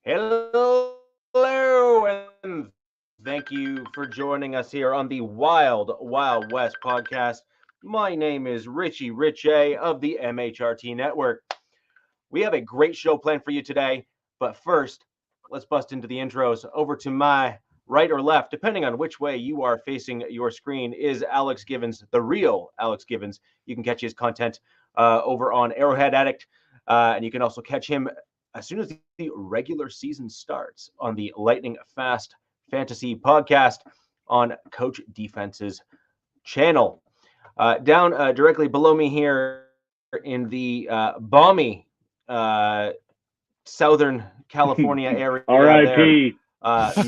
Hello, and thank you for joining us here on the Wild Wild West podcast. My name is Richie Richey of the MHRT Network. We have a great show planned for you today, but first, let's bust into the intros. Over to my right or left, depending on which way you are facing your screen, is Alex Givens, the real Alex Givens. You can catch his content over on Arrowhead Addict, and you can also catch him as soon as the regular season starts on the Lightning Fast Fantasy podcast on Coach Defense's channel. Down directly below me here in the balmy Southern California area. R.I.P.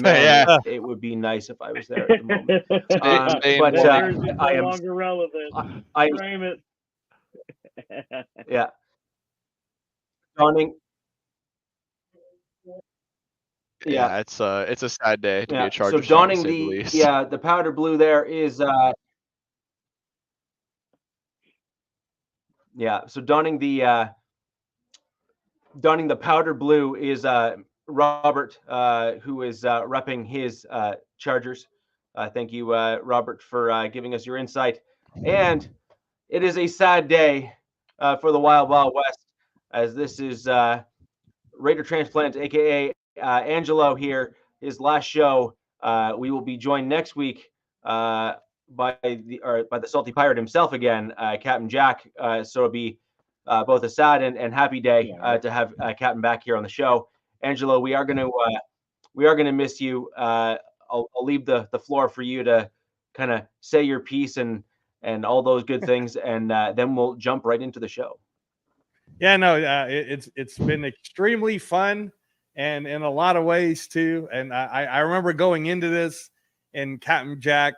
Man, it would be nice if I was there at the moment. But I am no longer relevant. Frame it. Yeah. Donning. Yeah, it's a sad day to be a Chargers so donning fan, to say the least. the powder blue there is so donning the powder blue is Robert, who is repping his Chargers. Thank you, Robert, for giving us your insight. And it is a sad day for the Wild Wild West, as this is Raider Transplant, aka Angelo here, his last show. We will be joined next week by the Salty Pirate himself again, Captain Jack. So it'll be both a sad and happy day to have Captain back here on the show. Angelo, we are gonna miss you. I'll leave the floor for you to kind of say your piece and all those good things, and then we'll jump right into the show. Yeah, no, it's been extremely fun, and in a lot of ways too. And I remember going into this and Captain Jack,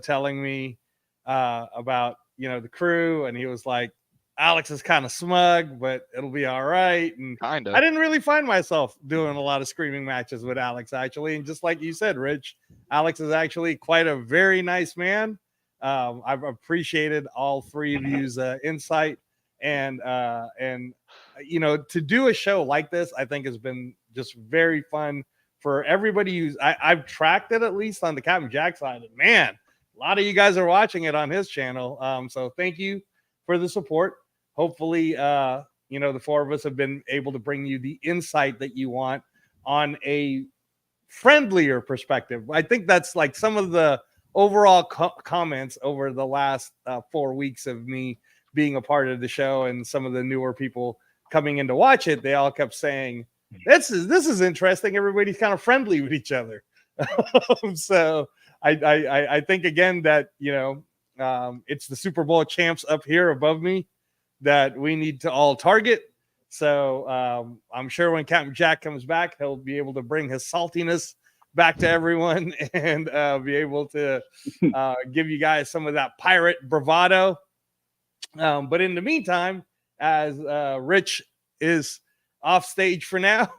telling me about the crew, and he was like, Alex is kind of smug, but it'll be all right. And kind of. I didn't really find myself doing a lot of screaming matches with Alex, actually. And just like you said, Rich, Alex is actually quite a very nice man. I've appreciated all three of you's insight, and to do a show like this, I think has been just very fun for everybody who's I've tracked it, at least on the Captain Jack side. And man, a lot of you guys are watching it on his channel. So thank you for the support. Hopefully, the four of us have been able to bring you the insight that you want on a friendlier perspective. I think that's like some of the overall comments over the last 4 weeks of me being a part of the show, and some of the newer people coming in to watch it. They all kept saying, this is interesting. Everybody's kind of friendly with each other. So I think again that, it's the Super Bowl champs up here above me that we need to all target. So I'm sure when Captain Jack comes back, he'll be able to bring his saltiness back to everyone and be able to give you guys some of that pirate bravado. But in the meantime, as Rich is off stage for now,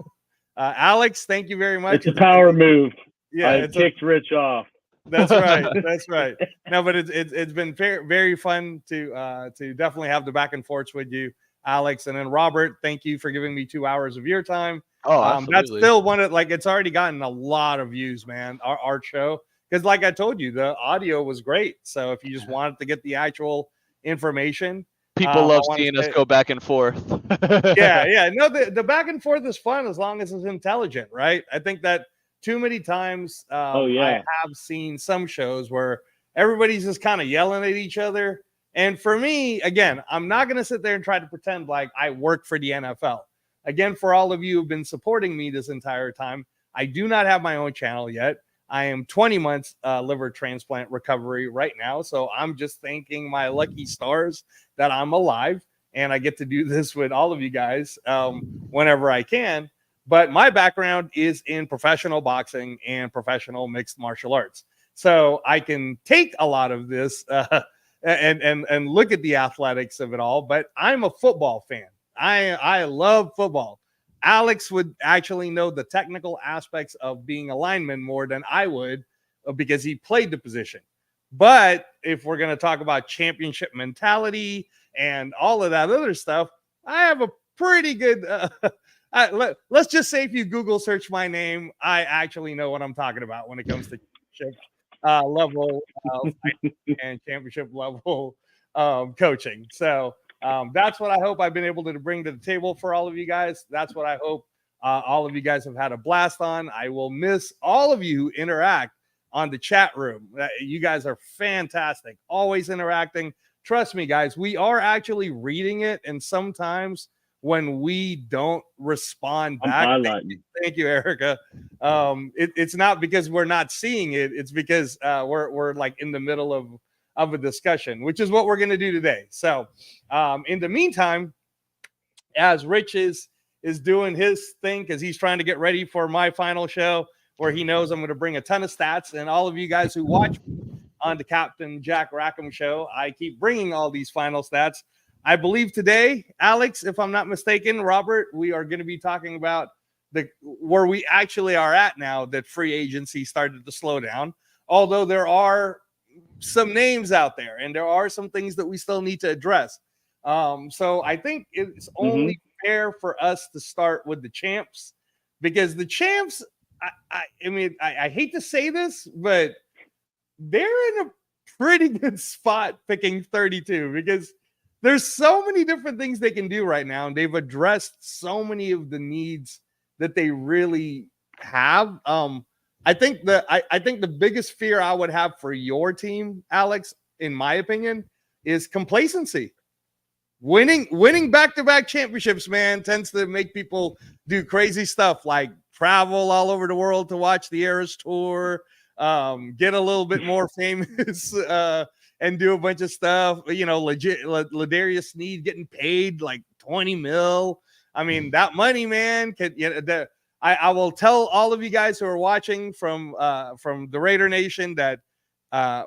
Alex, thank you very much. It's a power move. Yeah, I kicked Rich off. That's right. That's right. No, but it's been very, very fun to definitely have the back and forths with you, Alex, and then Robert. Thank you for giving me 2 hours of your time. Oh, absolutely. That's still one of it's already gotten a lot of views, man. Our show, because like I told you, the audio was great. So if you just wanted to get the actual information, people love seeing us go back and forth. yeah. No, the back and forth is fun as long as it's intelligent, right? I think that too many times I have seen some shows where everybody's just kind of yelling at each other. And for me, again, I'm not going to sit there and try to pretend like I work for the NFL. Again, for all of you who've been supporting me this entire time, I do not have my own channel yet. I am 20 months liver transplant recovery right now. So I'm just thanking my lucky stars that I'm alive and I get to do this with all of you guys whenever I can. But my background is in professional boxing and professional mixed martial arts. So I can take a lot of this and look at the athletics of it all. But I'm a football fan. I love football. Alex would actually know the technical aspects of being a lineman more than I would because he played the position. But if we're going to talk about championship mentality and all of that other stuff, I have a pretty good. Let's just say if you Google search my name, I actually know what I'm talking about when it comes to championship level and championship level coaching. So that's what I hope I've been able to bring to the table for all of you guys. That's what I hope all of you guys have had a blast on. I will miss all of you who interact on the chat room. You guys are fantastic, always interacting. Trust me, guys, we are actually reading it, and sometimes when we don't respond back, thank you, Erica. It's not because we're not seeing it; it's because we're like in the middle of a discussion, which is what we're going to do today. So, in the meantime, as Rich is doing his thing because he's trying to get ready for my final show, where he knows I'm going to bring a ton of stats, and all of you guys who watch on the Captain Jack Rackham show, I keep bringing all these final stats. I believe today, Alex, if I'm not mistaken, Robert, we are going to be talking about where we actually are at now that free agency started to slow down, although there are some names out there and there are some things that we still need to address. So I think it's only fair for us to start with the champs, because the champs, I mean, I hate to say this, but they're in a pretty good spot picking 32, because there's so many different things they can do right now, and they've addressed so many of the needs that they really have. I think the biggest fear I would have for your team, Alex, in my opinion, is complacency. Winning back-to-back championships, man, tends to make people do crazy stuff like travel all over the world to watch the Eras Tour, get a little bit more famous, and do a bunch of stuff. You know, Ladarius Sneed getting paid like $20 million. I mean, that money, man. I will tell all of you guys who are watching from the Raider Nation that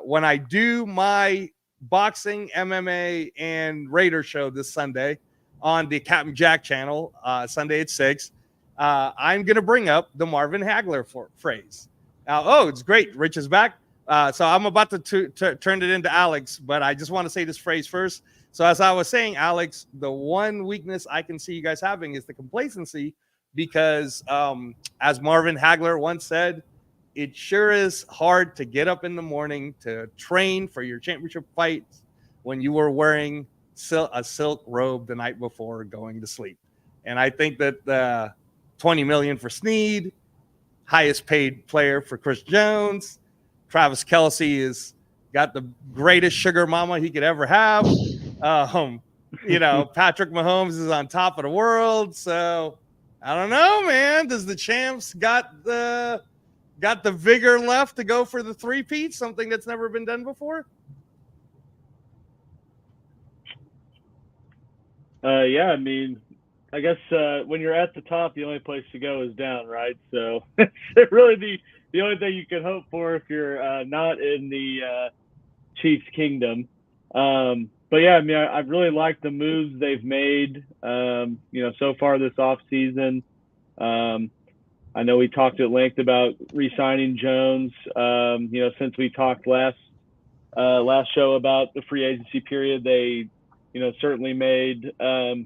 when I do my boxing, MMA, and Raider show this Sunday on the Captain Jack channel, Sunday at 6, I'm going to bring up the Marvin Hagler phrase. It's great. Rich is back. So I'm about to turn it into Alex, but I just want to say this phrase first. So as I was saying, Alex, the one weakness I can see you guys having is the complacency, because as Marvin Hagler once said, it sure is hard to get up in the morning to train for your championship fight when you were wearing a silk robe the night before going to sleep. And I think that the $20 million for Sneed, highest paid player for Chris Jones, Travis Kelce has got the greatest sugar mama he could ever have. Patrick Mahomes is on top of the world. So I don't know, man. Does the champs got the vigor left to go for the three-peat, something that's never been done before? Yeah, I mean, I guess when you're at the top, the only place to go is down, right? So it's really the only thing you can hope for if you're not in the Chiefs kingdom. But yeah, I mean, I've really liked the moves they've made, so far this offseason. I know we talked at length about re-signing Jones, since we talked last show about the free agency period. They, certainly made, a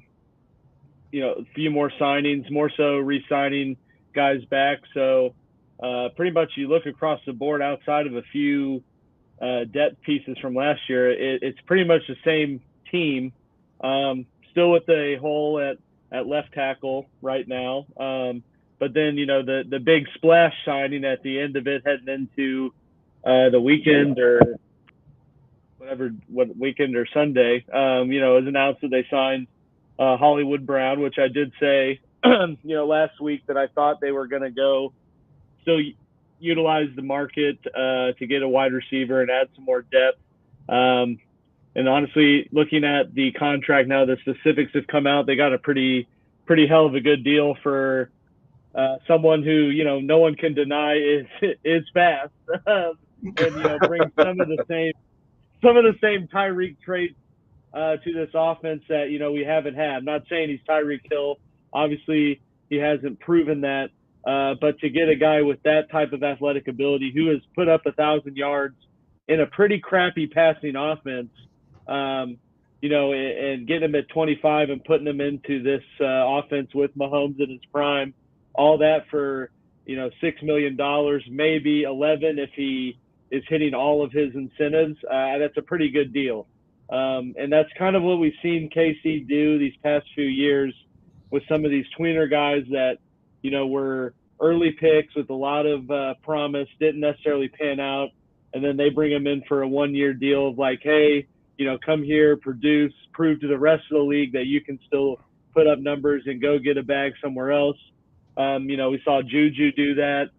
few more signings, more so re-signing guys back. So pretty much you look across the board outside of a few depth pieces from last year, it's pretty much the same team, still with a hole at left tackle right now. But then, the big splash signing at the end of it, heading into the weekend or what weekend or Sunday, it was announced that they signed Hollywood Brown, which I did say, last week that I thought they were going to go still utilize the market to get a wide receiver and add some more depth. And honestly, looking at the contract now, the specifics have come out. They got a pretty hell of a good deal for someone who, no one can deny is fast, and brings some of the same Tyreek traits to this offense that we haven't had. I'm not saying he's Tyreek Hill. Obviously, he hasn't proven that. But to get a guy with that type of athletic ability who has put up 1,000 yards in a pretty crappy passing offense, and getting him at 25 and putting him into this offense with Mahomes in his prime, all that for, $6 million, maybe 11 if he is hitting all of his incentives. That's a pretty good deal. And that's kind of what we've seen KC do these past few years with some of these tweener guys that, were early picks with a lot of promise, didn't necessarily pan out. And then they bring them in for a 1-year deal of like, hey, come here, produce, prove to the rest of the league that you can still put up numbers and go get a bag somewhere else. We saw Juju do that.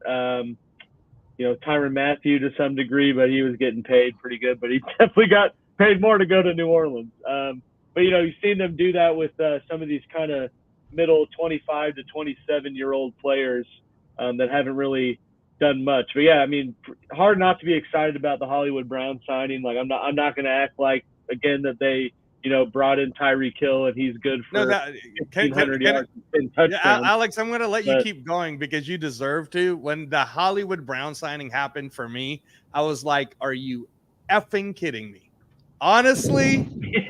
Tyrann Mathieu to some degree, but he was getting paid pretty good, but he definitely got paid more to go to New Orleans. But you've seen them do that with some of these kind of middle 25 to 27-year-old players that haven't really done much. But yeah, I mean, hard not to be excited about the Hollywood Brown signing. Like I'm not going to act like again that they brought in Tyreek Hill and he's good for 1,500 yards and touchdowns. Yeah, Alex, I'm going to let you keep going because you deserve to. When the Hollywood Brown signing happened for me, I was like, "Are you effing kidding me?" Honestly,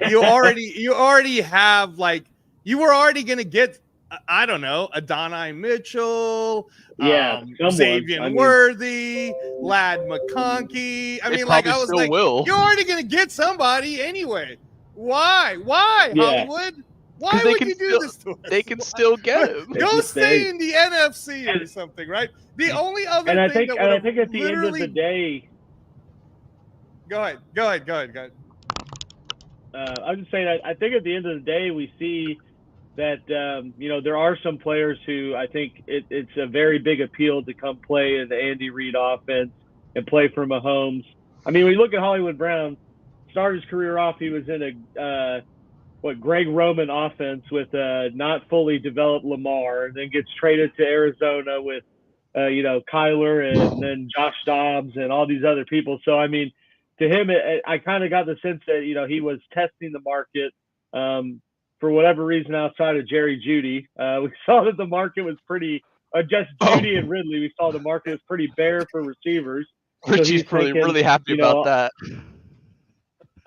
you already have like you were already going to get. I don't know, Adonai Mitchell, Xavier Worthy, Lad McConkey. I mean, like I was like, you're already gonna get somebody anyway. Why, Hollywood? Why would you do this to us? They can still get him. Go stay in the NFC or something, right? The only other thing I think at the end of the day. Go ahead. I'm just saying, I think at the end of the day, we see that there are some players who I think it's a very big appeal to come play in the Andy Reid offense and play for Mahomes. I mean, when you look at Hollywood Brown, started his career off, he was in a Greg Roman offense with not fully developed Lamar, and then gets traded to Arizona with Kyler and then Josh Dobbs and all these other people. So I mean, to him, I kind of got the sense that he was testing the market. For whatever reason, outside of Jerry Jeudy, we saw that the market was pretty just Jeudy and Ridley. We saw the market was pretty bare for receivers. Richie's probably really happy about that.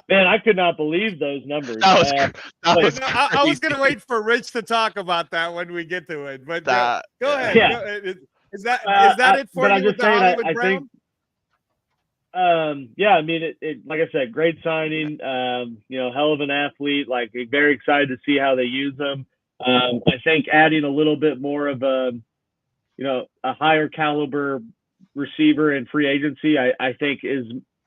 Man, I could not believe those numbers. I was going to wait for Rich to talk about that when we get to it, but go ahead. Yeah. Is that it for you with the Hollywood Brown? I mean, it like I said, great signing, hell of an athlete, like very excited to see how they use them. I think adding a little bit more of a higher caliber receiver in free agency, I think is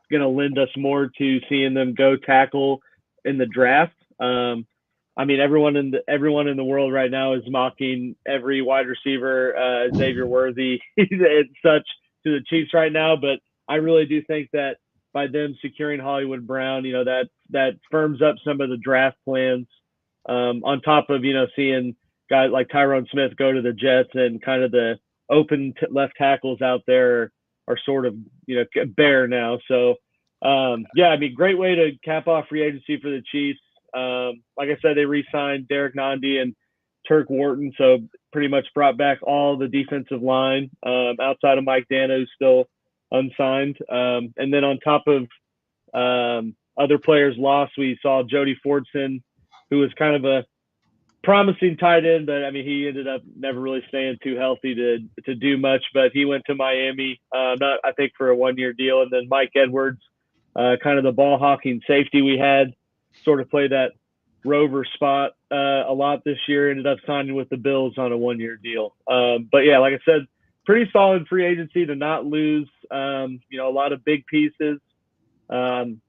going to lend us more to seeing them go tackle in the draft. I mean, everyone in the world right now is mocking every wide receiver, Xavier Worthy and such to the Chiefs right now, but I really do think that by them securing Hollywood Brown, that firms up some of the draft plans. On top of seeing guys like Tyron Smith go to the Jets, and kind of the open left tackles out there are sort of bare now. So I mean, great way to cap off free agency for the Chiefs. Like I said, they re-signed Derek Nandi and Turk Wharton, so pretty much brought back all the defensive line outside of Mike Dana, who's still unsigned. And then on top of other players lost, we saw Jody Fordson, who was kind of a promising tight end, but I mean, he ended up never really staying too healthy to do much, but he went to Miami, I think for a 1-year deal. And then Mike Edwards, kind of the ball hawking safety we had, sort of played that rover spot a lot this year, ended up signing with the Bills on a 1-year deal. But yeah, like I said, pretty solid free agency to not lose, a lot of big pieces, and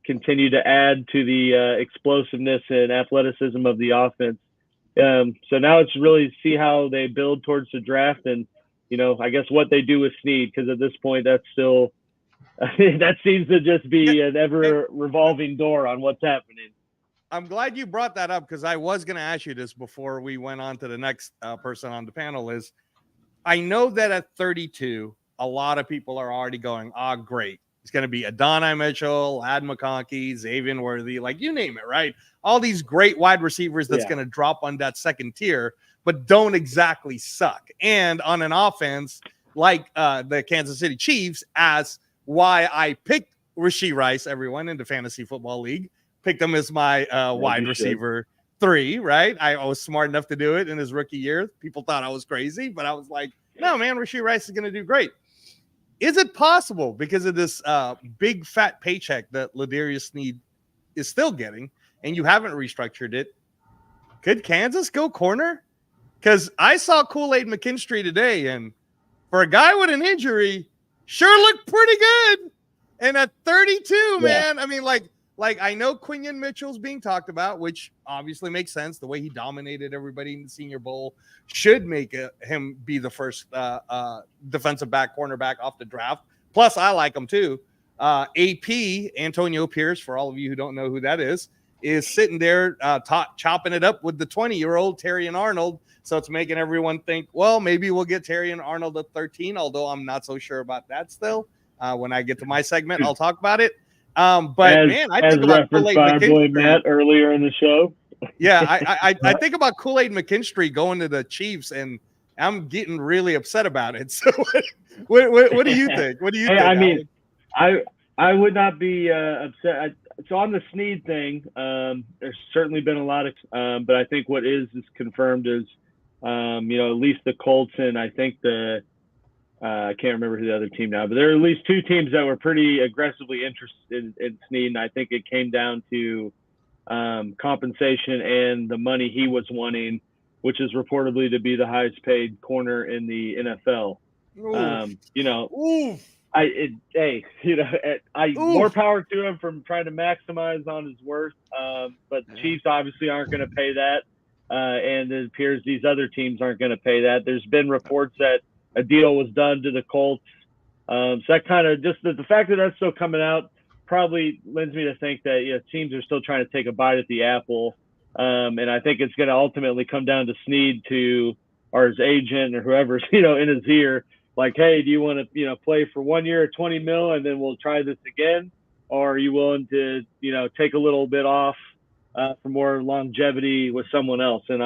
continue to add to the explosiveness and athleticism of the offense. So now it's really see how they build towards the draft, and I guess what they do with Snead, because at this point that's still that seems to just be an ever revolving door on what's happening. I'm glad you brought that up, because I was going to ask you this before we went on to the next person on the panel. Is I know that at 32, a lot of people are already going, great. It's going to be Adonai Mitchell, Lad McConkey, Xavier Worthy, like you name it, right? All these great wide receivers that's going to drop on that second tier, but don't exactly suck. And on an offense like the Kansas City Chiefs, as why I picked Rashee Rice, everyone in the Fantasy Football League, picked him as my wide receiver 3, right? I was smart enough to do it in his rookie year. People thought I was crazy, but I was like, no, man, Rashee Rice is going to do great. Is it possible because of this big fat paycheck that Ladarius Sneed is still getting, and you haven't restructured it? Could Kansas go corner? Because I saw Kool-Aid McKinstry today, and for a guy with an injury, sure looked pretty good. And at 32, man, I mean, like I know Quinion Mitchell's being talked about, which obviously makes sense. The way he dominated everybody in the Senior Bowl should make him be the first defensive back, cornerback off the draft. Plus, I like him too. AP, Antonio Pierce, for all of you who don't know who that is sitting there chopping it up with the 20-year-old Terrion Arnold. So it's making everyone think, well, maybe we'll get Terrion Arnold at 13, although I'm not so sure about that still. When I get to my segment, I'll talk about it. But man, I think about Kool-Aid McKinstry. Matt earlier in the show. Yeah, I think about Kool-Aid McKinstry going to the Chiefs, and I'm getting really upset about it. So what do you think? What do you think? I mean, I would not be upset. So on the Sneed thing, there's certainly been a lot of, but I think what is confirmed is, at least the Colts and I think I can't remember who the other team now, but there are at least 2 teams that were pretty aggressively interested in Sneed, and I think it came down to compensation and the money he was wanting, which is reportedly to be the highest paid corner in the NFL. More power to him from trying to maximize on his worth. But the Chiefs obviously aren't going to pay that. And it appears these other teams aren't going to pay that. There's been reports that a deal was done to the Colts. So that kind of just the fact that that's still coming out probably lends me to think that teams are still trying to take a bite at the apple. And I think it's going to ultimately come down to Sneed or his agent or whoever's, in his ear. Like, hey, do you want to, play for 1 year at 20 mil and then we'll try this again? Or are you willing to, take a little bit off for more longevity with someone else? And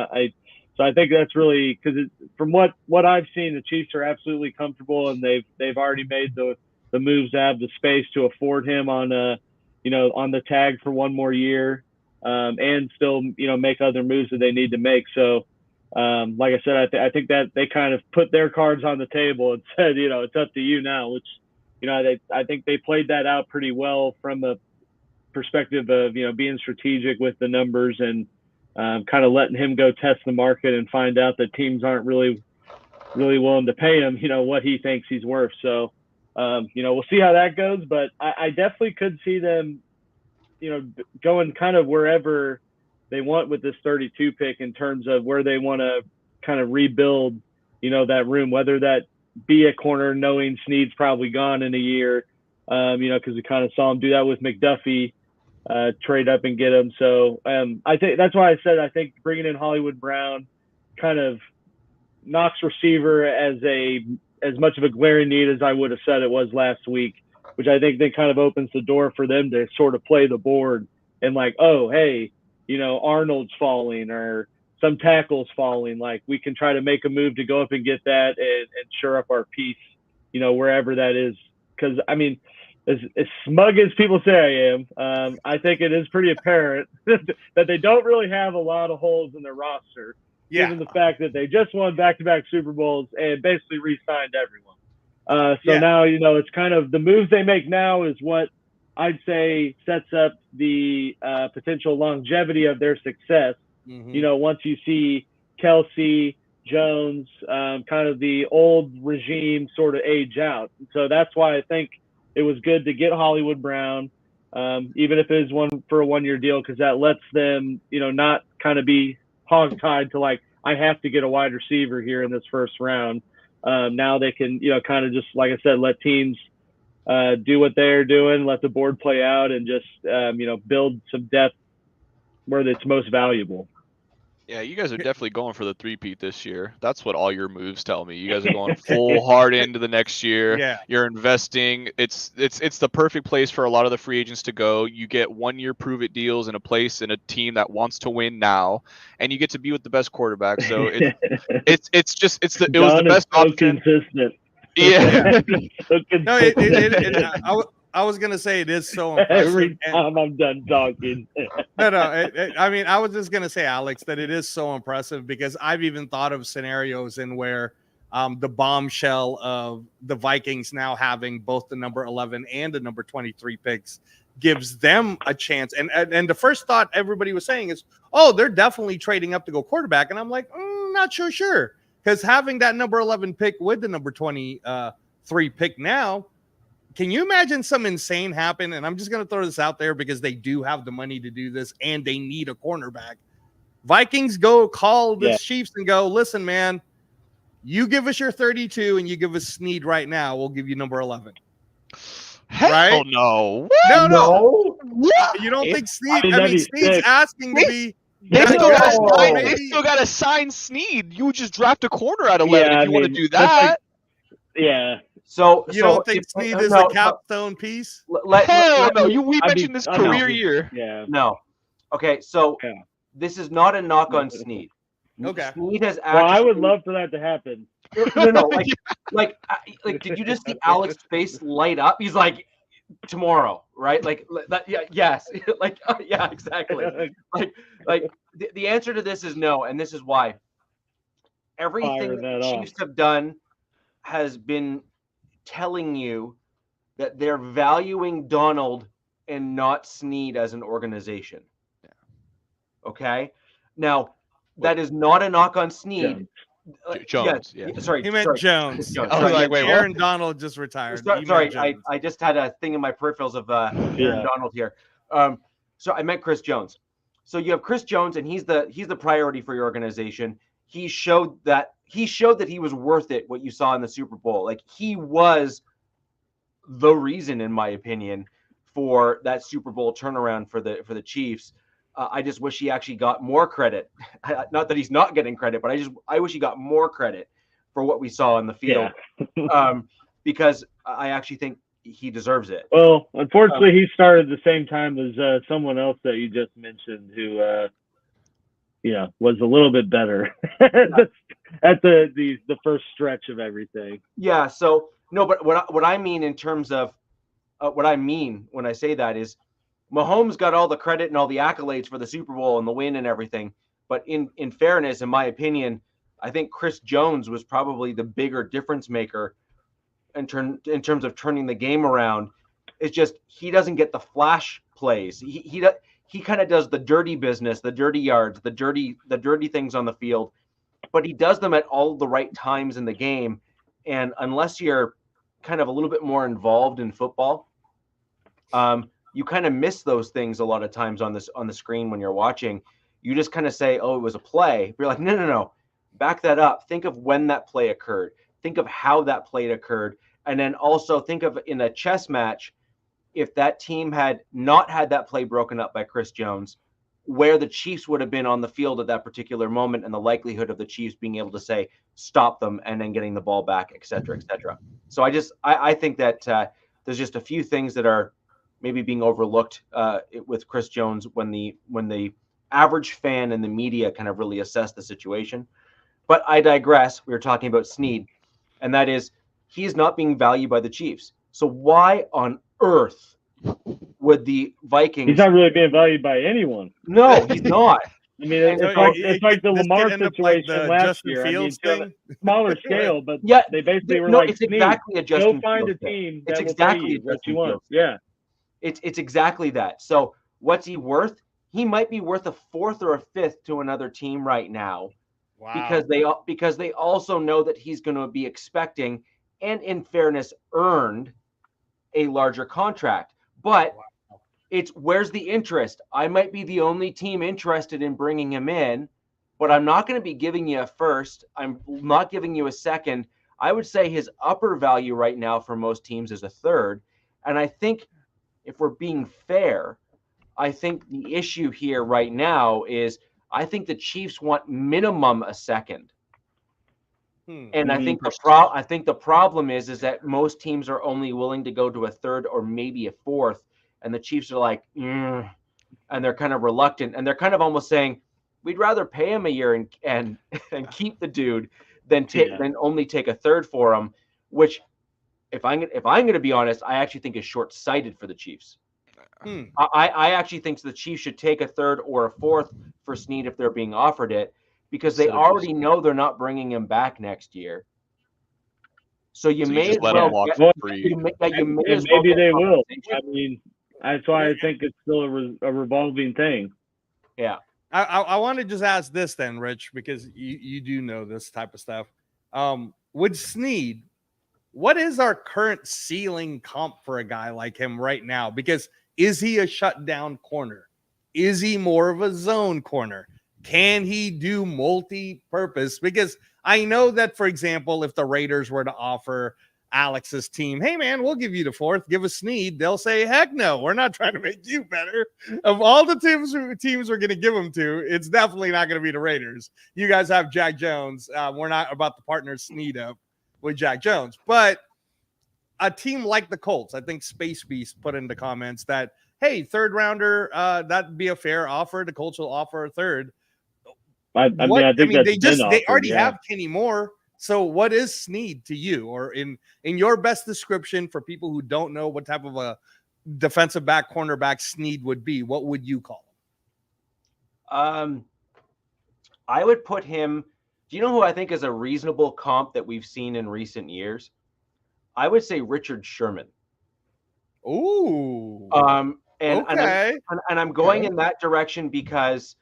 so I think that's really because from what I've seen, the Chiefs are absolutely comfortable and they've already made the moves to have the space to afford him on on the tag for 1 more year and still, make other moves that they need to make. So, like I said, I think that they kind of put their cards on the table and said, it's up to you now, which, I think they played that out pretty well from a perspective of, being strategic with the numbers and kind of letting him go test the market and find out that teams aren't really willing to pay him, what he thinks he's worth. So, we'll see how that goes, but I definitely could see them, going kind of wherever they want with this 32 pick in terms of where they want to kind of rebuild, that room, whether that be a corner, knowing Sneed's probably gone in a year, because we kind of saw him do that with McDuffie, trade up and get him. So I think that's why I said I think bringing in Hollywood Brown kind of knocks receiver as much of a glaring need as I would have said it was last week, which I think then kind of opens the door for them to sort of play the board and like, oh, hey, Arnold's falling or some tackles falling. Like we can try to make a move to go up and get that and shore up our piece, wherever that is. Because, I mean, as smug as people say I am, I think it is pretty apparent that they don't really have a lot of holes in their roster, given the fact that they just won back-to-back Super Bowls and basically re-signed everyone. Now, it's kind of the moves they make now is what I'd say sets up the potential longevity of their success. Mm-hmm. Once you see Kelsey, Jones, kind of the old regime sort of age out. So that's why I think it was good to get Hollywood Brown, even if it is for a 1 year deal, because that lets them, not kind of be hogtied to like, I have to get a wide receiver here in this first round. Now they can, kind of just, like I said, let teams do what they're doing, let the board play out, and just, build some depth where it's most valuable. Yeah, you guys are definitely going for the three-peat this year. That's what all your moves tell me. You guys are going full hard into the next year. Yeah. You're investing. It's the perfect place for a lot of the free agents to go. You get 1 year prove-it deals in a place in a team that wants to win now, and you get to be with the best quarterback. So it was the best option. Consistent. Yeah. No, I was gonna say it is so impressive. Every time I'm done talking. I mean, I was just gonna say, Alex, that it is so impressive because I've even thought of scenarios in where the bombshell of the Vikings now having both the number 11 and the number 23 picks gives them a chance. And the first thought everybody was saying is, oh, they're definitely trading up to go quarterback. And I'm like, not so sure. Because having that number 11 pick with the number 23 pick now, can you imagine some insane happen? And I'm just going to throw this out there because they do have the money to do this and they need a cornerback. Vikings go call the Chiefs and go, listen, man, you give us your 32 and you give us Snead right now. We'll give you number 11. Hell right? no. No. What? You don't think Snead? I I mean, mean, Snead's asking to be. They still maybe- got to sign Snead. You just draft a corner at 11 if you want to do that. So you don't think Snead is a capstone piece? Hell no. We mentioned this career year. Yeah. No. Okay, so this is not a knock on Snead. Okay. Snead has actually. Well, I would love for that to happen. No, like, did you just see Alex's face light up? He's like, tomorrow, right? Like that. Yeah. Yes. Like, yeah, exactly. Like the answer to this is no, and this is why. Everything that the Chiefs have done has been telling you that they're valuing Donald and not Snead as an organization. Yeah. Okay. Now, that is not a knock on Snead. Jones. Yeah. Sorry. He meant Jones. I was like, wait, Aaron Donald just retired. Sorry, I just had a thing in my peripherals of Aaron Donald here. So I meant Chris Jones. So you have Chris Jones, and he's the priority for your organization. He showed that he was worth it. What you saw in the Super Bowl, like he was the reason, in my opinion, for that Super Bowl turnaround for the Chiefs. I just wish he actually got more credit. Not that he's not getting credit, but I wish he got more credit for what we saw in the field. Because I actually think he deserves it. Well, unfortunately, he started the same time as someone else that you just mentioned, who was a little bit better at the first stretch of everything. Yeah. So no, but what I mean in terms of what I mean when I say that is, Mahomes got all the credit and all the accolades for the Super Bowl and the win and everything. But in fairness, in my opinion, I think Chris Jones was probably the bigger difference maker in terms of turning the game around. It's just he doesn't get the flash plays. He kind of does the dirty business, the dirty yards, the dirty things on the field, but he does them at all the right times in the game. And unless you're kind of a little bit more involved in football, you kind of miss those things a lot of times on the screen when you're watching. You just kind of say, oh, it was a play. But you're like, no. Back that up. Think of when that play occurred. Think of how that play occurred. And then also think of in a chess match, if that team had not had that play broken up by Chris Jones, where the Chiefs would have been on the field at that particular moment and the likelihood of the Chiefs being able to say, stop them and then getting the ball back, et cetera, et cetera. So I think that there's just a few things that are maybe being overlooked with Chris Jones when the average fan and the media kind of really assess the situation. But I digress. We were talking about Snead, and that is he is not being valued by the Chiefs. So why on earth would the Vikings? He's not really being valued by anyone. No, he's not. I mean, it's like the Lamar situation last year. Fields I mean, smaller scale, but they basically were like, it's exactly a Justin go find Fields a team it's that exactly will pay you what you Justin want. Fields. Yeah. It's exactly that. So what's he worth? He might be worth a fourth or a fifth to another team right now. Wow. Because they also know that he's going to be expecting and, in fairness, earned a larger contract. But it's where's the interest? I might be the only team interested in bringing him in, but I'm not going to be giving you a first. I'm not giving you a second. I would say his upper value right now for most teams is a third. And I think if we're being fair, I think the issue here right now is I think the Chiefs want minimum a second. And I think the problem is that most teams are only willing to go to a third or maybe a fourth, and the Chiefs are like, and they're kind of reluctant, and they're kind of almost saying, we'd rather pay him a year and keep the dude than only take a third for him, which if I'm going to be honest, I actually think is short-sighted for the Chiefs. I actually think the Chiefs should take a third or a fourth for Snead if they're being offered it, because they already know they're not bringing him back next year. So you may as let well him walk get, free. Maybe they will. I mean, that's why I think it's still a revolving thing. Yeah. I want to just ask this then, Rich, because you do know this type of stuff. With Snead, what is our current ceiling comp for a guy like him right now? Because is he a shutdown corner? Is he more of a zone corner? Can he do multi-purpose? Because I know that, for example, if the Raiders were to offer Alex's team, hey, man, we'll give you the fourth, give us Snead, they'll say, heck no, we're not trying to make you better. Of all the teams we're going to give them to, it's definitely not going to be the Raiders. You guys have Jack Jones. We're not about to partner Snead up with Jack Jones. But a team like the Colts, I think Space Beast put in the comments that, hey, third rounder, that'd be a fair offer. The Colts will offer a third. I think they already have Kenny Moore. So what is Snead to you, or in your best description for people who don't know what type of a defensive back, cornerback Snead would be? What would you call him? I would put him. Do you know who I think is a reasonable comp that we've seen in recent years? I would say Richard Sherman. Ooh. And I'm going in that direction because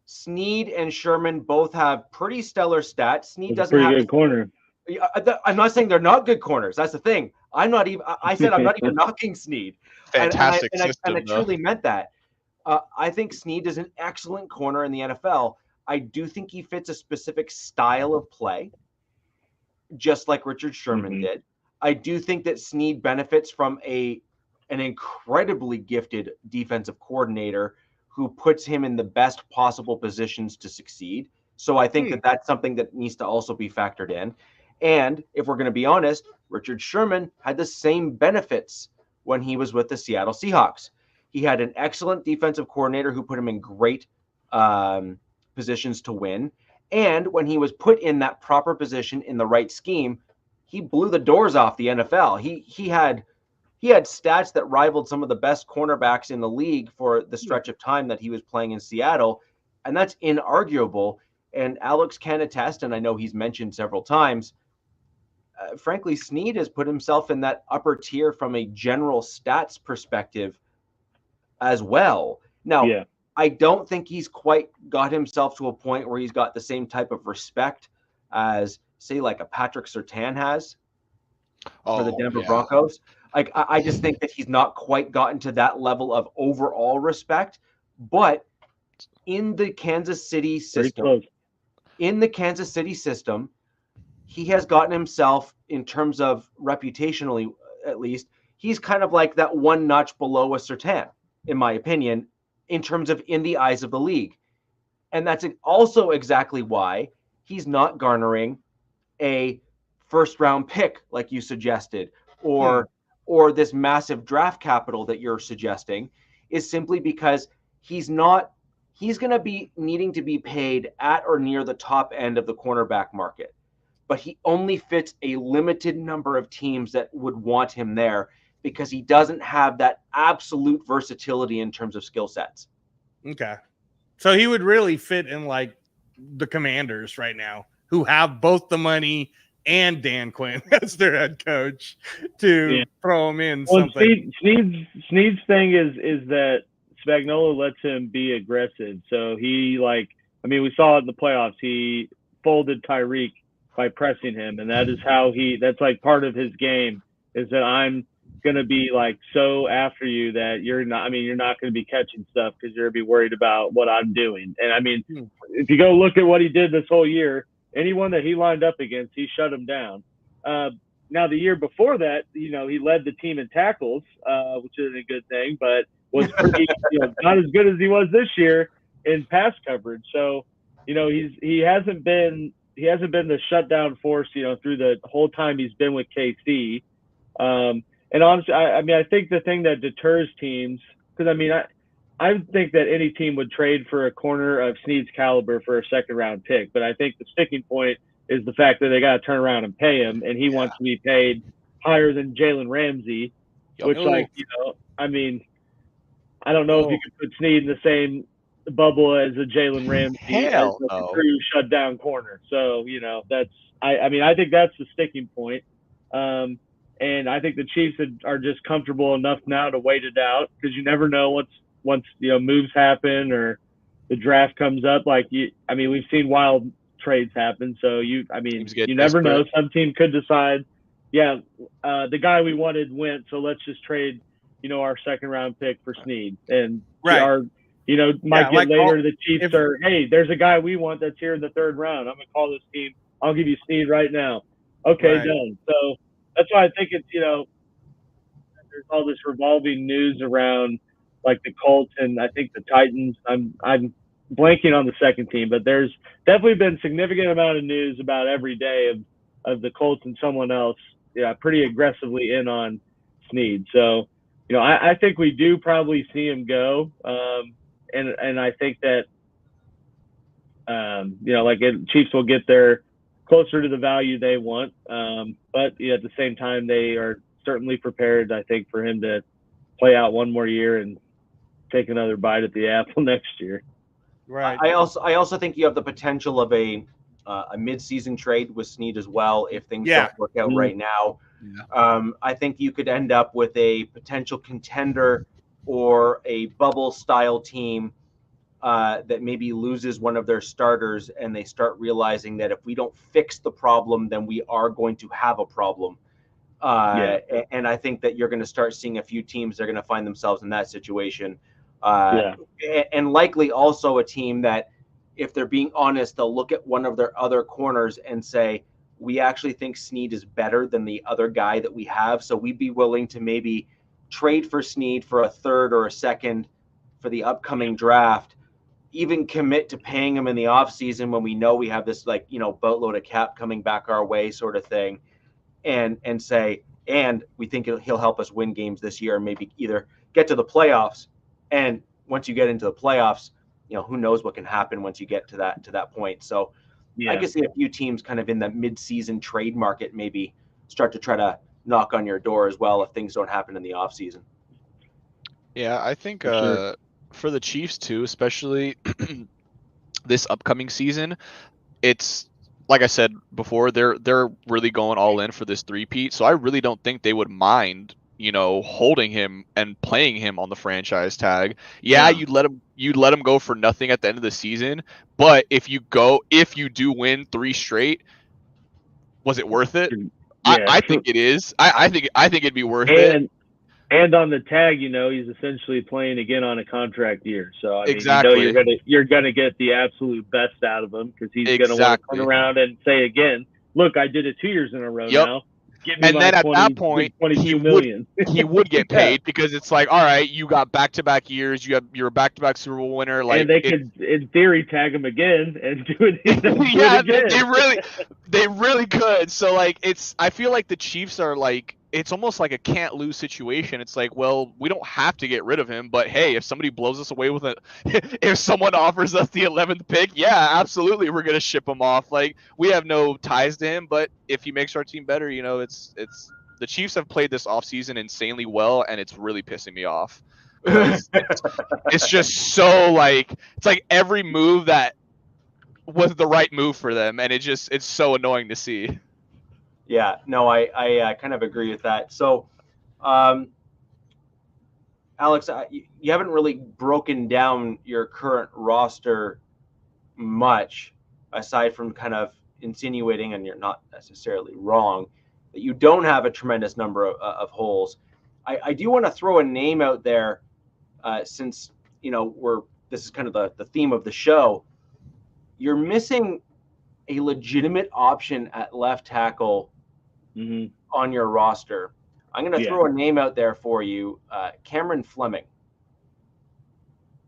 Snead and Sherman both have pretty stellar stats. Snead doesn't have good corner. I'm not saying they're not good corners. That's the thing. I said I'm not even knocking Snead. Fantastic and system. I truly meant that. I think Snead is an excellent corner in the NFL. I do think he fits a specific style of play, just like Richard Sherman did. I do think that Snead benefits from an incredibly gifted defensive coordinator who puts him in the best possible positions to succeed. So I think that that's something that needs to also be factored in. And if we're going to be honest, Richard Sherman had the same benefits when he was with the Seattle Seahawks. He had an excellent defensive coordinator who put him in great positions to win. And when he was put in that proper position in the right scheme, he blew the doors off the NFL. He had stats that rivaled some of the best cornerbacks in the league for the stretch of time that he was playing in Seattle, and that's inarguable. And Alex can attest, and I know he's mentioned several times, frankly, Snead has put himself in that upper tier from a general stats perspective as well. Now, I don't think he's quite got himself to a point where he's got the same type of respect as, say, like a Patrick Surtain has for the Denver Broncos. Like, I just think that he's not quite gotten to that level of overall respect. But in the Kansas City system, he has gotten himself, in terms of reputationally at least, he's kind of like that one notch below a Surtain, in my opinion, in terms of in the eyes of the league. And that's also exactly why he's not garnering a first-round pick like you suggested, or this massive draft capital that you're suggesting, is simply because he's going to be needing to be paid at or near the top end of the cornerback market. But he only fits a limited number of teams that would want him there because he doesn't have that absolute versatility in terms of skill sets. Okay. So he would really fit in like the Commanders right now, who have both the money and Dan Quinn as their head coach to throw him in something. Snead's thing is that Spagnuolo lets him be aggressive. So we saw it in the playoffs. He folded Tyreek by pressing him, and that is how that's like part of his game, is that I'm going to be like so after you that you're not going to be catching stuff because you're going to be worried about what I'm doing. And I mean, if you go look at what he did this whole year, anyone that he lined up against, he shut him down. Now, the year before that, he led the team in tackles, which isn't a good thing, but was pretty, not as good as he was this year in pass coverage. So, he hasn't been the shutdown force, through the whole time he's been with KC. And honestly, I think the thing that deters teams, because I think that any team would trade for a corner of Snead's caliber for a second-round pick. But I think the sticking point is the fact that they got to turn around and pay him, and he wants to be paid higher than Jalen Ramsey, which, like, you know, I mean, I don't know if you could put Snead in the same bubble as a Jalen Ramsey as a true shutdown corner. So, you know, that's I mean, I think that's the sticking point. And I think the Chiefs are just comfortable enough now to wait it out, because you never know once you know, moves happen or the draft comes up. Like, I mean, we've seen wild trades happen. So you never know. Some team could decide, the guy we wanted went, so let's just trade, you know, our second round pick for Snead. And might get later the Chiefs are, hey, there's a guy we want that's here in the third round. I'm gonna call this team. I'll give you Snead right now. Okay, done. So that's why I think it's, you know, there's all this revolving news around, like, the Colts and I think the Titans. I'm blanking on the second team, but there's definitely been significant amount of news about every day of the Colts and someone else, pretty aggressively in on Snead. So, you know, I think we do probably see him go, and I think that, you know, like, Chiefs will get there closer to the value they want, but at the same time, they are certainly prepared, I think, for him to play out one more year and take another bite at the apple next year. Right. I also think you have the potential of a mid-season trade with Snead as well if things don't work out right now. Yeah. I think you could end up with a potential contender or a bubble-style team that maybe loses one of their starters, and they start realizing that if we don't fix the problem, then we are going to have a problem. And I think that you're going to start seeing a few teams that are going to find themselves in that situation. And likely also a team that, if they're being honest, they'll look at one of their other corners and say, we actually think Snead is better than the other guy that we have, so we'd be willing to maybe trade for Snead for a third or a second for the upcoming draft, even commit to paying him in the offseason when we know we have this, like, you know, boatload of cap coming back our way sort of thing, and say, and we think he'll help us win games this year, and maybe either get to the playoffs. And once you get into the playoffs, you know, who knows what can happen once you get to that point. So I can see a few teams kind of in the mid-season trade market maybe start to try to knock on your door as well if things don't happen in the offseason. Yeah, I think for the Chiefs too, especially this upcoming season, it's like I said before, they're really going all in for this three-peat. So I really don't think they would mind, you know, holding him and playing him on the franchise tag. You'd let him go for nothing at the end of the season, but if you do win 3 straight, was it worth it? I think it is. I think it'd be worth it. And on the tag, you know, he's essentially playing again on a contract year. So I mean, exactly. You know, you're gonna get the absolute best out of him, because he's gonna want to turn around and say again, look, I did it 2 years in a row now. And then at that point, he would get paid because it's like, all right, you got back-to-back years, you're a back-to-back Super Bowl winner. Like, and they could, in theory, tag him again and do it. They really could. So, like, I feel like the Chiefs are like, it's almost like a can't lose situation. It's like, well, we don't have to get rid of him, but hey, if somebody blows us away with it, if someone offers us the 11th pick, yeah, absolutely, we're gonna ship him off. Like, we have no ties to him, but if he makes our team better, you know, it's the Chiefs have played this offseason insanely well, and it's really pissing me off. It's just so, like, it's like every move that was the right move for them, and it's so annoying to see. Yeah, no, I kind of agree with that. So, Alex, you haven't really broken down your current roster much, aside from kind of insinuating, and you're not necessarily wrong, that you don't have a tremendous number of holes. I do want to throw a name out there, since, you know, this is kind of the theme of the show. You're missing a legitimate option at left tackle on your roster. I'm going to throw a name out there for you, Cameron Fleming.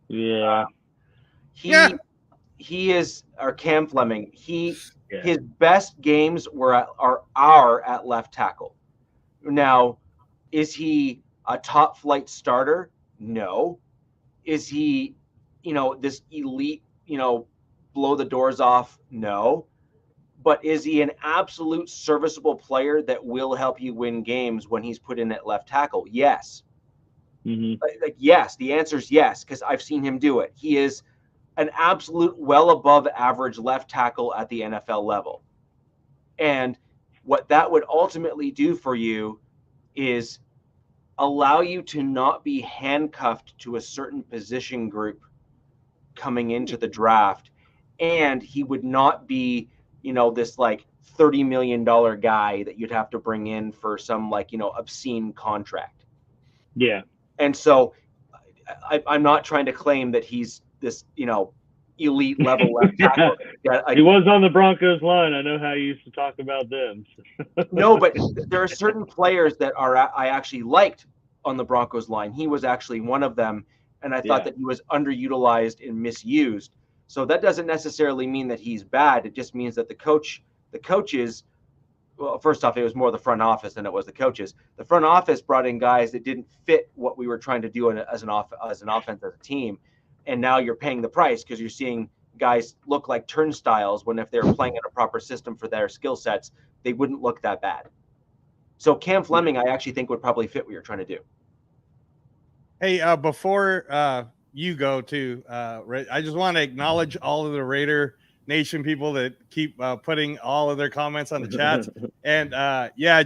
He is, or Cam Fleming. His best games are at left tackle. Now, is he a top flight starter? No. Is he, you know, this elite, you know, blow the doors off? No. but is he an absolute serviceable player that will help you win games when he's put in at left tackle? Yes. Like yes, the answer is yes, because I've seen him do it. He is an absolute well above average left tackle at the NFL level. And what that would ultimately do for you is allow you to not be handcuffed to a certain position group coming into the draft. And he would not be, this like $30 million guy that you'd have to bring in for some like, obscene contract. Yeah. And so I'm not trying to claim that he's this, elite level left tackle. He was on the Broncos line. I know how you used to talk about them. No, but there are certain players that I actually liked on the Broncos line. He was actually one of them, and I thought that he was underutilized and misused. So that doesn't necessarily mean that he's bad. It just means that the coaches, well, first off, it was more the front office than it was the coaches. The front office brought in guys that didn't fit what we were trying to do as an offense, as a team. And now you're paying the price because you're seeing guys look like turnstiles when if they're playing in a proper system for their skill sets, they wouldn't look that bad. So Cam Fleming, I actually think would probably fit what you're trying to do. Hey, before you go to, I just want to acknowledge all of the Raider Nation people that keep putting all of their comments on the chats. And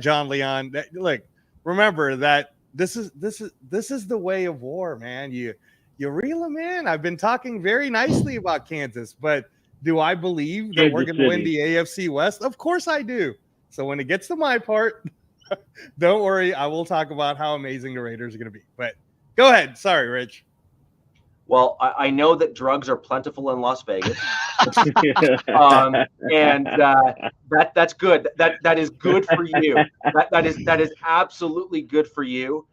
John Leon, look, remember that this is the way of war, man. You reel them in. I've been talking very nicely about Kansas, but do I believe that we're going to win the AFC West? Of course I do. So when it gets to my part, don't worry, I will talk about how amazing the Raiders are going to be. But go ahead. Sorry, Rich. Well, I know that drugs are plentiful in Las Vegas, and that's good. That is good for you. That is absolutely good for you.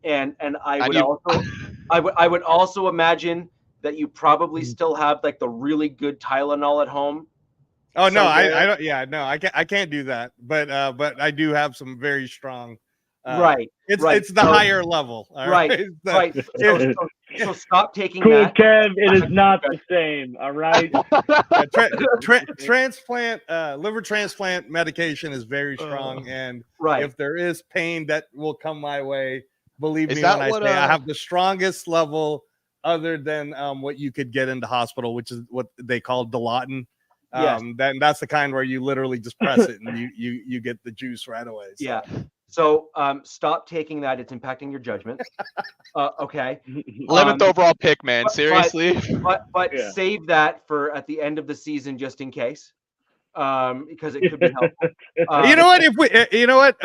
And I would also imagine that you probably still have like the really good Tylenol at home. Oh no, I don't. Yeah, no, I can't do that. But I do have some very strong. It's the higher level. Right. So stop taking cool, that. Kev, it is not the same. All right. Transplant, liver transplant medication is very strong, and if there is pain that will come my way, believe me when I say I have the strongest level, other than what you could get in the hospital, which is what they call Dilaudid. That's the kind where you literally just press it and you get the juice right away. So. Yeah. So stop taking that. It's impacting your judgment. Okay. 11th overall pick, man. Seriously. But save that for at the end of the season, just in case, because it could be helpful. You know what?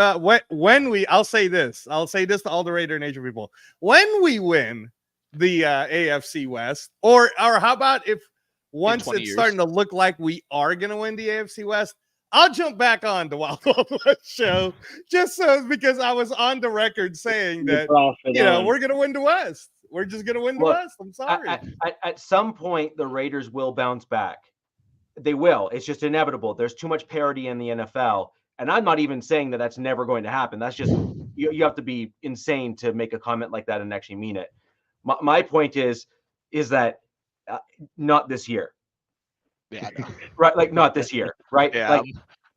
I'll say this to all the Raider Nation people. When we win the AFC West, or how about if once it's starting to look like we are going to win the AFC West, I'll jump back on the Wild Wild West show just because I was on the record saying that we're going to win the West. We're just going to win the West. I'm sorry. At some point, the Raiders will bounce back. They will. It's just inevitable. There's too much parity in the NFL, and I'm not even saying that that's never going to happen. That's just you have to be insane to make a comment like that and actually mean it. My point is that not this year. Yeah, no. Right, like not this year, right? Yeah.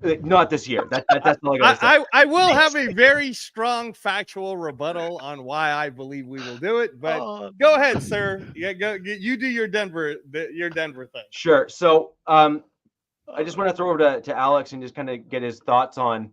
Like not this year. That's all I gotta say. I will have a very strong factual rebuttal on why I believe we will do it, but go ahead, sir. Yeah, you do your Denver thing. Sure. So I just want to throw over to Alex and just kind of get his thoughts on,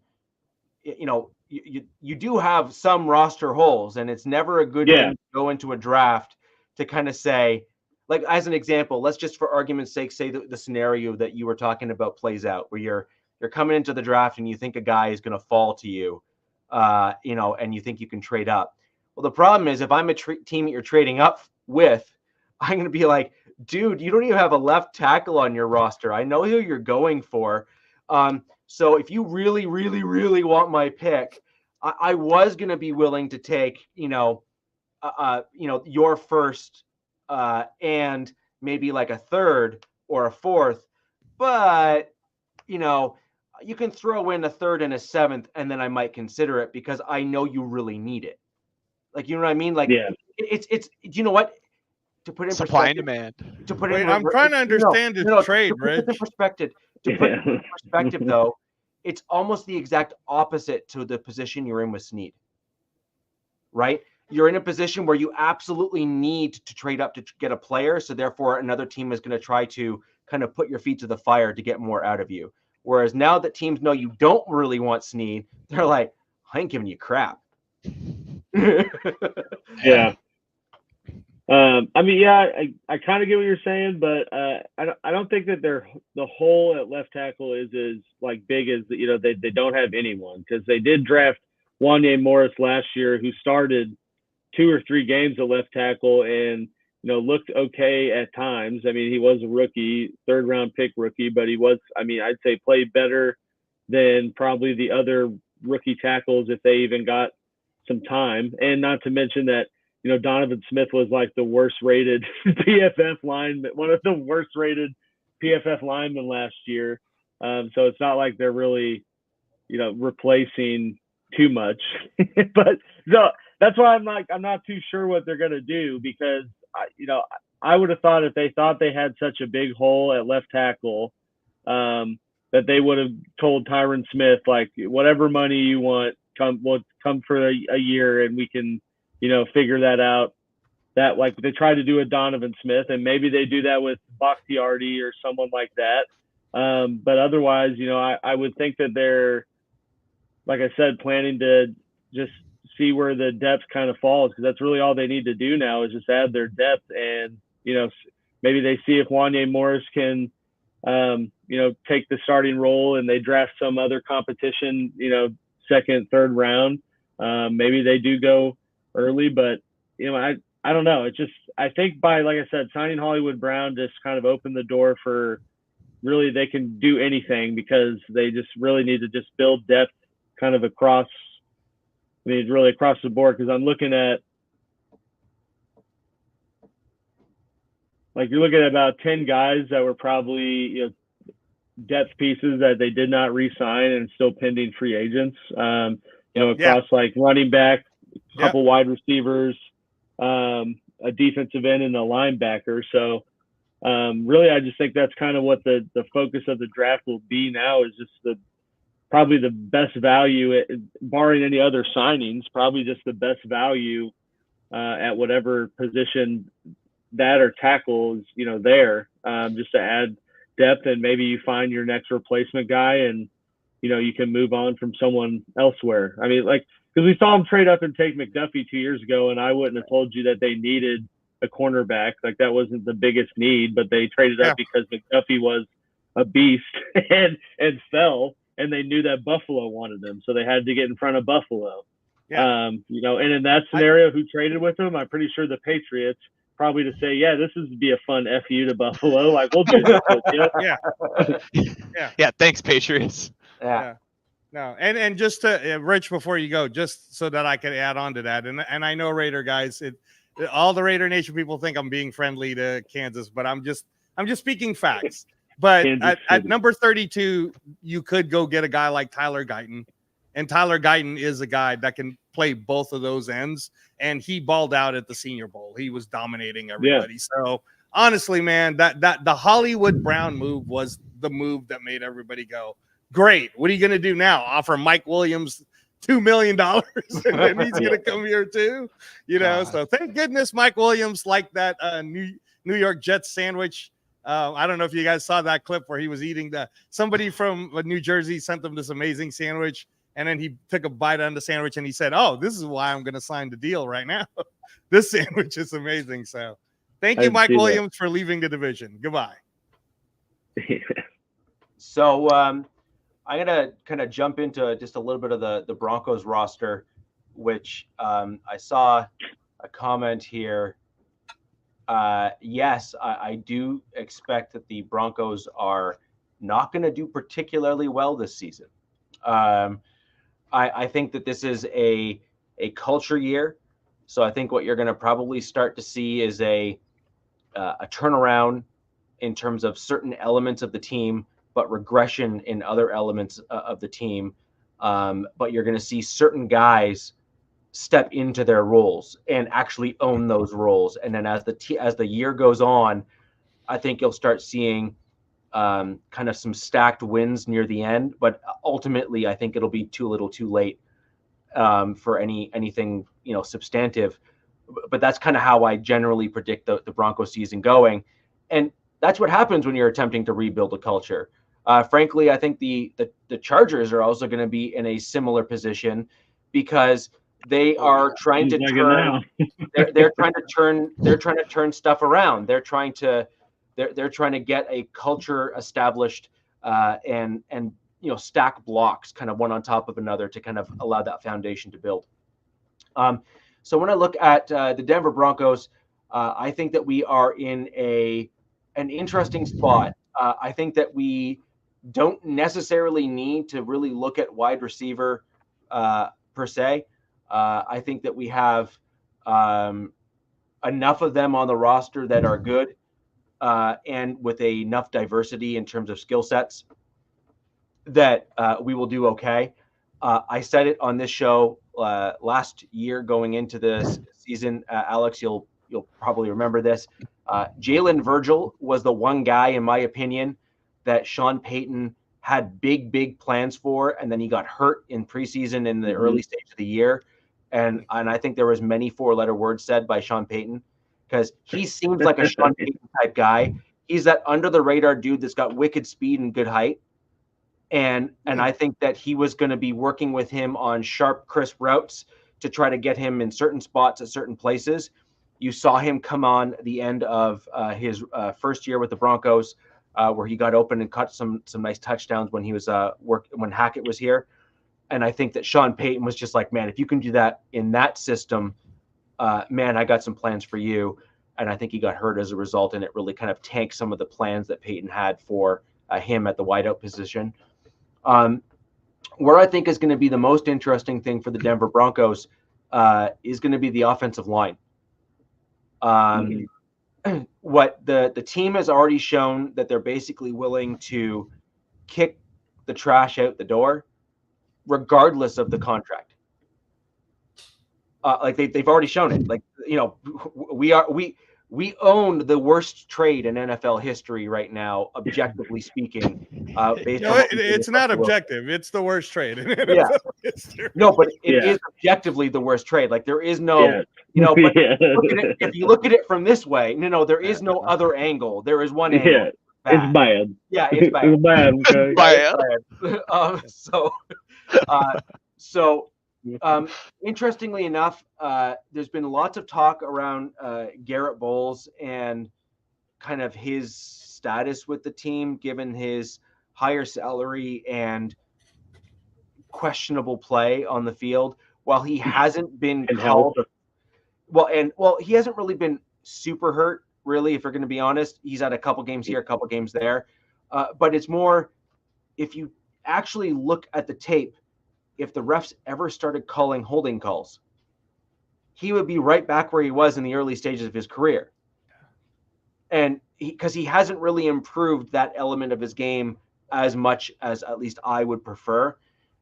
you do have some roster holes, and it's never a good thing to go into a draft to kind of say, like, as an example, let's just for argument's sake say the scenario that you were talking about plays out, where you're coming into the draft and you think a guy is going to fall to you, and you think you can trade up. Well, the problem is if I'm a team that you're trading up with, I'm going to be like, dude, you don't even have a left tackle on your roster. I know who you're going for. So if you really, really, really want my pick, I was going to be willing to take, your first and maybe like a third or a fourth, but you can throw in a third and a seventh, and then I might consider it because I know you really need it. Like, you know what I mean? Like, it's you know what? To put in supply and demand. I'm trying to understand this trade, Rich. To put it in perspective, though, it's almost the exact opposite to the position you're in with Snead, right? You're in a position where you absolutely need to trade up to get a player. So therefore, another team is going to try to kind of put your feet to the fire to get more out of you. Whereas now that teams know you don't really want Snead, they're like, I ain't giving you crap. Yeah. I mean, yeah, I kind of get what you're saying, but I don't think that the hole at left tackle is as like big as they don't have anyone, because they did draft Wanye Morris last year, who started 2 or 3 games at left tackle and looked okay at times. I mean, he was a rookie, 3rd round pick rookie, but he was, I mean, I'd say played better than probably the other rookie tackles if they even got some time. And not to mention that Donovan Smith was like the worst rated PFF lineman, one of the worst rated PFF linemen last year. So it's not like they're really, replacing too much. But so that's why I'm not too sure what they're going to do, because I would have thought if they thought they had such a big hole at left tackle, that they would have told Tyron Smith, like, whatever money you want, come for a year and we can, figure that out. That, like, they tried to do with Donovan Smith, and maybe they do that with Bakhtiari or someone like that. But otherwise, I would think that they're, like I said, planning to just see where the depth kind of falls, because that's really all they need to do now is just add their depth. And, maybe they see if Wanye Morris can, take the starting role and they draft some other competition, 2nd, 3rd round. Maybe they do go early, but I don't know. It's just, I think by, like I said, signing Hollywood Brown just kind of opened the door for really they can do anything, because they just really need to just build depth kind of across, really across the board. Because I'm looking at, like, you're looking at about 10 guys that were probably, depth pieces that they did not re-sign and still pending free agents, across like running back, a couple wide receivers, a defensive end, and a linebacker. So really, I just think that's kind of what the focus of the draft will be now, is just probably the best value, barring any other signings, probably just the best value at whatever position that or tackle is, there, just to add depth, and maybe you find your next replacement guy and, you can move on from someone elsewhere. I mean, like, because we saw them trade up and take McDuffie 2 years ago, and I wouldn't have told you that they needed a cornerback. Like, that wasn't the biggest need, but they traded up because McDuffie was a beast and fell, and they knew that Buffalo wanted him, so they had to get in front of Buffalo. And in that scenario, who traded with them? I'm pretty sure the Patriots, probably to say, this would be a fun FU to Buffalo. Like, we'll do this with you. Yeah. Thanks, Patriots. Yeah. No, and just to Rich, before you go, just so that I can add on to that, and I know Raider guys, all the Raider Nation people think I'm being friendly to Kansas, but I'm just speaking facts. But at number 32, you could go get a guy like Tyler Guyton, and Tyler Guyton is a guy that can play both of those ends, and he balled out at the Senior Bowl. He was dominating everybody. Yeah. So honestly, man, that the Hollywood Brown move was the move that made everybody go, great. What are you going to do now? Offer Mike Williams $2 million and then he's going to come here too? So thank goodness Mike Williams liked that New York Jets sandwich. I don't know if you guys saw that clip where he was eating somebody from New Jersey sent them this amazing sandwich, and then he took a bite on the sandwich and he said, "Oh, this is why I'm going to sign the deal right now." This sandwich is amazing. So thank you, Mike Williams, for leaving the division. Goodbye. So I'm going to kind of jump into just a little bit of the Broncos roster, which I saw a comment here. Yes, I do expect that the Broncos are not going to do particularly well this season. I think that this is a culture year. So I think what you're going to probably start to see is a turnaround in terms of certain elements of the team, but regression in other elements of the team. But you're going to see certain guys step into their roles and actually own those roles. And then as the year goes on, I think you'll start seeing kind of some stacked wins near the end, but ultimately I think it'll be too little too late for anything, substantive. But that's kind of how I generally predict the Broncos season going. And that's what happens when you're attempting to rebuild a culture. Frankly, I think the Chargers are also going to be in a similar position because they are trying to turn. they're trying to turn stuff around. They're trying to get a culture established and stack blocks kind of one on top of another to kind of allow that foundation to build. So when I look at the Denver Broncos, I think that we are in an interesting spot. I think that we don't necessarily need to really look at wide receiver per se. I think that we have enough of them on the roster that are good and with enough diversity in terms of skill sets that we will do okay. I said it on this show last year going into this season. Alex, you'll probably remember this. Jalen Virgil was the one guy, in my opinion, that Sean Payton had big plans for, and then he got hurt in preseason in the early stage of the year. And I think there was many 4-letter words said by Sean Payton because he seems like a Sean Payton type guy. He's that under the radar dude that's got wicked speed and good height. And I think that he was going to be working with him on sharp, crisp routes to try to get him in certain spots at certain places. You saw him come on the end of his first year with the Broncos, where he got open and caught some nice touchdowns when he was when Hackett was here. And I think that Sean Payton was just like, man, if you can do that in that system, man, I got some plans for you. And I think he got hurt as a result, and it really kind of tanked some of the plans that Payton had for him at the wideout position. Where I think is going to be the most interesting thing for the Denver Broncos is going to be the offensive line. What the team has already shown that they're basically willing to kick the trash out the door, regardless of the contract. Like they've already shown it. Like, we own the worst trade in NFL history right now, objectively speaking. It's not objective. It's the worst trade in NFL history. No, but it is objectively the worst trade. Like there is no, but if you look at it from this way, there is no other angle. There is one angle. Yeah, it's bad. Yeah, it's bad. It's bad. Okay. So interestingly enough, there's been lots of talk around Garrett Bowles and kind of his status with the team, given his higher salary and questionable play on the field. While he hasn't been called, he hasn't really been super hurt, really, if you're going to be honest. He's had a couple games here, a couple games there. But it's more, if you actually look at the tape, if the refs ever started calling holding calls, he would be right back where he was in the early stages of his career. And because he hasn't really improved that element of his game as much as at least I would prefer.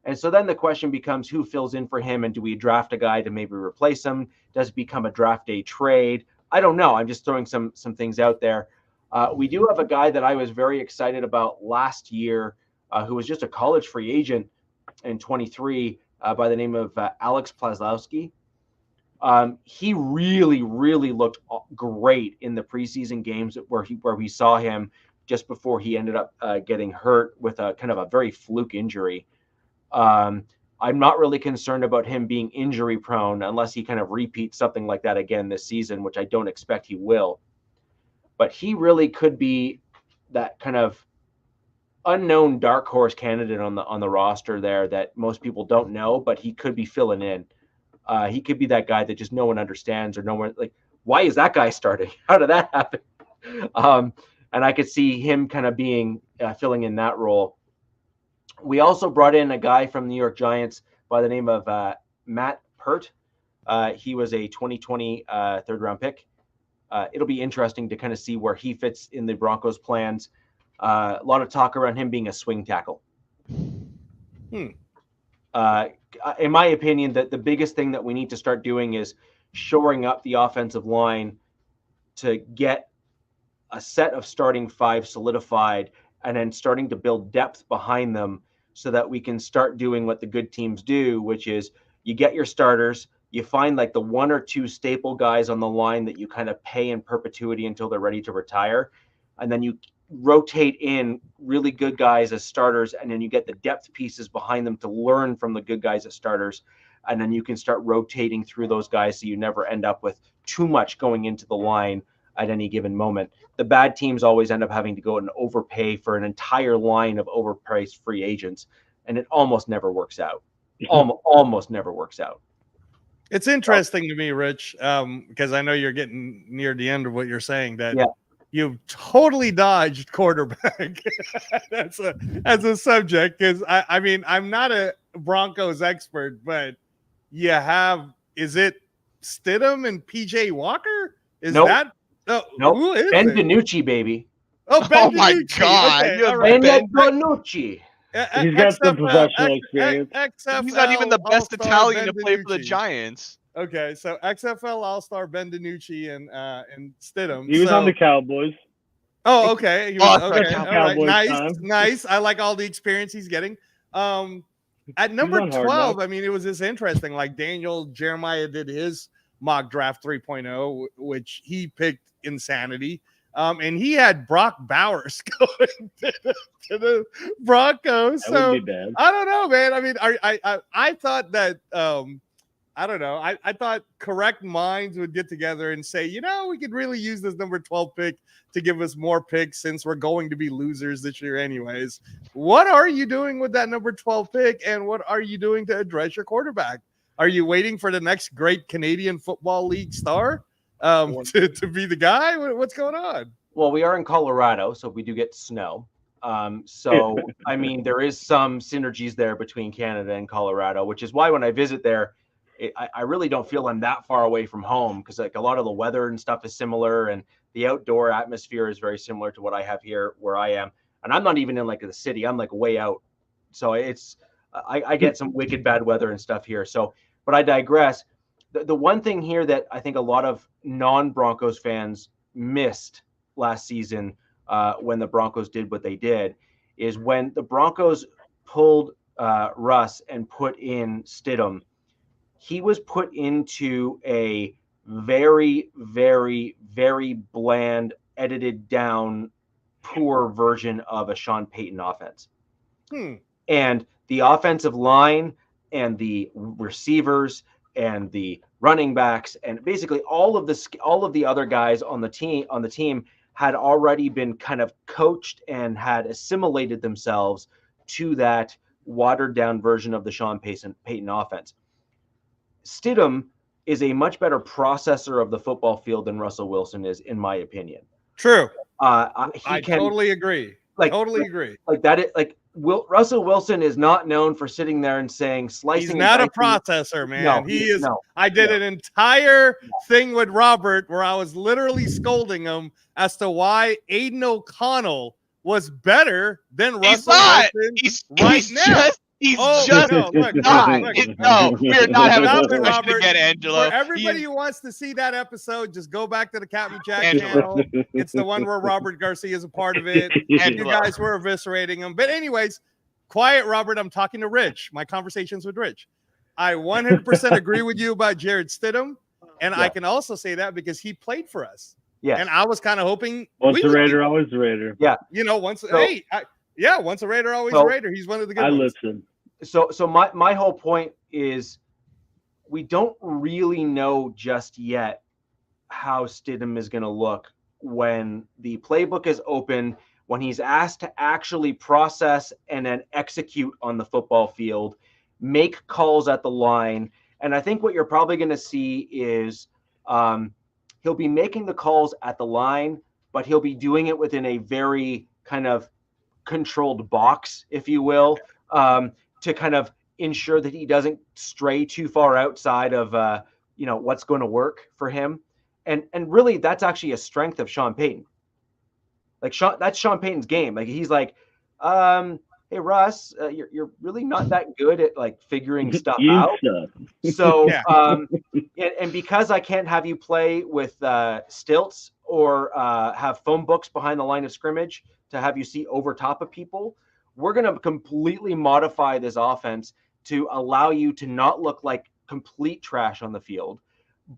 And so then the question becomes, who fills in for him? And do we draft a guy to maybe replace him? Does it become a draft day trade? I don't know. I'm just throwing some things out there. We do have a guy that I was very excited about last year, who was just a college free agent in 23 by the name of Alex Plazlowski. He really looked great in the preseason games where we saw him just before he ended up getting hurt with a kind of a very fluke injury. I'm not really concerned about him being injury prone unless he kind of repeats something like that again this season, which I don't expect he will. But he really could be that kind of unknown dark horse candidate on the roster there that most people don't know, but he could be filling in. He could be that guy that just no one understands, or no one, like, why is that guy starting? How did that happen? And I could see him kind of being filling in that role. We also brought in a guy from the New York Giants by the name of Matt Pert. He was a 2020 third round pick. It'll be interesting to kind of see where he fits in the Broncos' plans. A lot of talk around him being a swing tackle. In my opinion, that the biggest thing that we need to start doing is shoring up the offensive line to get a set of starting five solidified and then starting to build depth behind them so that we can start doing what the good teams do, which is you get your starters, you find like the 1 or 2 staple guys on the line that you kind of pay in perpetuity until they're ready to retire. And then you rotate in really good guys as starters, and then you get the depth pieces behind them to learn from the good guys as starters. And then you can start rotating through those guys so you never end up with too much going into the line at any given moment. The bad teams always end up having to go and overpay for an entire line of overpriced free agents, and it almost never works out. Almost never works out. It's interesting to me, Rich, because I know you're getting near the end of what you're saying, that you've totally dodged quarterback as a subject. Because I mean, I'm not a Broncos expert, but you have, is it Stidham and PJ Walker? Is that? Nope. Who is Ben it? DiNucci, baby. Oh, Ben my DiNucci. God. Okay, You have all right. Ben DiNucci. He's got some professional experience. He's not even the best All-Star Italian Ben to play for the DiNucci. Giants. Okay, so XFL All-Star Ben DiNucci and Stidham. He was on the Cowboys. Oh, okay. He Oh, was, okay. All right. Cowboys Nice, time. nice. I like all the experience he's getting. At number on Hard 12, Knocks. I mean, it was just interesting. Like Daniel Jeremiah did his mock draft 3.0, which he picked insanity. And he had Brock Bowers going to the Broncos. That So would be bad. I don't know, man. I mean, I thought that I don't know. I thought correct minds would get together and say, you know, we could really use this number 12 pick to give us more picks since we're going to be losers this year anyways. What are you doing with that number 12 pick, and what are you doing to address your quarterback? Are you waiting for the next great Canadian Football League star to be the guy? What's going on? Well, we are in Colorado, so we do get snow. So, I mean, there is some synergies there between Canada and Colorado, which is why when I visit there, I really don't feel I'm that far away from home, because like a lot of the weather and stuff is similar, and the outdoor atmosphere is very similar to what I have here where I am. And I'm not even in like the city. I'm like way out. So it's, I get some wicked bad weather and stuff here. So, but I digress. The one thing here that I think a lot of non-Broncos fans missed last season when the Broncos did what they did is when the Broncos pulled Russ and put in Stidham, he was put into a very, very, very bland, edited down, poor version of a Sean Payton offense. And the offensive line and the receivers and the running backs and basically all of the other guys on the team had already been kind of coached and had assimilated themselves to that watered down version of the Sean Payton offense. Stidham is a much better processor of the football field than Russell Wilson is, in my opinion. True. I totally agree. Totally agree. Like that. Russell Wilson is not known for sitting there and saying slicing. He's not a processor, man. No, he is. No, I did an entire thing with Robert where I was literally scolding him as to why Aiden O'Connell was better than Russell Wilson right now. He's no, we're not having a discussion again, Angelo. For everybody who wants to see that episode, just go back to the Captain Jack channel. It's the one where Robert Garcia is a part of it. You guys were eviscerating him. But anyways, quiet, Robert. I'm talking to Rich. My conversations with Rich. I 100% agree with you about Jared Stidham. And I can also say that because he played for us. Yeah. And I was kind of hoping. Once a Raider, always a Raider. Yeah. You know, once a Raider, always a Raider. He's one of the good ones. Listen. So my whole point is we don't really know just yet how Stidham is going to look when the playbook is open, when he's asked to actually process and then execute on the football field, make calls at the line. And I think what you're probably going to see is he'll be making the calls at the line, but he'll be doing it within a very kind of controlled box, if you will, to kind of ensure that he doesn't stray too far outside of what's going to work for him. And really that's actually a strength of Sean Payton. Like that's Sean Payton's game. Like he's like, hey Russ, you're really not that good at like figuring stuff out. So and because I can't have you play with stilts or have phone books behind the line of scrimmage to have you see over top of people. We're going to completely modify this offense to allow you to not look like complete trash on the field.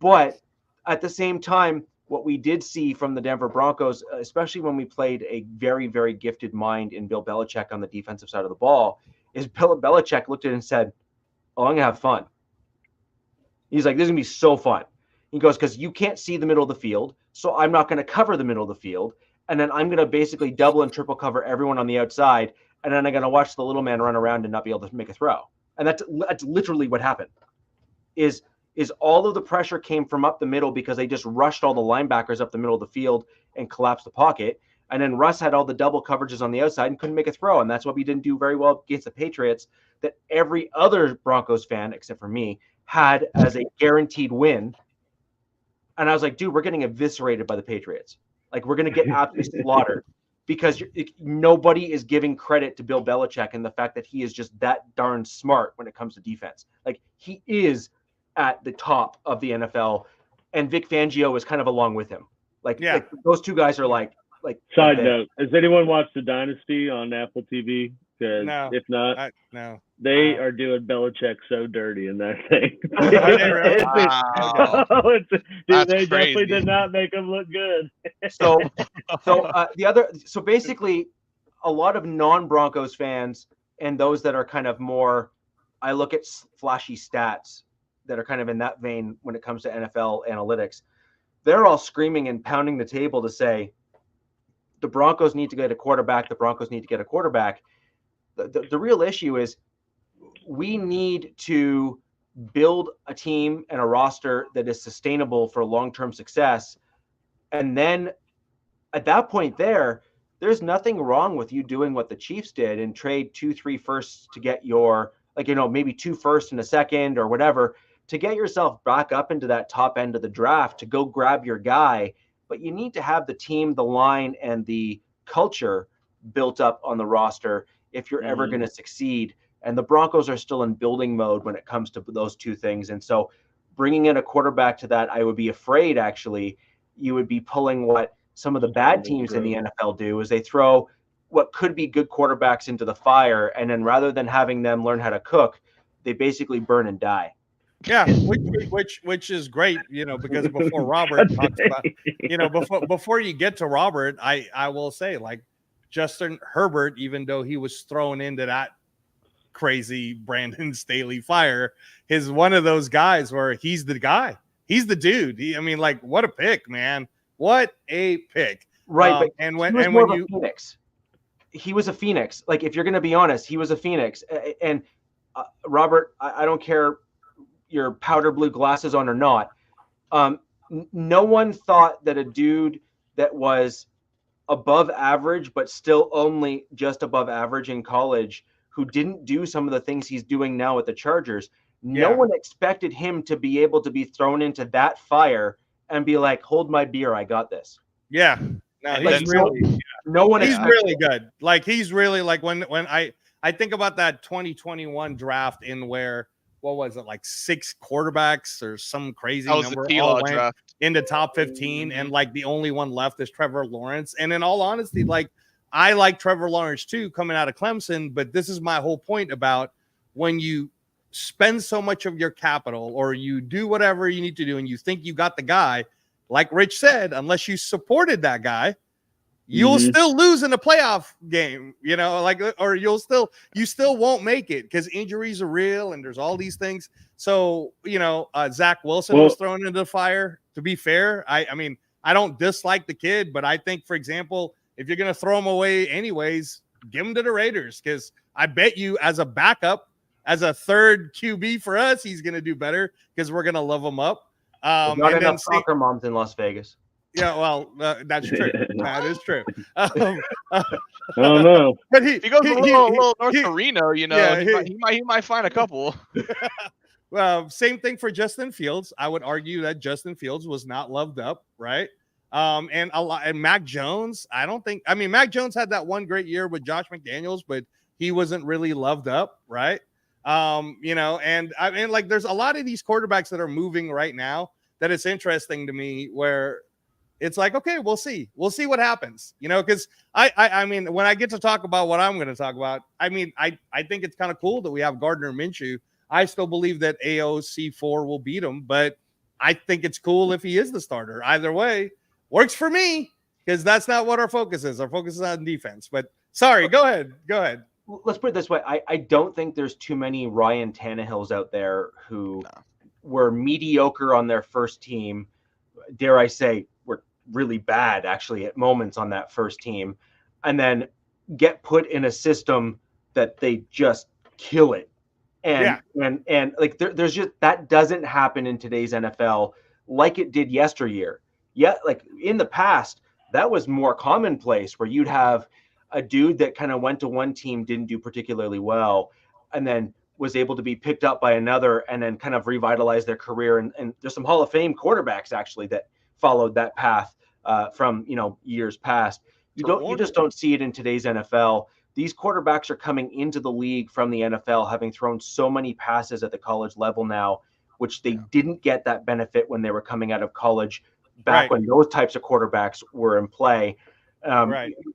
But at the same time, what we did see from the Denver Broncos, especially when we played a very, very gifted mind in Bill Belichick on the defensive side of the ball, is Bill Belichick looked at it and said, "Oh, I'm going to have fun." He's like, "This is going to be so fun." He goes, "Because you can't see the middle of the field, so I'm not going to cover the middle of the field. And then I'm going to basically double and triple cover everyone on the outside. And then I'm going to watch the little man run around and not be able to make a throw." And that's literally what happened. Is all of the pressure came from up the middle because they just rushed all the linebackers up the middle of the field and collapsed the pocket. And then Russ had all the double coverages on the outside and couldn't make a throw. And that's what we didn't do very well against the Patriots, that every other Broncos fan, except for me, had as a guaranteed win. And I was like, dude, we're getting eviscerated by the Patriots. Like, we're going to get absolutely slaughtered because nobody is giving credit to Bill Belichick and the fact that he is just that darn smart when it comes to defense. Like, he is at the top of the NFL, and Vic Fangio is kind of along with him. Like those two guys are like. Side note: has anyone watched The Dynasty on Apple TV? No. If not, no. They are doing Belichick so dirty in that thing. Wow. That's they crazy. definitely did not make him look good. So basically, a lot of non-Broncos fans and those that are kind of more, I look at flashy stats that are kind of in that vein when it comes to NFL analytics. They're all screaming and pounding the table to say, the Broncos need to get a quarterback. The Broncos need to get a quarterback. The real issue is we need to build a team and a roster that is sustainable for long-term success. And then at that point there's nothing wrong with you doing what the Chiefs did and trade 2-3 firsts to get your, maybe 2 firsts and a second or whatever, to get yourself back up into that top end of the draft to go grab your guy. But you need to have the team, the line, and the culture built up on the roster if you're ever going to succeed. And the Broncos are still in building mode when it comes to those two things. And so bringing in a quarterback to that, I would be afraid, actually, you would be pulling what some of the bad teams in the NFL do, is they throw what could be good quarterbacks into the fire. And then rather than having them learn how to cook, they basically burn and die. Yeah, which is great, because before Robert talks about, before you get to Robert, I will say, like, Justin Herbert, even though he was thrown into that crazy Brandon Staley fire, is one of those guys where he's the guy. He's the dude. What a pick, man. What a pick. Right. But Phoenix. He was a Phoenix. Like, if you're going to be honest, he was a Phoenix. And Robert, I don't care your powder blue glasses on or not. No one thought that a dude that was above average, but still only just above average in college, who didn't do some of the things he's doing now at the Chargers, no one expected him to be able to be thrown into that fire and be like, hold my beer, I got this. Yeah. No, he's really good. Like, he's really, like, when I think about that 2021 draft in where, what was it, like 6 quarterbacks or some crazy number all went draft into top 15, and like the only one left is Trevor Lawrence. And in all honesty, like, I like Trevor Lawrence too, coming out of Clemson, but this is my whole point about when you spend so much of your capital or you do whatever you need to do and you think you got the guy, like Rich said, unless you supported that guy, you'll still lose in a playoff game, or you still won't make it because injuries are real and there's all these things. So, Zach Wilson was thrown into the fire. To be fair, I don't dislike the kid, but I think, for example, if you're going to throw him away anyways, give him to the Raiders, because I bet you as a backup, as a third QB for us, he's going to do better because we're going to love him up. Not enough soccer moms in Las Vegas. Yeah, well, that's true. That is true. I don't know. But he goes a little north to Reno, he might find a couple. Well, same thing for Justin Fields. I would argue that Justin Fields was not loved up, right? And Mac Jones, Mac Jones had that one great year with Josh McDaniels, but he wasn't really loved up, right? Like, there's a lot of these quarterbacks that are moving right now that it's interesting to me where it's like, okay, we'll see what happens, because I mean, when I get to talk about what I'm going to talk about, I mean, I think it's kind of cool that we have Gardner Minshew. I still believe that AOC4 will beat him, but I think it's cool if he is the starter. Either way, works for me, because that's not what our focus is. Our focus is on defense. But sorry, go ahead. Let's put it this way. I don't think there's too many Ryan Tannehills out there who were mediocre on their first team. Dare I say, were really bad actually at moments on that first team, and then get put in a system that they just kill it. And like there's just, that doesn't happen in today's NFL like it did yesteryear. Yeah, like in the past, that was more commonplace where you'd have a dude that kind of went to one team, didn't do particularly well, and then was able to be picked up by another and then kind of revitalize their career. And there's some Hall of Fame quarterbacks actually that followed that path from years past. You just don't see it in today's NFL. These quarterbacks are coming into the league from the NFL, having thrown so many passes at the college level now, which they didn't get that benefit when they were coming out of college back when those types of quarterbacks were in play.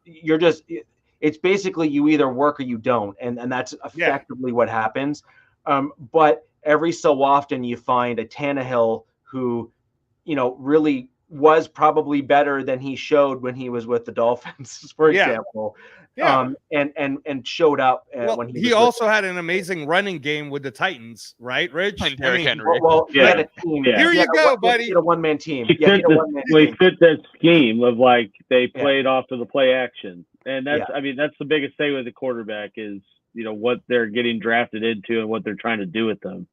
You're just, it's basically you either work or you don't. And that's effectively what happens. But every so often you find a Tannehill who, really was probably better than he showed when he was with the Dolphins, for example. And showed up when he also had an amazing running game with the Titans, right, Rich? And Derrick Henry. He had a team. Here you go, buddy. He had a one-man team. He fit that scheme of like they played off of the play action, and that's I mean that's the biggest thing with the quarterback is what they're getting drafted into and what they're trying to do with them.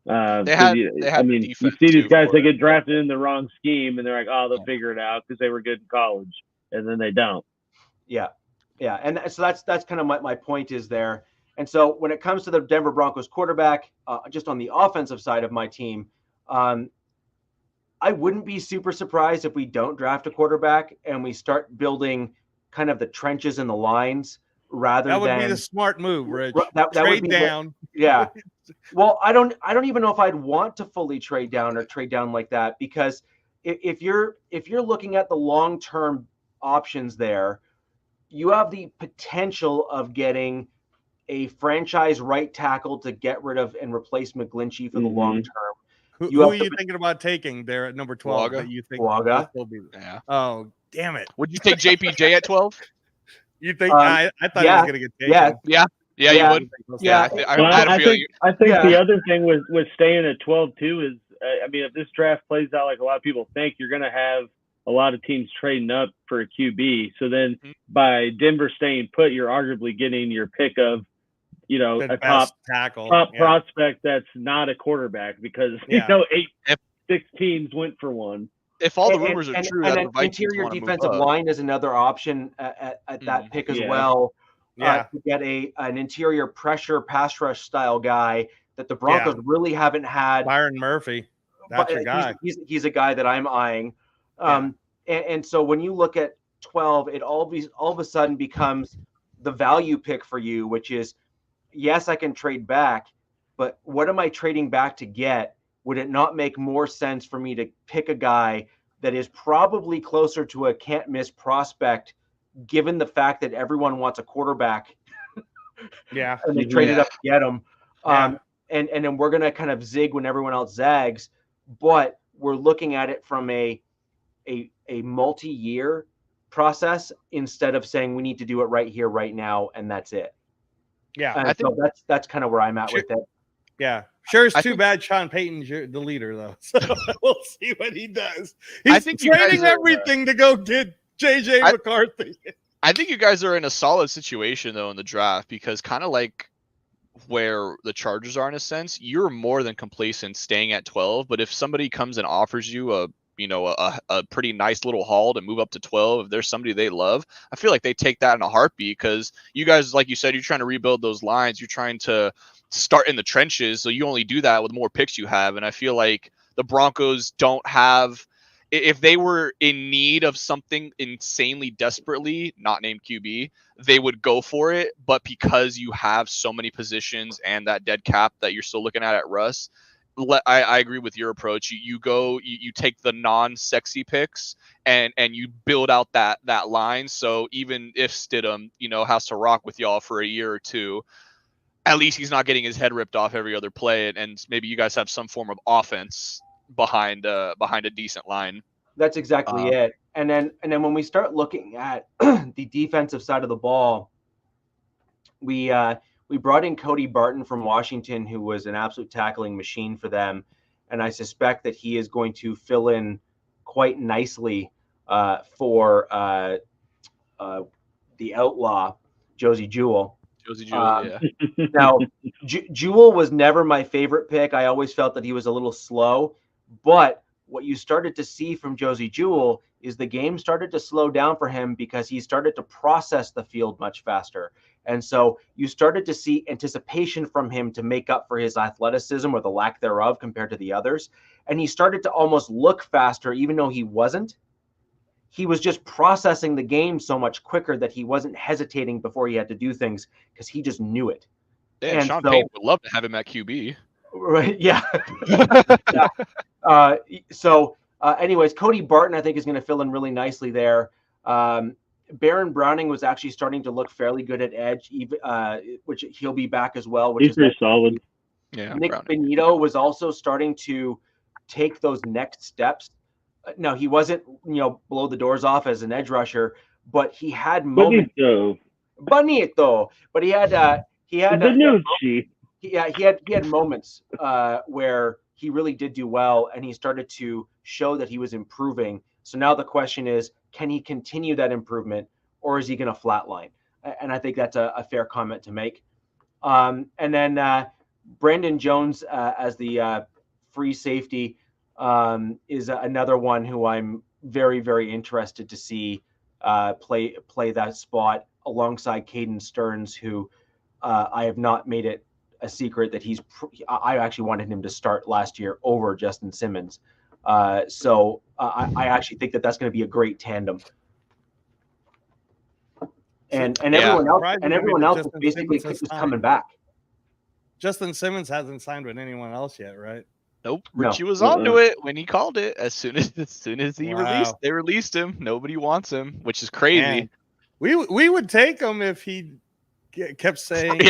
You see these guys that get drafted in the wrong scheme, and they're like, oh, they'll figure it out because they were good in college, and then they don't. Yeah, and so that's kind of my point is there. And so when it comes to the Denver Broncos quarterback, just on the offensive side of my team, I wouldn't be super surprised if we don't draft a quarterback and we start building kind of the trenches and the lines rather than. That would be the smart move, Rich. That trade would be down. Well, I don't even know if I'd want to fully trade down like that, because if you're looking at the long-term options there, you have the potential of getting a franchise right tackle to get rid of and replace McGlinchey for the long term. Who are you thinking about taking there at number 12? That you think Waga. Will be there? Yeah. Oh, damn it! Would you take JPJ at 12? You think? I thought he was going to get taken. Yeah, you would. Yeah, I think the other thing with staying at 12 too is, I mean, if this draft plays out like a lot of people think, you're going to have a lot of teams trading up for a QB. So then by Denver staying put, you're arguably getting your pick of, a top tackle, prospect that's not a quarterback, because 6 teams went for one. If all the rumors are true, and an interior defensive line is another option at that pick as well. To get an interior pressure pass rush style guy that the Broncos really haven't had. Byron Murphy, that's your guy. He's a guy that I'm eyeing. And so when you look at 12, it all of a sudden becomes the value pick for you, which is, yes, I can trade back, but what am I trading back to get? Would it not make more sense for me to pick a guy that is probably closer to a can't miss prospect, given the fact that everyone wants a quarterback? And they traded up to get him. And then we're going to kind of zig when everyone else zags, but we're looking at it from a multi-year process instead of saying we need to do it right here, right now, and that's it. I think that's kind of where I'm at with it. Sure, it's too bad Sean Payton's the leader, though. So we'll see what he does. He's trading everything to go get JJ McCarthy. I think you guys are in a solid situation, though, in the draft, because kind of like where the Chargers are in a sense, you're more than complacent staying at 12. But if somebody comes and offers you a pretty nice little haul to move up to 12, if there's somebody they love, I feel like they take that in a heartbeat, because you guys, like you said, you're trying to rebuild those lines. You're trying to start in the trenches. So you only do that with more picks you have. And I feel like the Broncos don't have, if they were in need of something insanely desperately, not named QB, they would go for it. But because you have so many positions and that dead cap that you're still looking at Russ, I agree with your approach. You take the non-sexy picks and you build out that line. So even if Stidham, has to rock with y'all for a year or two, at least he's not getting his head ripped off every other play, and maybe you guys have some form of offense behind a decent line. That's exactly it. And then when we start looking at the defensive side of the ball, we brought in Cody Barton from Washington, who was an absolute tackling machine for them, and I suspect that he is going to fill in quite nicely for the outlaw Josie Jewell. Yeah. Now, Jewell was never my favorite pick. I always felt that he was a little slow, but what you started to see from Josie Jewell is the game started to slow down for him because he started to process the field much faster. And so you started to see anticipation from him to make up for his athleticism or the lack thereof compared to the others. And he started to almost look faster, even though he wasn't. He was just processing the game so much quicker that he wasn't hesitating before he had to do things because he just knew it. Yeah, and Sean Payton would love to have him at QB. Right? Yeah. Anyways, Cody Barton, I think, is going to fill in really nicely there. Baron Browning was actually starting to look fairly good at edge, which he'll be back as well. Which He's pretty solid. Yeah, Nick Browning. Benito was also starting to take those next steps. No, he wasn't, blow the doors off as an edge rusher, but he had moments. Bonito, but he had moments where he really did do well, and he started to show that he was improving. So now the question is, can he continue that improvement, or is he going to flatline? And I think that's a fair comment to make. And then Brandon Jones as the free safety is another one who I'm very, very interested to see play that spot alongside Caden Stearns, who I have not made it a secret that I actually wanted him to start last year over Justin Simmons. So I actually think that's going to be a great tandem. And everyone else is basically just coming back. Justin Simmons hasn't signed with anyone else yet, right? Nope. Richie was onto it when he called it. As soon as he released him. Nobody wants him, which is crazy. Man. We would take him if he kept saying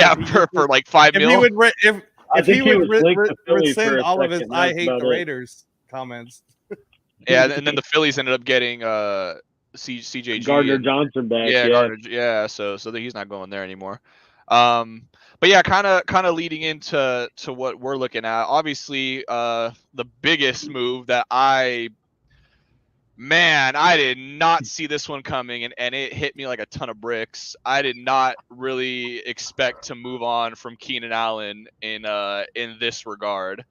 for like $5 million. If he would rescind all of his "I hate the Raiders" comments. Yeah, and then the Phillies ended up getting CJG Gardner Johnson back. So he's not going there anymore. But yeah, kind of leading into what we're looking at. Obviously, the biggest move that I did not see this one coming, and it hit me like a ton of bricks. I did not really expect to move on from Keenan Allen in this regard.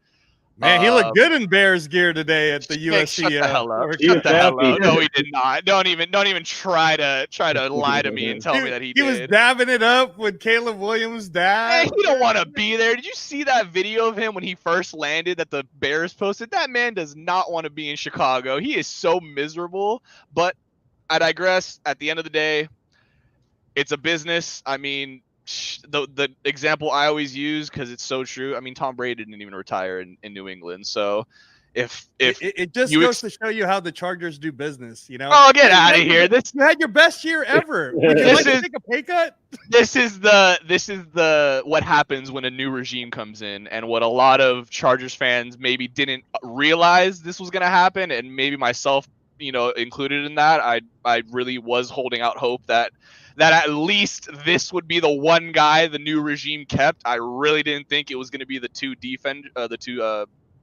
Man, he looked good in Bears gear today at the USC. Shut the hell up. Shut the hell up. No, he did not. Don't even try to lie to me and tell me that he did. He was dabbing it up with Caleb Williams' dad. Man, he don't want to be there. Did you see that video of him when he first landed that the Bears posted? That man does not want to be in Chicago. He is so miserable. But I digress. At the end of the day, it's a business. I mean, the example I always use, because it's so true. I mean, Tom Brady didn't even retire in New England. So if it just goes to show you how the Chargers do business, Oh, get out of here! You had your best year ever. Would you like to take a pay cut? This is the what happens when a new regime comes in, and what a lot of Chargers fans maybe didn't realize this was going to happen, and maybe myself, included in that. I really was holding out hope that at least this would be the one guy the new regime kept. I really didn't think it was going to be the two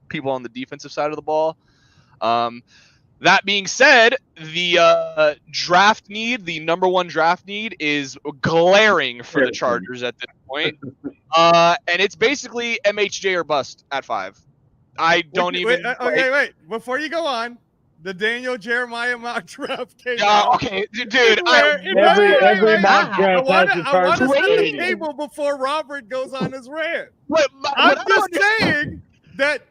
people on the defensive side of the ball. That being said, the draft need, the number one draft need, is glaring for the Chargers at this point. And it's basically MHJ or bust at 5. I don't even. Wait. Before you go on, the Daniel Jeremiah mock draft came out. Okay, dude. Every mock draft has the I want to Chargers. set the table before Robert goes on his rant. I'm just saying that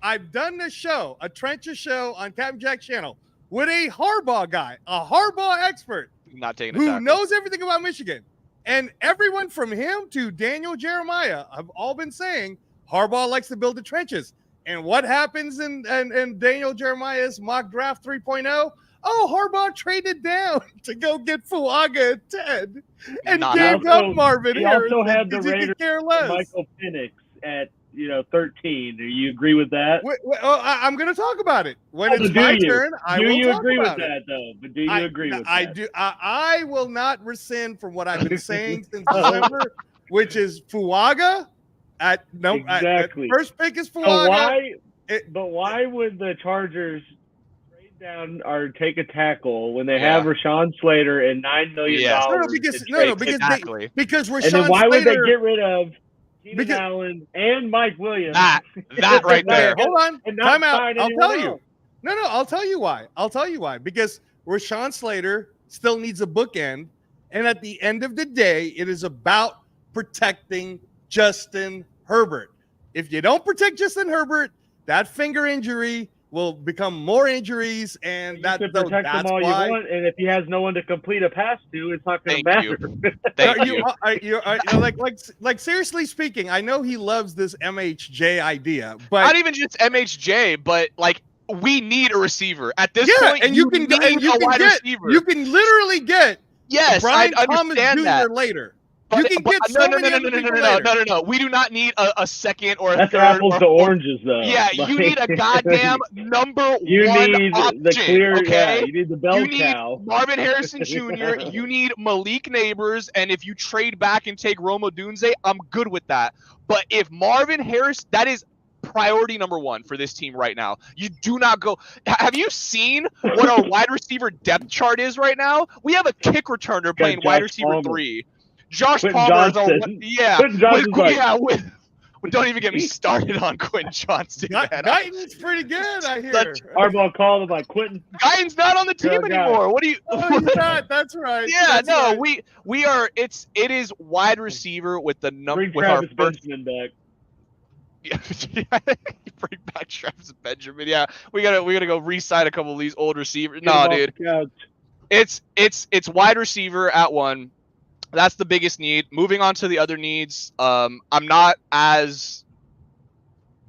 I've done this show, a Trenches show on Captain Jack's channel, with a Harbaugh guy, a Harbaugh expert, not taking who knows everything about Michigan. And everyone from him to Daniel Jeremiah have all been saying Harbaugh likes to build the trenches. And what happens in Daniel Jeremiah's mock draft 3.0? Oh, Harbaugh traded down to go get Fuaga at 10 and gave up Marvin Harris. He also had the Raiders Raiders care less. Michael Penix at 13. Do you agree with that? I'm going to talk about it when it's my turn. I will talk agree about with it. that though? But do you agree with that? I do. I will not rescind from what I've been saying since December, which is Fuaga at first pick is Fuaga. But why would the Chargers trade down or take a tackle when they have Rashawn Slater and $9 million? Because Rashawn and then why would they Slater, get rid of Keenan Allen and Mike Williams? That right there. Hold on. Time out. I'll tell you. Else. No, I'll tell you why. Because Rashawn Slater still needs a bookend. And at the end of the day, it is about protecting Justin Herbert. If you don't protect Justin Herbert, that finger injury will become more injuries, and that's him all why. You want, and if he has no one to complete a pass to, it's not going to matter. Thank you. Like seriously speaking, I know he loves this MHJ idea, but not even just MHJ, but like we need a receiver at this point. And you can receiver. You can literally get Brian Thomas Jr. later. But, you can get no. We do not need a second or a That's third. Apples to oranges, though. Yeah, you need a goddamn number you one need option, the clear, okay? Yeah, you need the bell you cow. Need Marvin Harrison Jr., you need Malik Neighbors, and if you trade back and take Rome Odunze, I'm good with that. But if Marvin Harris, that is priority number one for this team right now. You do not go. Have you seen what our wide receiver depth chart is right now? We have a kick returner playing wide receiver 3. Josh Palmer don't even get me started on Quentin Johnston. Guyton's pretty good, I hear. Harbaugh called him like Quentin. Guyton's not on the team anymore. What do you? He's not. That's right. Yeah, that's right. We are. It is wide receiver with the number. Bring Travis Benjamin back. Yeah, bring back Travis Benjamin. Yeah, we gotta go re-sign a couple of these old receivers. No, dude. It's wide receiver at 1. That's the biggest need. Moving on to the other needs, I'm not as.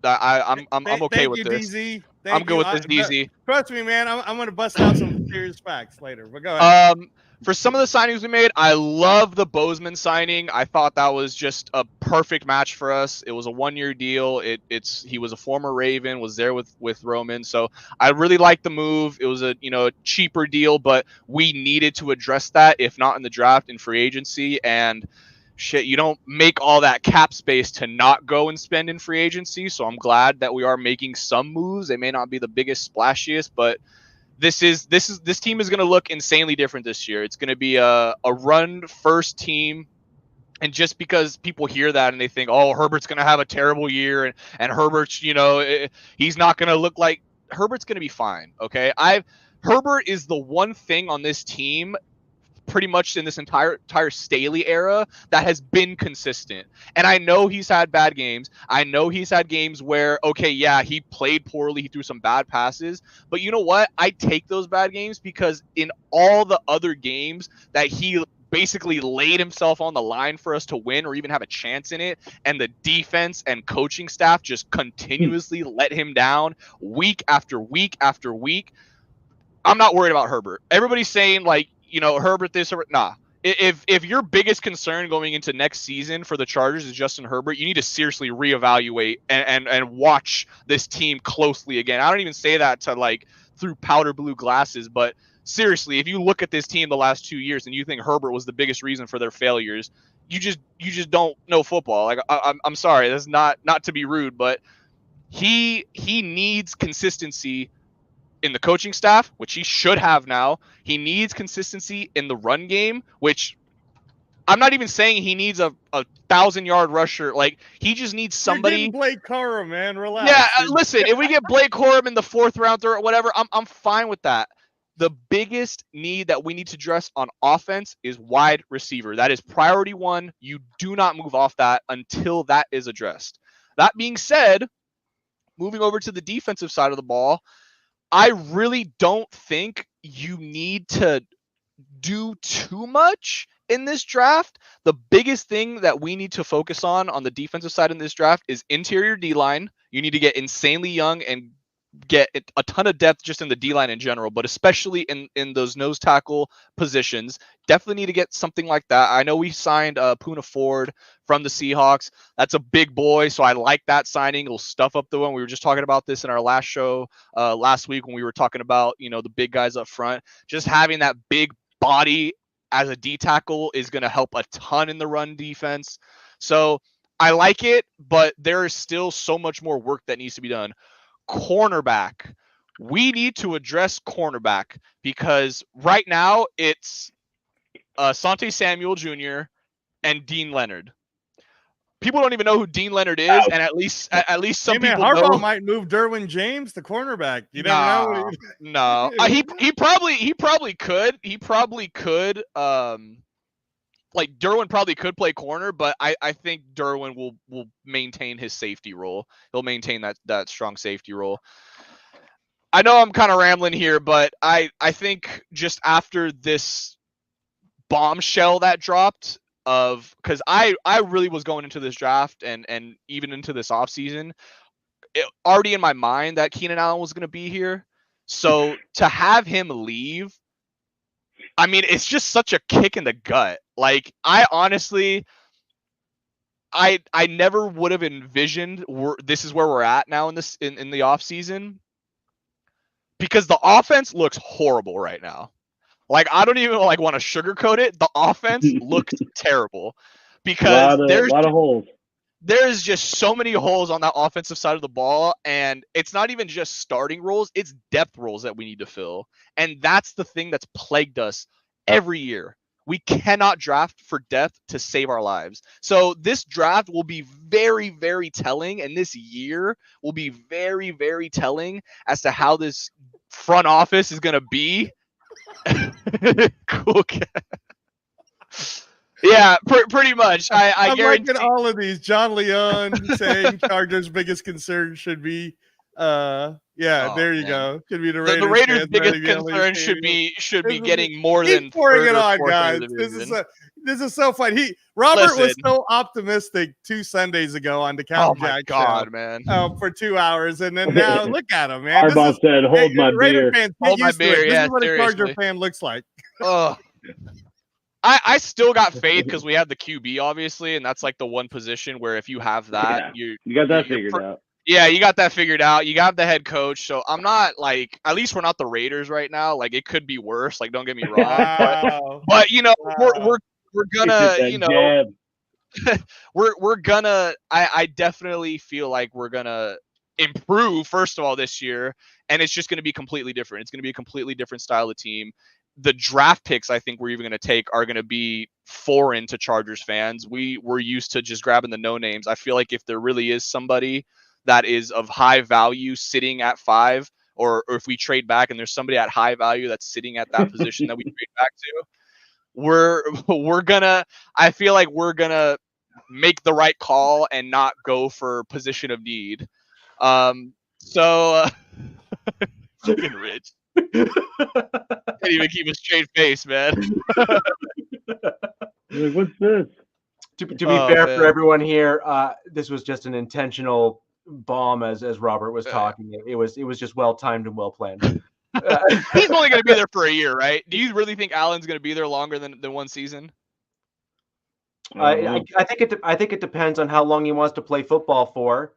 I'm okay with this. DZ. I'm good with this, DZ. Trust me, man. I'm gonna bust out some serious facts later. But go ahead. For some of the signings we made, I love the Bozeman signing. I thought that was just a perfect match for us. It was a 1-year deal. He was a former Raven, was there with Roman, so I really liked the move. It was a cheaper deal, but we needed to address that, if not in the draft, in free agency. And shit, you don't make all that cap space to not go and spend in free agency. So I'm glad that we are making some moves. They may not be the biggest, splashiest, but this team is going to look insanely different this year. It's going to be a run first team. And just because people hear that and they think, oh, Herbert's going to have a terrible year and Herbert's, he's not going to look like Herbert's going to be fine. Okay. Herbert is the one thing on this team pretty much in this entire Staley era that has been consistent. And I know he's had bad games. I know he's had games where, okay, yeah, he played poorly. He threw some bad passes. But you know what? I take those bad games because in all the other games that he basically laid himself on the line for us to win or even have a chance in it, and the defense and coaching staff just continuously let him down week after week after week, I'm not worried about Herbert. Everybody's saying, like, Herbert this, Herbert. Nah. If your biggest concern going into next season for the Chargers is Justin Herbert, you need to seriously reevaluate and watch this team closely again. I don't even say that to like through powder blue glasses, but seriously, if you look at this team the last 2 years and you think Herbert was the biggest reason for their failures, you just don't know football. Like I'm sorry, that's not to be rude, but he needs consistency in the coaching staff, which he should have now. He needs consistency in the run game, which I'm not even saying he needs a 1,000-yard rusher. Like, he just needs somebody. You're getting Blake Corum, man. Relax. Yeah, listen, if we get Blake Corum in the 4th round or whatever, I'm fine with that. The biggest need that we need to address on offense is wide receiver. That is priority 1. You do not move off that until that is addressed. That being said, moving over to the defensive side of the ball, I really don't think you need to do too much in this draft. The biggest thing that we need to focus on the defensive side in this draft is interior D-line You need to get insanely young and get a ton of depth just in the D-line in general, but especially in those nose tackle positions. Definitely need to get something like that. I know we signed Poona Ford from the Seahawks. That's a big boy, so I like that signing. It'll stuff up the one. We were just talking about this in our last show last week when we were talking about, the big guys up front. Just having that big body as a D tackle is going to help a ton in the run defense. So I like it, but there is still so much more work that needs to be done. Cornerback. We need to address cornerback because right now it's Asante Samuel Jr. and Dean Leonard. People don't even know who Dean Leonard is, and at least some people Harbaugh know. might move Derwin James, the cornerback. You never know. No. He probably could. He probably could. Like Derwin probably could play corner, but I think Derwin will maintain his safety role. He'll maintain that strong safety role. I know I'm kind of rambling here, but I think just after this bombshell that dropped because I really was going into this draft and even into this offseason already in my mind that Keenan Allen was going to be here. So to have him leave, I mean, it's just such a kick in the gut. Like, I honestly, I never would have envisioned this is where we're at now in the offseason, because the offense looks horrible right now. Like, I don't even want to sugarcoat it. The offense looks terrible because there's a lot of holes. There's just so many holes on that offensive side of the ball, and it's not even just starting roles, it's depth roles that we need to fill. And that's the thing that's plagued us every year. We cannot draft for depth to save our lives. So this draft will be very, very telling, and this year will be very, very telling as to how this front office is going to be. Cool. Yeah, pretty much. I guarantee. Liking all of these. John Leon saying Chargers' biggest concern should be, there you go. Could be the Raiders. The Raiders' biggest concern should be getting more than pouring it on, guys. This is so fun. Robert was so optimistic 2 Sundays ago on the Count Jack show, man. For 2 hours, and then now look at him, man. Harbaugh said, "Hold my beer." Hold my beer. This yeah, is what seriously. a Charger fan looks like. I still got faith because we have the QB, obviously, and that's like the one position where if you have that, you got that figured out. Yeah, you got that figured out. You got the head coach, so I'm not like, at least we're not the Raiders right now. Like, it could be worse. Like, don't get me wrong, Wow. but we're gonna we're gonna. I definitely feel like we're gonna improve first of all this year, and it's just gonna be completely different. It's gonna be a completely different style of team. The draft picks I think we're even going to take are going to be foreign to Chargers fans. We're used to just grabbing the no names. I feel like if there really is somebody that is of high value sitting at 5, or if we trade back and there's somebody at high value that's sitting at that position that we trade back to, we're gonna. I feel like we're gonna make the right call and not go for position of need. So fucking Rich. Can't even keep a straight face, man. Like, what's this? To be fair for everyone here, this was just an intentional bomb as Robert was talking. It was just well timed and well planned. He's only going to be there for a year, right? Do you really think Allen's going to be there longer than one season? I think it depends on how long he wants to play football for.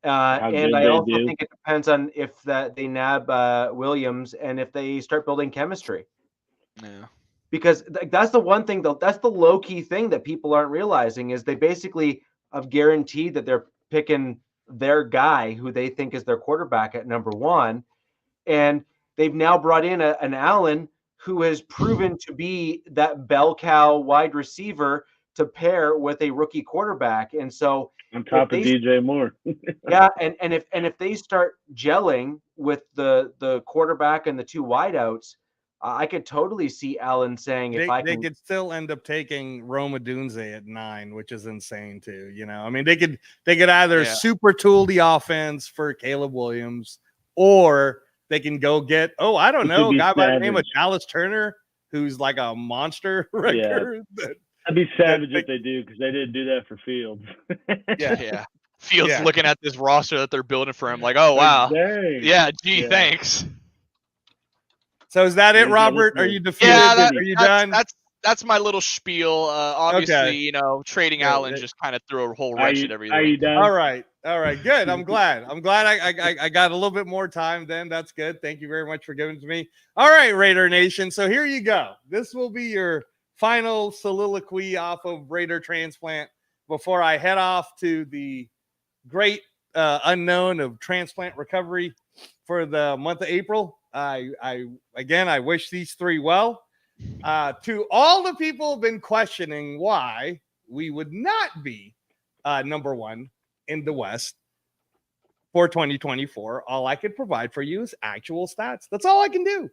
And I also think it depends on if they nab Williams and if they start building chemistry. Yeah. Because that's the one thing, though. That's the low key thing that people aren't realizing is they basically have guaranteed that they're picking their guy who they think is their quarterback at number 1, and they've now brought in an Allen who has proven to be that bell cow wide receiver to pair with a rookie quarterback, and so. On top of DJ Moore. Yeah, and if they start gelling with the quarterback and the 2 wideouts, I could totally see Allen saying they could still end up taking Rome Odunze at 9, which is insane too. I mean, they could either super tool the offense for Caleb Williams, or they can go get I don't know, a guy by the name of Dallas Turner, who's like a monster record. I'd be savage if they do, because they didn't do that for Fields. Yeah. Fields Yeah. looking at this roster that they're building for him, like, oh wow, Dang. yeah, gee, Yeah. thanks. So is that it, Yeah, Robert? Are listen, you defeated? Yeah, Are you done? that's my little spiel. Obviously, Okay. you know, trading Yeah, Allen just kind of threw a whole Are wrench you, at are everything. you done? All right. Good. I'm glad. I got a little bit more time then. That's good. Thank you very much for giving it to me. All right, Raider Nation. So here you go. This will be your final soliloquy off of Raider Transplant before I head off to the great unknown of transplant recovery for the month of April. I wish these three well. To all the people who have been questioning why we would not be number one in the West for 2024, all I could provide for you is actual stats. That's all I can do.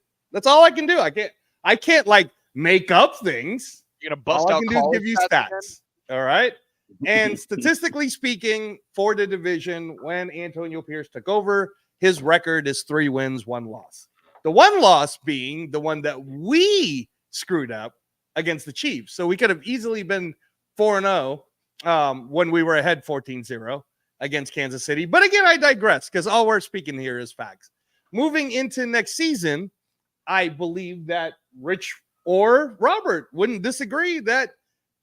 I can't like make up things. You're gonna bust All I out can do is college give you stats again? stats. All right. And statistically speaking, for the division, when Antonio Pierce took over, his record is 3 wins, 1 loss. The 1 loss being the one that we screwed up against the Chiefs. So we could have easily been 4-0 when we were ahead 14-0 against Kansas City. But again, I digress because all we're speaking here is facts. Moving into next season, I believe that Rich or Robert wouldn't disagree that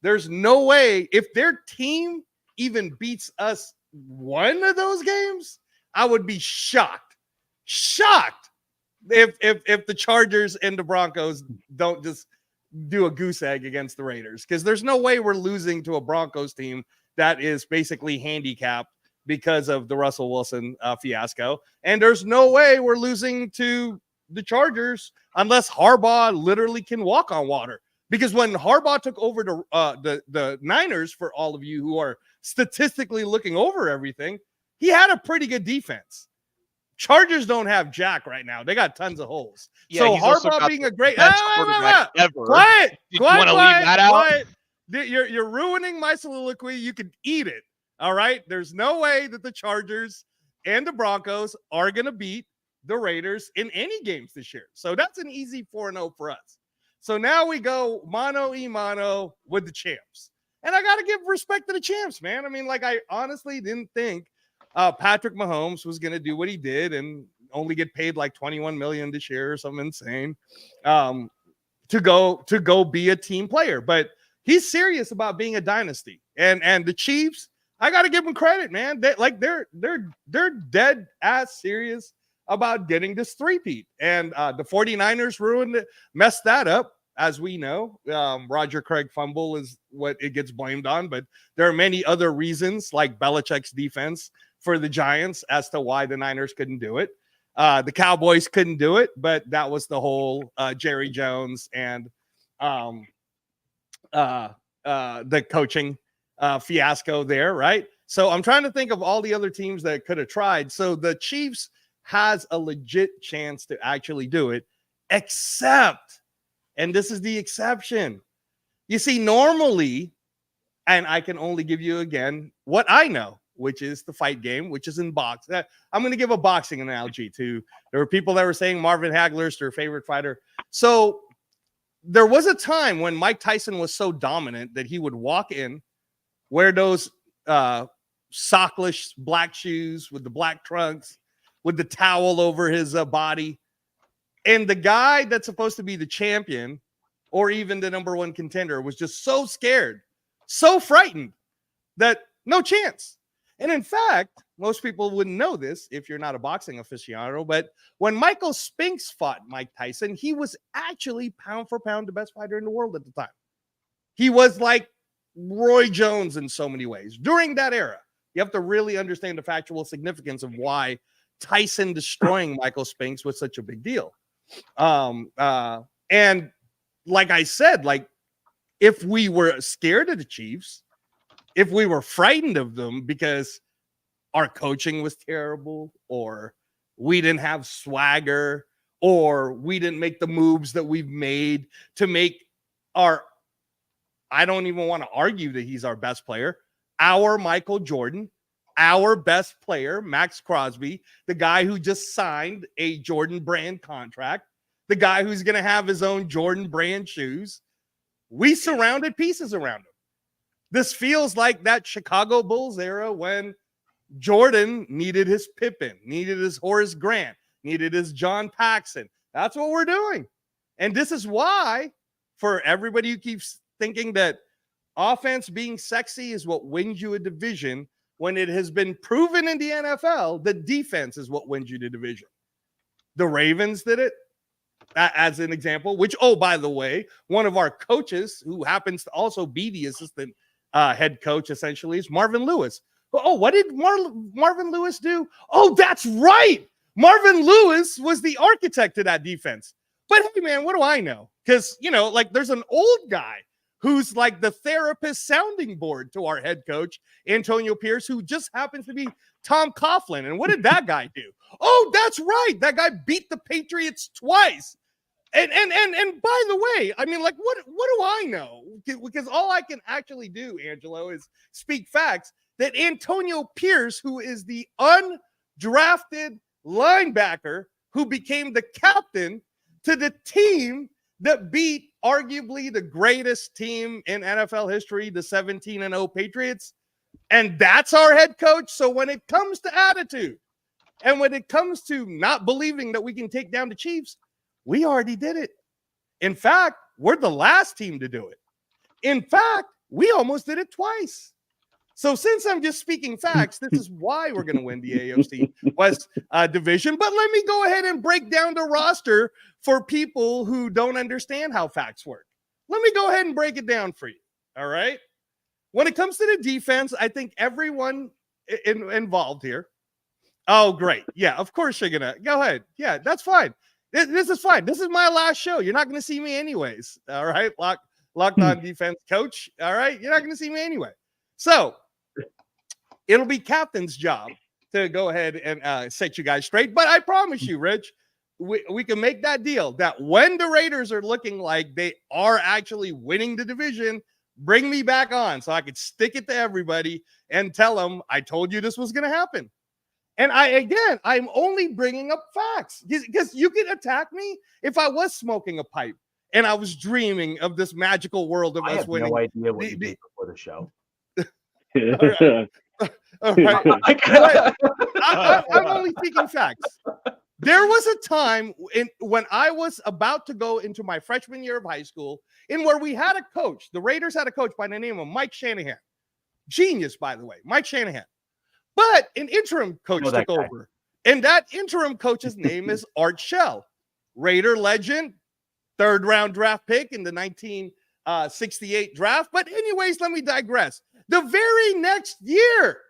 there's no way if their team even beats us one of those games, I would be shocked if the Chargers and the Broncos don't just do a goose egg against the Raiders, because there's no way we're losing to a Broncos team that is basically handicapped because of the Russell Wilson fiasco. And there's no way we're losing to the Chargers unless Harbaugh literally can walk on water. Because when Harbaugh took over the Niners, for all of you who are statistically looking over everything, he had a pretty good defense. Chargers don't have Jack right now. They got tons of holes. Yeah, so he's also Harbaugh got being the a great best quarterback ever. Quiet. You want to leave that out? Quiet. You're ruining my soliloquy. You can eat it. All right. There's no way that the Chargers and the Broncos are going to beat the Raiders in any games this year. So that's an easy 4-0 for us. So now we go mano with the champs. And I got to give respect to the champs, man. I mean, like, I honestly didn't think Patrick Mahomes was going to do what he did and only get paid like $21 million this year or something insane to go be a team player. But he's serious about being a dynasty. And the Chiefs, I got to give them credit, man. They're dead ass serious about getting this three-peat. And the 49ers messed that up, as we know. Roger Craig fumble is what it gets blamed on, but there are many other reasons, like Belichick's defense for the Giants, as to why the Niners couldn't do it. The Cowboys couldn't do it, but that was the whole Jerry Jones and the coaching fiasco there, right? So I'm trying to think of all the other teams that could have tried. So the Chiefs has a legit chance to actually do it, except, and this is the exception. You see, normally, and I can only give you again what I know, which is the fight game, which is in box. I'm going to give a boxing analogy to. There were people that were saying Marvin Hagler's their favorite fighter. So there was a time when Mike Tyson was so dominant that he would walk in, wear those sockless black shoes with the black trunks, with the towel over his body. And the guy that's supposed to be the champion or even the number one contender was just so scared, so frightened that no chance. And in fact, most people wouldn't know this if you're not a boxing aficionado, but when Michael Spinks fought Mike Tyson, he was actually pound for pound the best fighter in the world at the time. He was like Roy Jones in so many ways. During that era, you have to really understand the factual significance of why Tyson destroying Michael Spinks was such a big deal. And like I said, like, if we were scared of the Chiefs, if we were frightened of them because our coaching was terrible, or we didn't have swagger, or we didn't make the moves that we've made to make I don't even want to argue that he's our best player, our Michael Jordan, our best player, Max Crosby, the guy who just signed a Jordan brand contract, the guy who's going to have his own Jordan brand shoes. We surrounded pieces around him. This feels like that Chicago Bulls era when Jordan needed his Pippen, needed his Horace Grant, needed his John Paxson. That's what we're doing. And this is why, for everybody who keeps thinking that offense being sexy is what wins you a division, when it has been proven in the NFL that defense is what wins you the division. The Ravens did it, as an example, which, oh, by the way, one of our coaches, who happens to also be the assistant head coach, essentially, is Marvin Lewis. Oh, what did Marvin Lewis do? Oh, that's right. Marvin Lewis was the architect of that defense. But hey, man, what do I know? Because, like, there's an old guy who's like the therapist sounding board to our head coach, Antonio Pierce, who just happens to be Tom Coughlin. And what did that guy do? Oh, that's right. That guy beat the Patriots twice. And by the way, I mean, like, what do I know? Because all I can actually do, Angelo, is speak facts that Antonio Pierce, who is the undrafted linebacker who became the captain to the team that beat arguably the greatest team in NFL history, the 17-0 Patriots. And that's our head coach. So when it comes to attitude and when it comes to not believing that we can take down the Chiefs, we already did it. In fact, we're the last team to do it. In fact, we almost did it twice. So since I'm just speaking facts, this is why we're going to win the AFC West division. But let me go ahead and break down the roster for people who don't understand how facts work. Let me go ahead and break it down for you. All right. When it comes to the defense, I think everyone involved here. Oh, great. Yeah, of course you're going to. Go ahead. Yeah, that's fine. This is fine. This is my last show. You're not going to see me anyways. All right. Locked on defense coach. All right. You're not going to see me anyway. So it'll be captain's job to go ahead and set you guys straight. But I promise you, Rich, we can make that deal that when the Raiders are looking like they are actually winning the division, bring me back on so I could stick it to everybody and tell them I told you this was going to happen. And I'm only bringing up facts because you can attack me if I was smoking a pipe and I was dreaming of this magical world of us winning. I have no idea what you did before the show. All right. I'm only speaking facts. There was a time when I was about to go into my freshman year of high school in where we had a coach. The Raiders had a coach by the name of Mike Shanahan. Genius, by the way, Mike Shanahan. But an interim coach took over. And that interim coach's name is Art Shell, Raider legend, third-round draft pick in the 1968 draft. But anyways, let me digress. The very next year,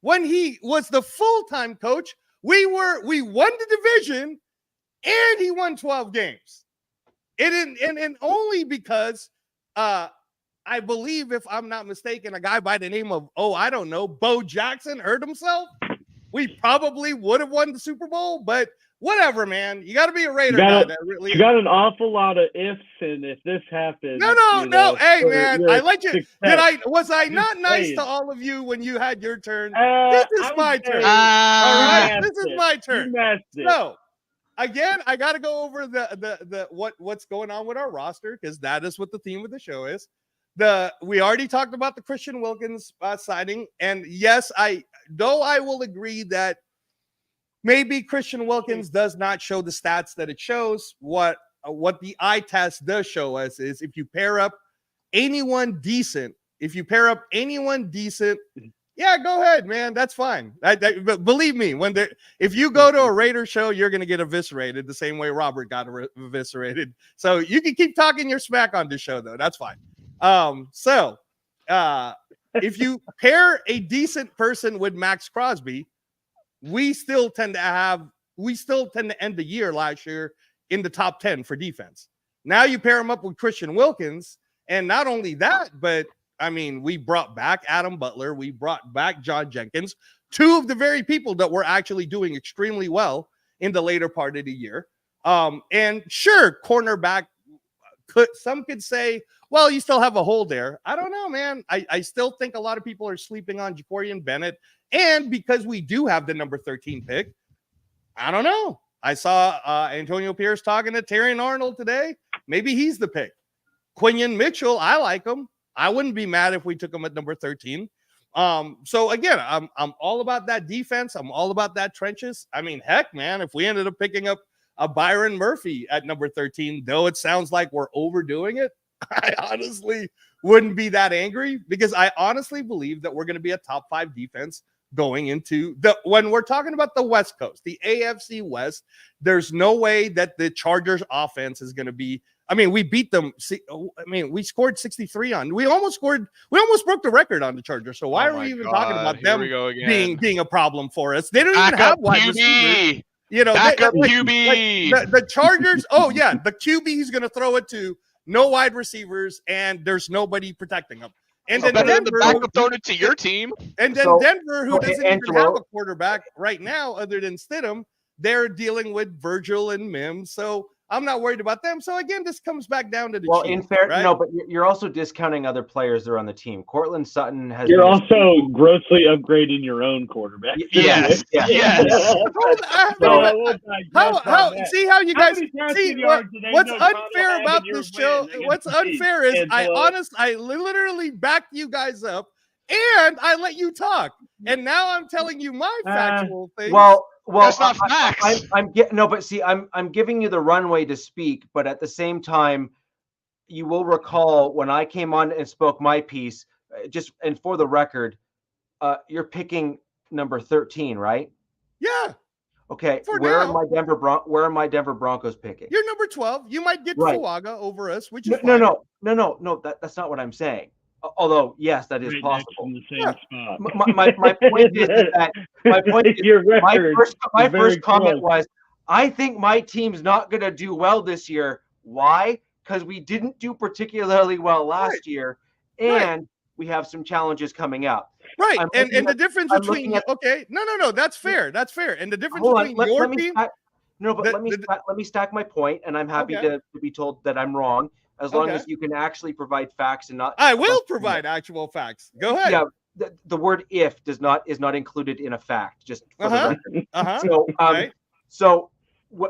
when he was the full-time coach, we won the division, and he won 12 games. And only because I believe, if I'm not mistaken, a guy by the name of, Bo Jackson hurt himself. We probably would have won the Super Bowl, but whatever, man. You got to be a Raider. You got an awful lot of ifs, and if this happens. No. Hey, man, I like you. Was I not nice to all of you when you had your turn? This is my turn. All right, this is my turn. So, again, I got to go over what's going on with our roster because that is what the theme of the show is. We already talked about the Christian Wilkins signing, and yes, I will agree that maybe Christian Wilkins does not show the stats that it shows. What the eye test does show us is if you pair up anyone decent, yeah, go ahead, man. That's fine. But believe me, if you go to a Raider show, you're going to get eviscerated the same way Robert got eviscerated. So you can keep talking your smack on this show, though. That's fine. If you pair a decent person with Max Crosby, we still tend to end the year last year in the top 10 for defense. Now you pair him up with Christian Wilkins, and not only that, but I mean, we brought back Adam Butler, we brought back John Jenkins, two of the very people that were actually doing extremely well in the later part of the year. And sure, cornerback, some could say, well, you still have a hole there. I don't know, man. I still think a lot of people are sleeping on Jacorian Bennett. And because we do have the number 13 pick, I don't know. I saw Antonio Pierce talking to Terrion Arnold today. Maybe he's the pick. Quinion Mitchell, I like him. I wouldn't be mad if we took him at number 13. So again, I'm all about that defense. I'm all about that trenches. I mean, heck, man, if we ended up picking up a Byron Murphy at number 13, though it sounds like we're overdoing it, I honestly wouldn't be that angry, because I honestly believe that we're going to be a top 5 defense going into when we're talking about the West Coast, the AFC West. There's no way that the Chargers offense is going to be. I mean, we beat them. We scored 63 on. We almost broke the record on the Chargers. So why are we even talking about them being a problem for us? They don't even have wide receivers. You know, backup QB. Like the Chargers. Oh yeah, the QB he's going to throw it to. No wide receivers, and there's nobody protecting them. And then Denver, the backup throwing it to your team. And then Denver, who doesn't even have a quarterback right now other than Stidham, they're dealing with Virgil and Mims. So I'm not worried about them. So again, this comes back down to the Chiefs, in fair, right? No, but you're also discounting other players that are on the team. Cortland Sutton has. You're also grossly upgrading your own quarterback. Yes. See how you guys see what's unfair about this show? What's unfair is I literally backed you guys up and I let you talk, and now I'm telling you my factual things. Well, that's not facts. I'm giving you the runway to speak, but at the same time, you will recall when I came on and spoke my piece. And for the record, you're picking number 13, right? Yeah. Okay. Where are my Denver Broncos picking? You're number 12. You might get Fuaga over us, which is no. That's not what I'm saying. Although, yes, that is possible. In the same spot. My point is that my first comment was, I think my team's not going to do well this year. Why? Because we didn't do particularly well last year, and we have some challenges coming up. Right, and the difference between no, that's fair. That's fair. And the difference between your team. Let me stack my point, and I'm happy to be told that I'm wrong. As long as you can actually provide facts and not. I will provide actual facts. Go ahead. Yeah, the word "if" is not included in a fact. Just for the record.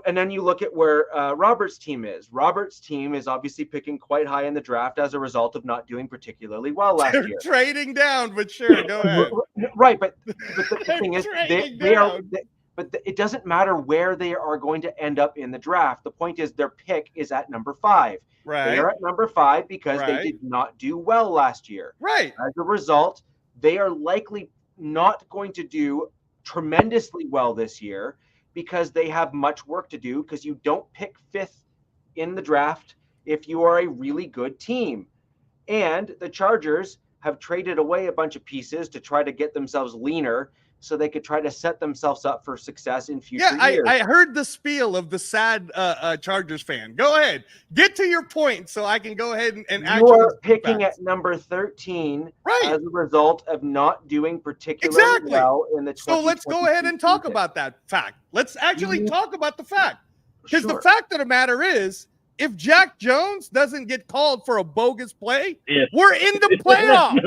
And then you look at where Robert's team is. Robert's team is obviously picking quite high in the draft as a result of not doing particularly well last year. Trading down, but sure, go ahead. Right, but the thing is, but it doesn't matter where they are going to end up in the draft. The point is their pick is at number 5. Right. They're at number 5 because they did not do well last year. Right. As a result, they are likely not going to do tremendously well this year because they have much work to do, because you don't pick 5th in the draft if you are a really good team. And the Chargers have traded away a bunch of pieces to try to get themselves leaner so they could try to set themselves up for success in future years. I heard the spiel of the sad Chargers fan. Go ahead. Get to your point so I can go ahead and actually. You are picking at number 13 as a result of not doing particularly well in the 2020 So let's go ahead and talk about that fact. Let's actually talk about the fact. Because the fact of the matter is, if Jack Jones doesn't get called for a bogus play, we're in the playoffs.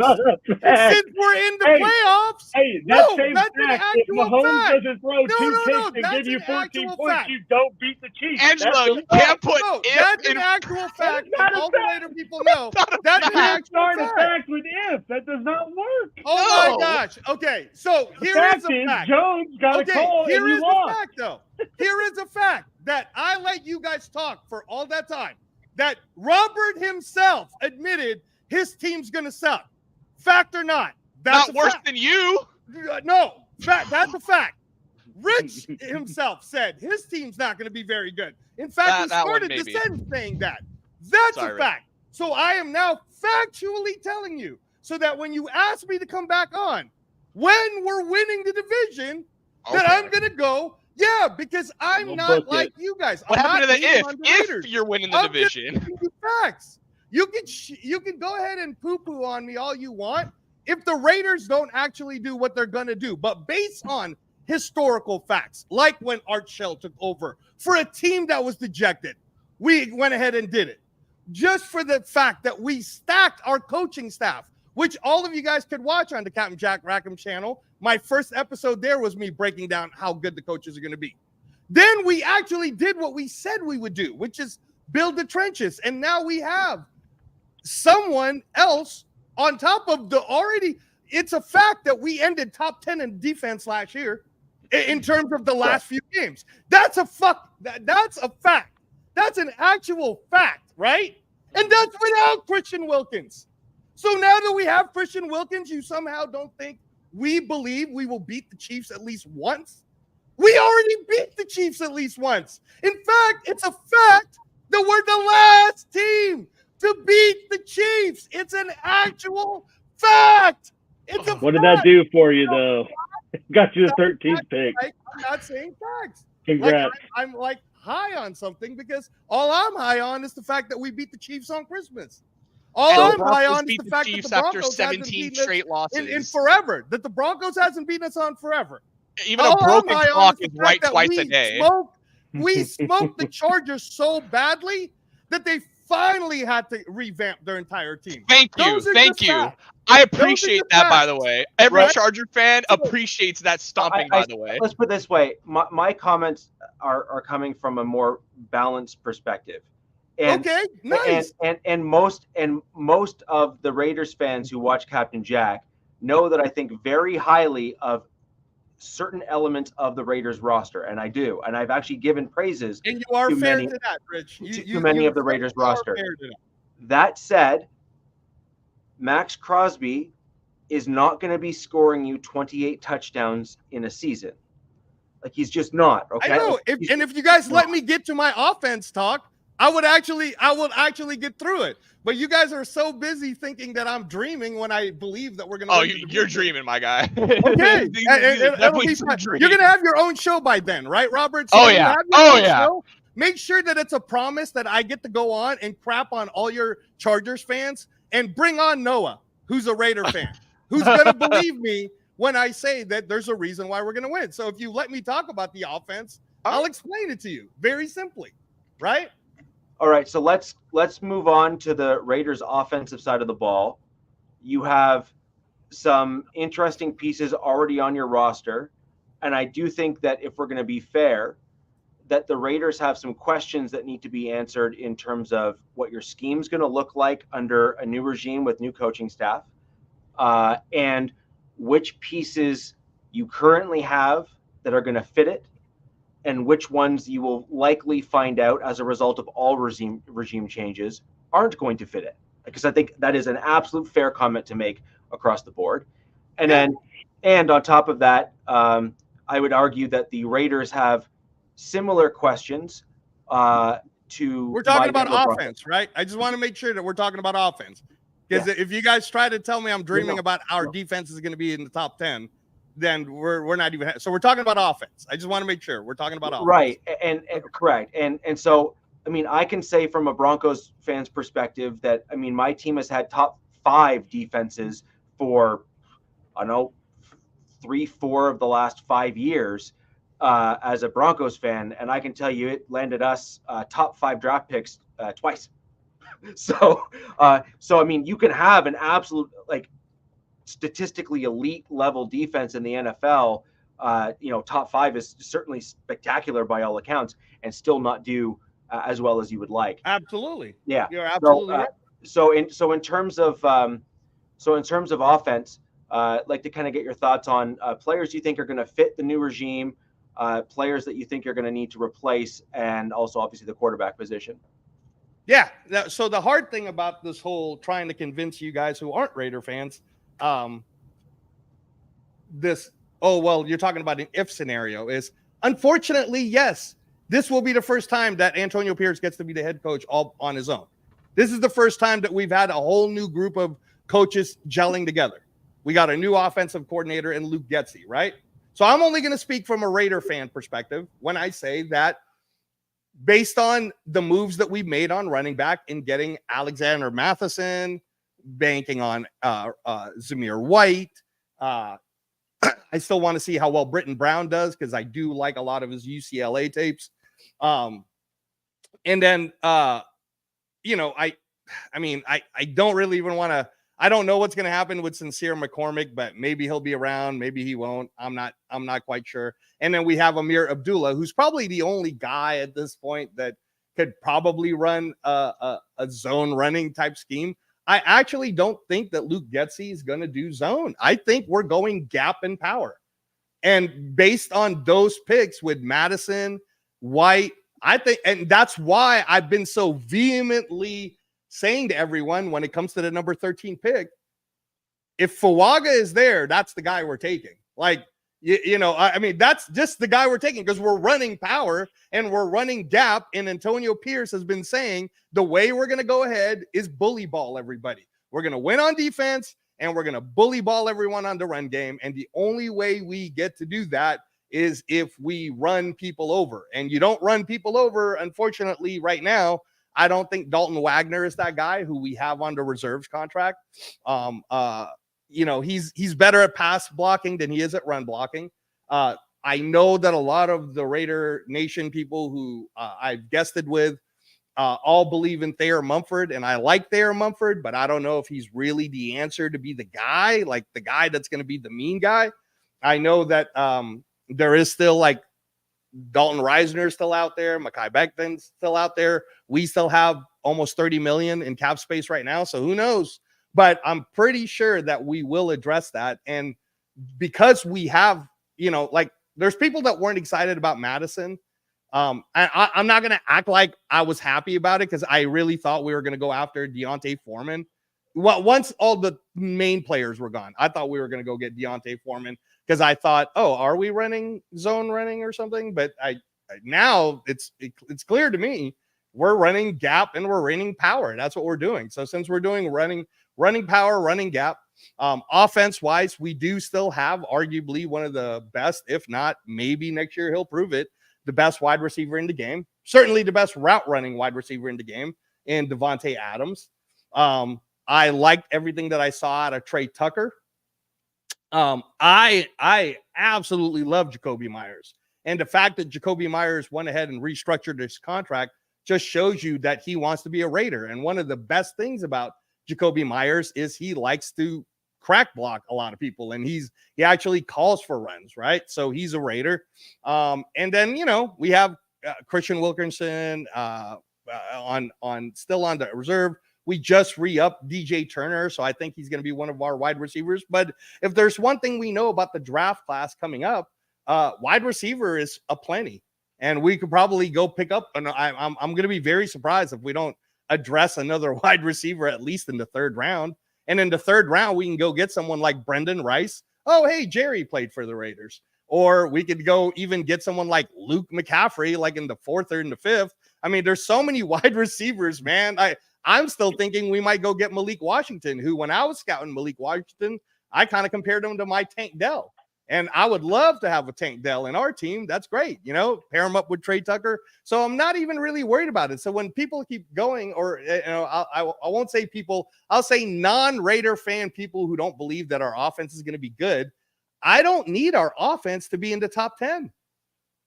Since we're in the playoffs, that's an actual fact. If Mahomes doesn't throw 2 picks and give you 14 points, you don't beat the Chiefs. Angelo, you can't put that's an actual fact. All the later people know. That's an actual fact with if. That does not work. Oh my gosh. Okay, so here is a fact. Jones got a call. Here is a fact, though. Here is a fact that I let you guys talk for all that time, that Robert himself admitted his team's going to suck. Fact or not? That's not worse than you. No, that's a fact. Rich himself said his team's not going to be very good. In fact, he started the sentence saying that. That's a fact. So I am now factually telling you so that when you ask me to come back on, when we're winning the division, that I'm going to go, because I'm not like you guys. What happened to the if you're winning the division? Facts. You can go ahead and poo-poo on me all you want if the Raiders don't actually do what they're going to do. But based on historical facts, like when Art Shell took over for a team that was dejected, we went ahead and did it. Just for the fact that we stacked our coaching staff, which all of you guys could watch on the Captain Jack Rackham channel. My first episode there was me breaking down how good the coaches are going to be. Then we actually did what we said we would do, which is build the trenches. And now we have someone else on top of the already. it's a fact that we ended top 10 in defense last year in terms of the last few games. That's a that's a fact. That's an actual fact, right? And that's without Christian Wilkins. So now that we have Christian Wilkins, you somehow don't think we believe we will beat the Chiefs at least once? We already beat the Chiefs at least once. In fact, it's a fact that we're the last team to beat the Chiefs. It's an actual fact. It's a What did fact. that do for you, though? Got you the 13th pick. I'm not saying facts. Congrats. Like, I'm like high on something because all I'm high on is the fact that we beat the Chiefs on Christmas. All I'm high on is the fact that the Broncos hasn't beaten straight losses in forever. That the Broncos hasn't beaten us on forever. Even a broken clock is right twice a day. We smoked the Chargers so badly that they finally had to revamp their entire team. Thank you. I appreciate that, by the way. Every Charger fan appreciates that stomping, by the way. Let's put it this way. My comments are coming from a more balanced perspective. And, okay, nice. And most of the Raiders fans who watch Captain Jack know that I think very highly of certain elements of the Raiders roster, and I do, and I've actually given praises. And you are fair to that, Rich. To many of the Raiders roster. That said, Max Crosby is not going to be scoring you 28 touchdowns in a season. Like, he's just not. Okay. I know. If you guys let me get to my offense talk, I would actually get through it. But you guys are so busy thinking that I'm dreaming when I believe that we're going to. Oh, you're dreaming, my guy. Okay. You're going to have your own show by then, right, Robert? So show, make sure that it's a promise that I get to go on and crap on all your Chargers fans and bring on Noah, who's a Raider fan, who's going to believe me when I say that there's a reason why we're going to win. So if you let me talk about the offense, I'll explain it to you very simply, right? All right, so let's move on to the Raiders' offensive side of the ball. You have some interesting pieces already on your roster, and I do think that if we're going to be fair, that the Raiders have some questions that need to be answered in terms of what your scheme's going to look like under a new regime with new coaching staff, and which pieces you currently have that are going to fit it, and which ones you will likely find out as a result of all regime changes aren't going to fit it. Because I think that is an absolute fair comment to make across the board. And on top of that, I would argue that the Raiders have similar questions to. We're talking about offense, right? I just want to make sure that we're talking about offense. Because if you guys try to tell me I'm dreaming about our defense is going to be in the top 10, then we're not even. So we're talking about offense. I just want to make sure we're talking about offense. Right, and correct. And so, I mean, I can say from a Broncos fan's perspective that, I mean, my team has had top 5 defenses for, I don't know, 3-4 of the last 5 years as a Broncos fan. And I can tell you it landed us top 5 draft picks twice. So I mean, you can have an absolute, like, statistically elite level defense in the NFL. Top 5 is certainly spectacular by all accounts, and still not do as well as you would like. Absolutely. Yeah. You're absolutely right. So in terms of offense, I'd like to kind of get your thoughts on players you think are going to fit the new regime, players that you think you're going to need to replace, and also obviously the quarterback position. Yeah. So the hard thing about this whole trying to convince you guys who aren't Raider fans, you're talking about an if scenario, is unfortunately, yes, this will be the first time that Antonio Pierce gets to be the head coach all on his own. This is the first time that we've had a whole new group of coaches gelling together. We got a new offensive coordinator in Luke Getsy, right? So I'm only going to speak from a Raider fan perspective when I say that based on the moves that we made on running back in getting Alexander Matheson, banking on Zamir White. I still want to see how well Britton Brown does, because I do like a lot of his UCLA tapes. And then, I don't really even want to. I don't know what's going to happen with Sincere McCormick, but maybe he'll be around, maybe he won't. I'm not quite sure. And then we have Amir Abdullah, who's probably the only guy at this point that could probably run a zone running type scheme. I actually don't think that Luke Getsy is going to do zone. I think we're going gap and power. And based on those picks with Madison, White, I think, and that's why I've been so vehemently saying to everyone when it comes to the number 13 pick, if Fuaga is there, that's the guy we're taking. Like, I mean, that's just the guy we're taking because we're running power and we're running gap. And Antonio Pierce has been saying the way we're going to go ahead is bully ball everybody. We're going to win on defense and we're going to bully ball everyone on the run game. And the only way we get to do that is if we run people over. And you don't run people over, unfortunately, right now. I don't think Dalton Wagner is that guy who we have on the reserves contract. He's better at pass blocking than he is at run blocking. I know that a lot of the Raider Nation people who I've guested with all believe in Thayer Mumford, and I like Thayer Mumford, but I don't know if he's really the answer to be the guy, like the guy that's going to be the mean guy. I know that there is still like Dalton Reisner still out there, Mekhi Becton's still out there. We still have almost 30 million in cap space right now, so who knows? But I'm pretty sure that we will address that. And because we have, there's people that weren't excited about Madison. I'm not going to act like I was happy about it because I really thought we were going to go after Deontay Foreman. Well, once all the main players were gone, I thought we were going to go get Deontay Foreman because I thought, oh, are we running zone running or something? But now it's clear to me we're running gap and we're running power. That's what we're doing. So since we're doing running power, running gap, offense wise, we do still have arguably one of the best, if not maybe next year he'll prove it, the best wide receiver in the game, certainly the best route running wide receiver in the game in Devontae Adams. I liked everything that I saw out of Trey Tucker. I absolutely love Jacoby Myers, and the fact that Jacoby Myers went ahead and restructured his contract just shows you that he wants to be a Raider. And one of the best things about Jacoby Myers is he likes to crack block a lot of people, and he actually calls for runs, right? So he's a Raider. And then we have Christian Wilkinson still on the reserve. We just re-upped DJ Turner, so I think he's going to be one of our wide receivers. But if there's one thing we know about the draft class coming up, wide receiver is aplenty, and we could probably go pick up. And I'm going to be very surprised if we don't address another wide receiver at least in the third round. And in the third round, we can go get someone like Brendan Rice. Oh, hey, Jerry played for the Raiders. Or we could go even get someone like Luke McCaffrey, like in the fourth or in the fifth. I mean, there's so many wide receivers, man. I'm still thinking we might go get Malik Washington, who when I was scouting Malik Washington, I kind of compared him to my Tank Dell. And I would love to have a Tank Dell in our team. That's great. Pair him up with Trey Tucker. So I'm not even really worried about it. So when people keep going, or, I won't say people, I'll say non-Raider fan people who don't believe that our offense is going to be good. I don't need our offense to be in the top 10.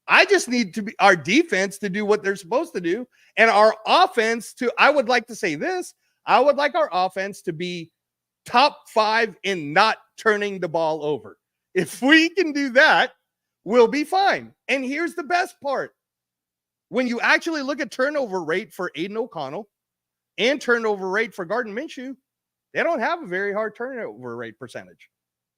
I just need our defense to do what they're supposed to do. And our offense I would like to say this, I would like our offense to be top 5 in not turning the ball over. If we can do that, we'll be fine. And here's the best part. When you actually look at turnover rate for Aiden O'Connell and turnover rate for Gardner Minshew, they don't have a very hard turnover rate percentage.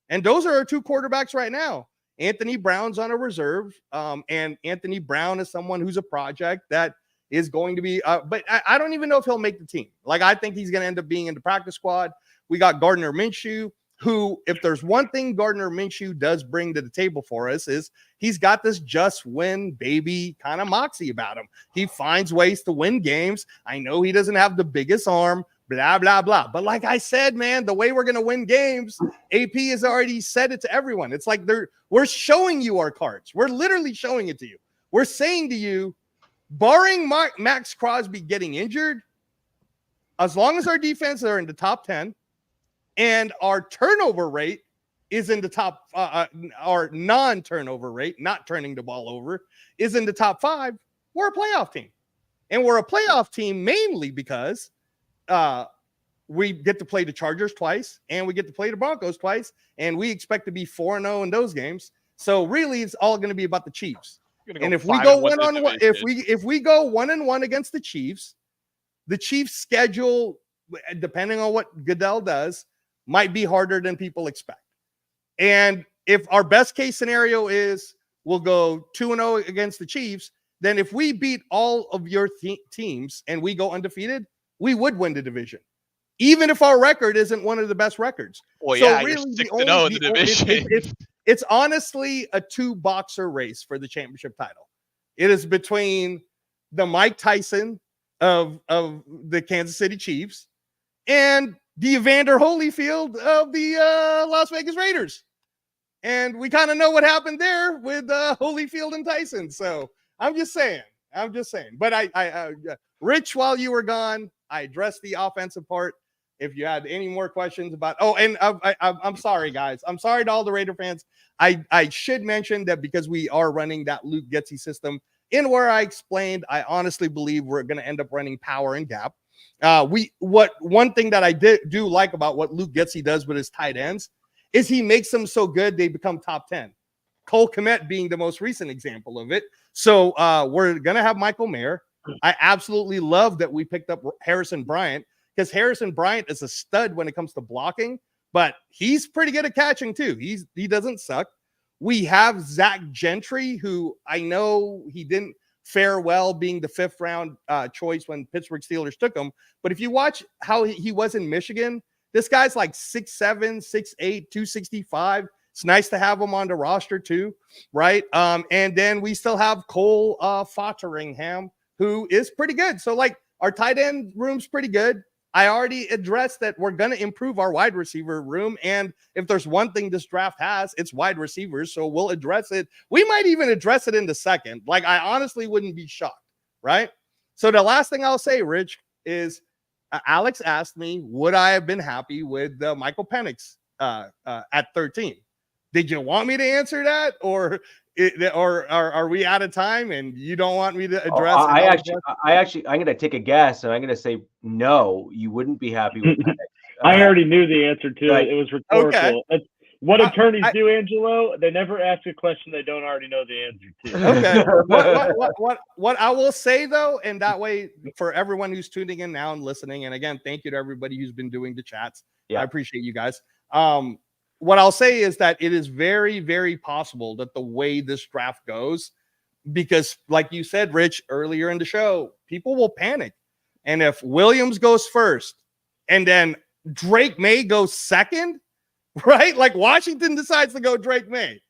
And those are our two quarterbacks right now. Anthony Brown's on a reserve, and Anthony Brown is someone who's a project that is going to be, but I don't even know if he'll make the team. Like, I think he's going to end up being in the practice squad. We got Gardner Minshew, who, if there's one thing Gardner Minshew does bring to the table for us, is he's got this just win baby kind of moxie about him. He finds ways to win games. I know he doesn't have the biggest arm, blah, blah, blah. But like I said, man, the way we're going to win games, AP has already said it to everyone. It's like we're showing you our cards. We're literally showing it to you. We're saying to you, barring Max Crosby getting injured, as long as our defense are in the top 10, and our turnover rate is in the top, our non-turnover rate, not turning the ball over, is in the top 5, we're a playoff team. And we're a playoff team mainly because we get to play the Chargers twice, and we get to play the Broncos twice, and we expect to be 4-0 in those games. So really, it's all going to be about the Chiefs. And if we go 1-on-1, if we go 1-1 against the Chiefs' schedule depending on what Goodell does, might be harder than people expect. And if our best case scenario is we'll go 2-0 against the Chiefs, then if we beat all of your teams and we go undefeated, we would win the division, even if our record isn't one of the best records. Well, So yeah, really, you're 6-0 in the division. It's honestly a 2-boxer race for the championship title. It is between the Mike Tyson of the Kansas City Chiefs and the Evander Holyfield of the Las Vegas Raiders. And we kind of know what happened there with Holyfield and Tyson. So I'm just saying. But I Rich, while you were gone, I addressed the offensive part. If you had any more questions about, I'm sorry, guys. I'm sorry to all the Raider fans. I should mention that because we are running that Luke Getsy system in where I explained, I honestly believe we're going to end up running power and gap. One thing that I do like about what Luke Getsy does with his tight ends is he makes them so good they become top 10. Cole Kmet being the most recent example of it. So we're going to have Michael Mayer. I absolutely love that we picked up Harrison Bryant because Harrison Bryant is a stud when it comes to blocking, but he's pretty good at catching too. He doesn't suck. We have Zach Gentry, who I know he didn't fare well being the 5th round choice when Pittsburgh Steelers took him. But if you watch how he was in Michigan, this guy's like 6'7", 6'8", 265. It's nice to have him on the roster too, right? And then we still have Cole Fotheringham, who is pretty good. So like our tight end room's pretty good. I already addressed that we're going to improve our wide receiver room. And if there's one thing this draft has, it's wide receivers. So we'll address it. We might even address it in the second. Like, I honestly wouldn't be shocked, right? So the last thing I'll say, Rich, is Alex asked me, would I have been happy with Michael Penix at 13? Did you want me to answer that? Or are we out of time and you don't want me to address it? I'm going to take a guess and I'm going to say no, you wouldn't be happy with that. I already knew the answer to it. It was rhetorical. Okay. What attorneys do, Angelo, they never ask a question they don't already know the answer to. Okay. What I will say, though, and that way for everyone who's tuning in now and listening, and again, thank you to everybody who's been doing the chats. Yeah. I appreciate you guys. What I'll say is that it is very, very possible that the way this draft goes, because like you said, Rich, earlier in the show, people will panic. And if Williams goes first and then Drake May goes second, right? Like Washington decides to go Drake May.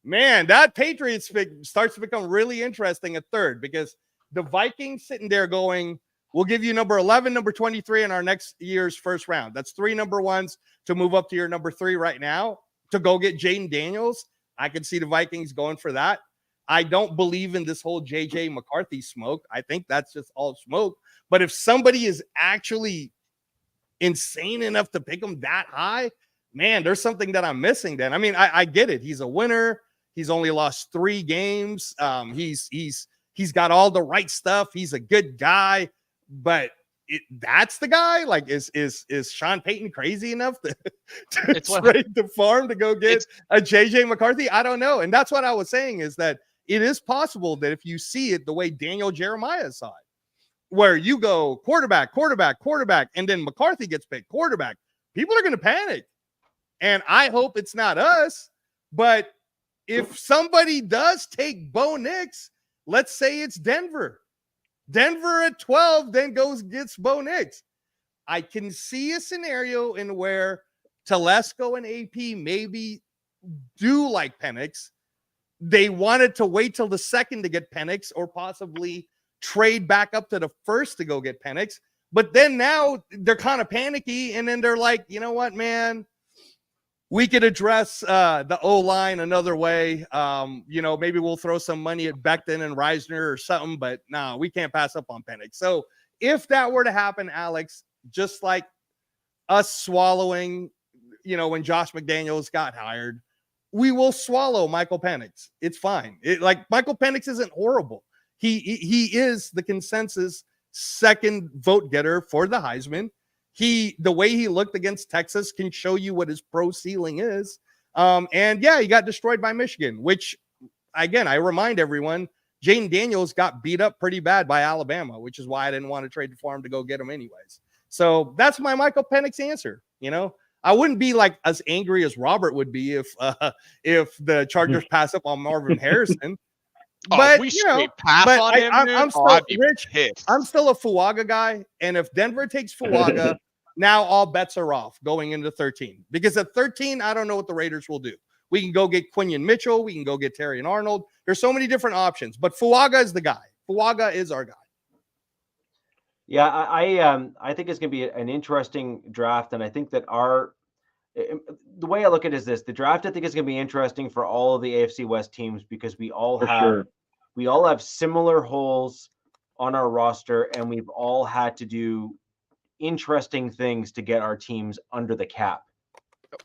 Man, that Patriots starts to become really interesting at third because the Vikings sitting there going, we'll give you number 11, number 23 in our next year's first round. That's 3 number ones to move up to your number 3 right now to go get Jaden Daniels. I can see the Vikings going for that. I don't believe in this whole JJ McCarthy smoke. I think that's just all smoke. But if somebody is actually insane enough to pick him that high, man, there's something that I'm missing then. I mean, I get it. He's a winner. He's only lost 3 games. He's got all the right stuff. He's a good guy. But that's the guy. Like, is Sean Payton crazy enough to trade the farm to go get a JJ McCarthy? I don't know. And that's what I was saying is that it is possible that if you see it the way Daniel Jeremiah saw it, where you go quarterback, and then McCarthy gets picked quarterback, people are going to panic. And I hope it's not us. But if somebody does take Bo Nix, let's say it's Denver at 12, then gets Bo Nix. I can see a scenario in where Telesco and AP maybe do like Penix. They wanted to wait till the second to get Penix or possibly trade back up to the first to go get Penix. But then now they're kind of panicky. And then they're like, you know what, man? We could address the O-line another way. Maybe we'll throw some money at Becton and Reisner or something, but no, we can't pass up on Penix. So if that were to happen, Alex, just like us swallowing, when Josh McDaniels got hired, we will swallow Michael Penix. It's fine. Michael Penix isn't horrible. He is the consensus second vote getter for the Heisman. The way he looked against Texas can show you what his pro ceiling is. And he got destroyed by Michigan, which again, I remind everyone, Jaden Daniels got beat up pretty bad by Alabama, which is why I didn't want to trade for him to go get him anyways. So that's my Michael Penix answer. You know, I wouldn't be like as angry as Robert would be if the Chargers pass up on Marvin Harrison. But if we you know, straight pass but on him, dude, I'm still I'd be Rich. pissed. I'm still a Fuaga guy, and if Denver takes Fuaga, now all bets are off going into 13. Because at 13, I don't know what the Raiders will do. We can go get Quinion Mitchell. We can go get Terry and Arnold. There's so many different options, but Fuaga is the guy. Fuaga is our guy. Yeah, I think it's going to be an interesting draft, and I think that the way I look at it is this: the draft I think is going to be interesting for all of the AFC West teams because we all have similar holes on our roster, and we've all had to do interesting things to get our teams under the cap.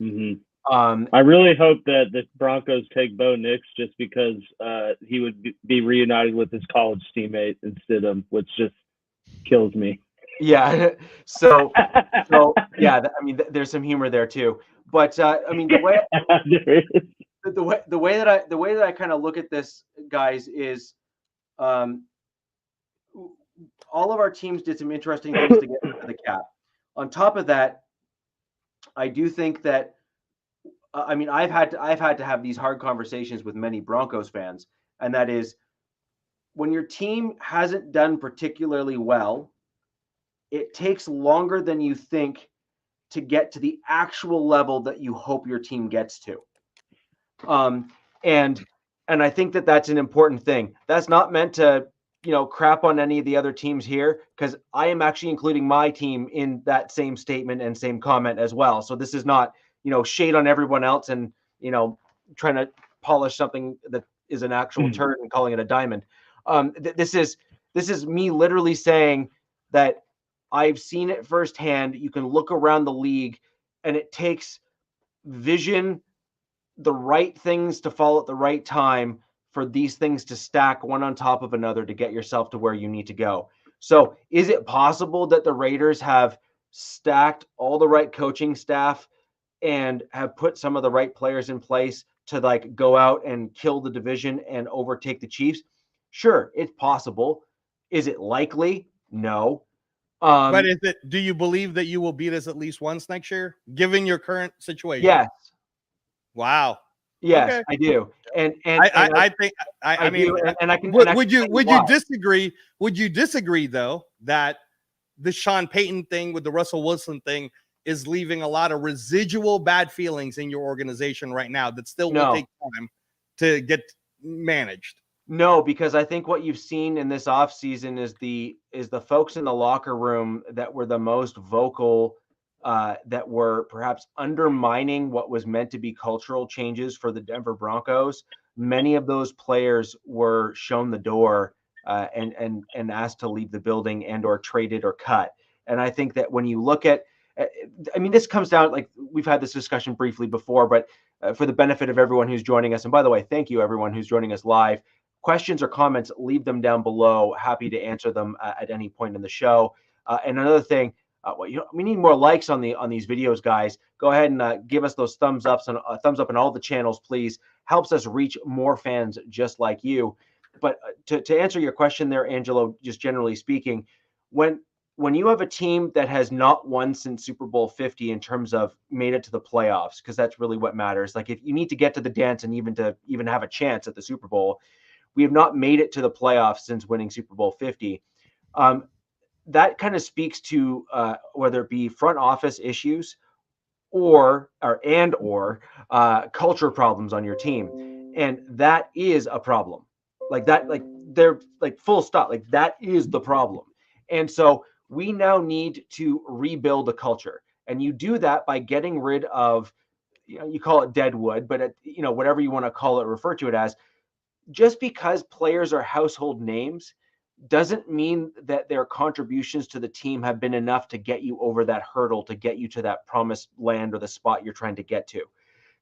Mm-hmm. I really hope that the Broncos take Bo Nix just because he would be reunited with his college teammate instead of, which just kills me. Yeah. So yeah, I mean, there's some humor there too. But I mean, the way that I kind of look at this, guys, is all of our teams did some interesting things to get into the cap. On top of that, I do think that I mean, I've had to have these hard conversations with many Broncos fans, and that is when your team hasn't done particularly well, it takes longer than you think to get to the actual level that you hope your team gets to. And I think that that's an important thing. That's not meant to, crap on any of the other teams here, because I am actually including my team in that same statement and same comment as well. So this is not, shade on everyone else and, trying to polish something that is an actual turd and calling it a diamond. This is me literally saying that I've seen it firsthand. You can look around the league and it takes vision, the right things to fall at the right time for these things to stack one on top of another to get yourself to where you need to go. So is it possible that the Raiders have stacked all the right coaching staff and have put some of the right players in place to go out and kill the division and overtake the Chiefs? Sure, it's possible. Is it likely? No. But do you believe that you will beat us at least once next year, given your current situation? Yes. Wow. Yes, okay. I do. And I think I mean, do, and I can. Would you disagree? Would you disagree though that the Sean Payton thing with the Russell Wilson thing is leaving a lot of residual bad feelings in your organization right now that still will take time to get managed? No, because I think what you've seen in this offseason is the folks in the locker room that were the most vocal, that were perhaps undermining what was meant to be cultural changes for the Denver Broncos. Many of those players were shown the door and asked to leave the building and or traded or cut. And I think that when you look at, I mean, this comes down, like we've had this discussion briefly before, but for the benefit of everyone who's joining us, and by the way, thank you everyone who's joining us live. Questions or comments, leave them down below. Happy to answer them at any point in the show. And another thing, we need more likes on these videos, guys. Go ahead and give us those thumbs ups and thumbs up on all the channels, please. Helps us reach more fans just like you. But to answer your question there, Angelo, just generally speaking, when you have a team that has not won since Super Bowl 50 in terms of made it to the playoffs, because that's really what matters. Like if you need to get to the dance and even have a chance at the Super Bowl, we have not made it to the playoffs since winning Super Bowl 50. That kind of speaks to whether it be front office issues or culture problems on your team. And that is a problem. They're full stop. Like that is the problem. And so we now need to rebuild a culture. And you do that by getting rid of, you call it dead wood, but whatever you want to call it, refer to it as. Just because players are household names doesn't mean that their contributions to the team have been enough to get you over that hurdle, to get you to that promised land or the spot you're trying to get to.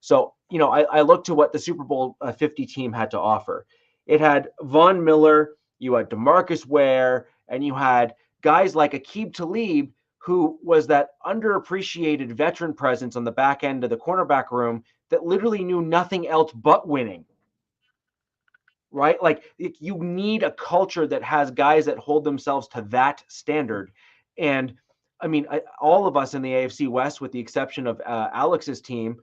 So, I look to what the Super Bowl 50 team had to offer. It had Von Miller, you had DeMarcus Ware, and you had guys like Aqib Talib, who was that underappreciated veteran presence on the back end of the cornerback room that literally knew nothing else but winning. Right? Like you need a culture that has guys that hold themselves to that standard. And I mean, all of us in the AFC West, with the exception of Alex's team,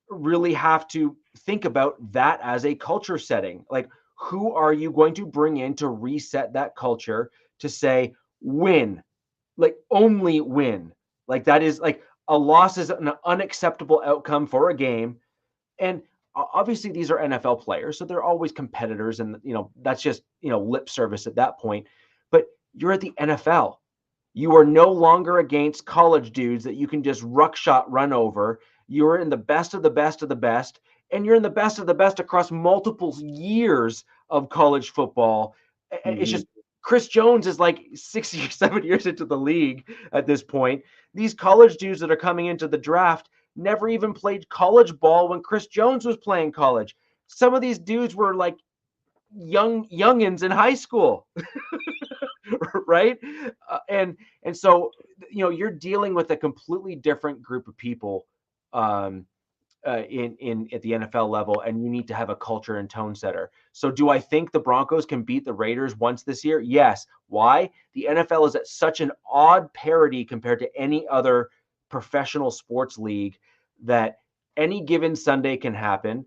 really have to think about that as a culture setting. Like, who are you going to bring in to reset that culture to say win, like only win? Like, that is like a loss is an unacceptable outcome for a game. And obviously these are NFL players, so they're always competitors, and that's just lip service at that point. But you're at the NFL. You are no longer against college dudes that you can just ruckshot run over. You're in the best of the best of the best, and you're in the best of the best across multiple years of college football. It's just Chris Jones is like 6 or 7 years into the league at this point. These college dudes that are coming into the draft never even played college ball when Chris Jones was playing college. Some of these dudes were like youngins in high school. Right? And so, you're dealing with a completely different group of people in at the NFL level, and you need to have a culture and tone setter. So do I think the Broncos can beat the Raiders once this year? Yes. Why? The NFL is at such an odd parity compared to any other professional sports league that any given Sunday can happen.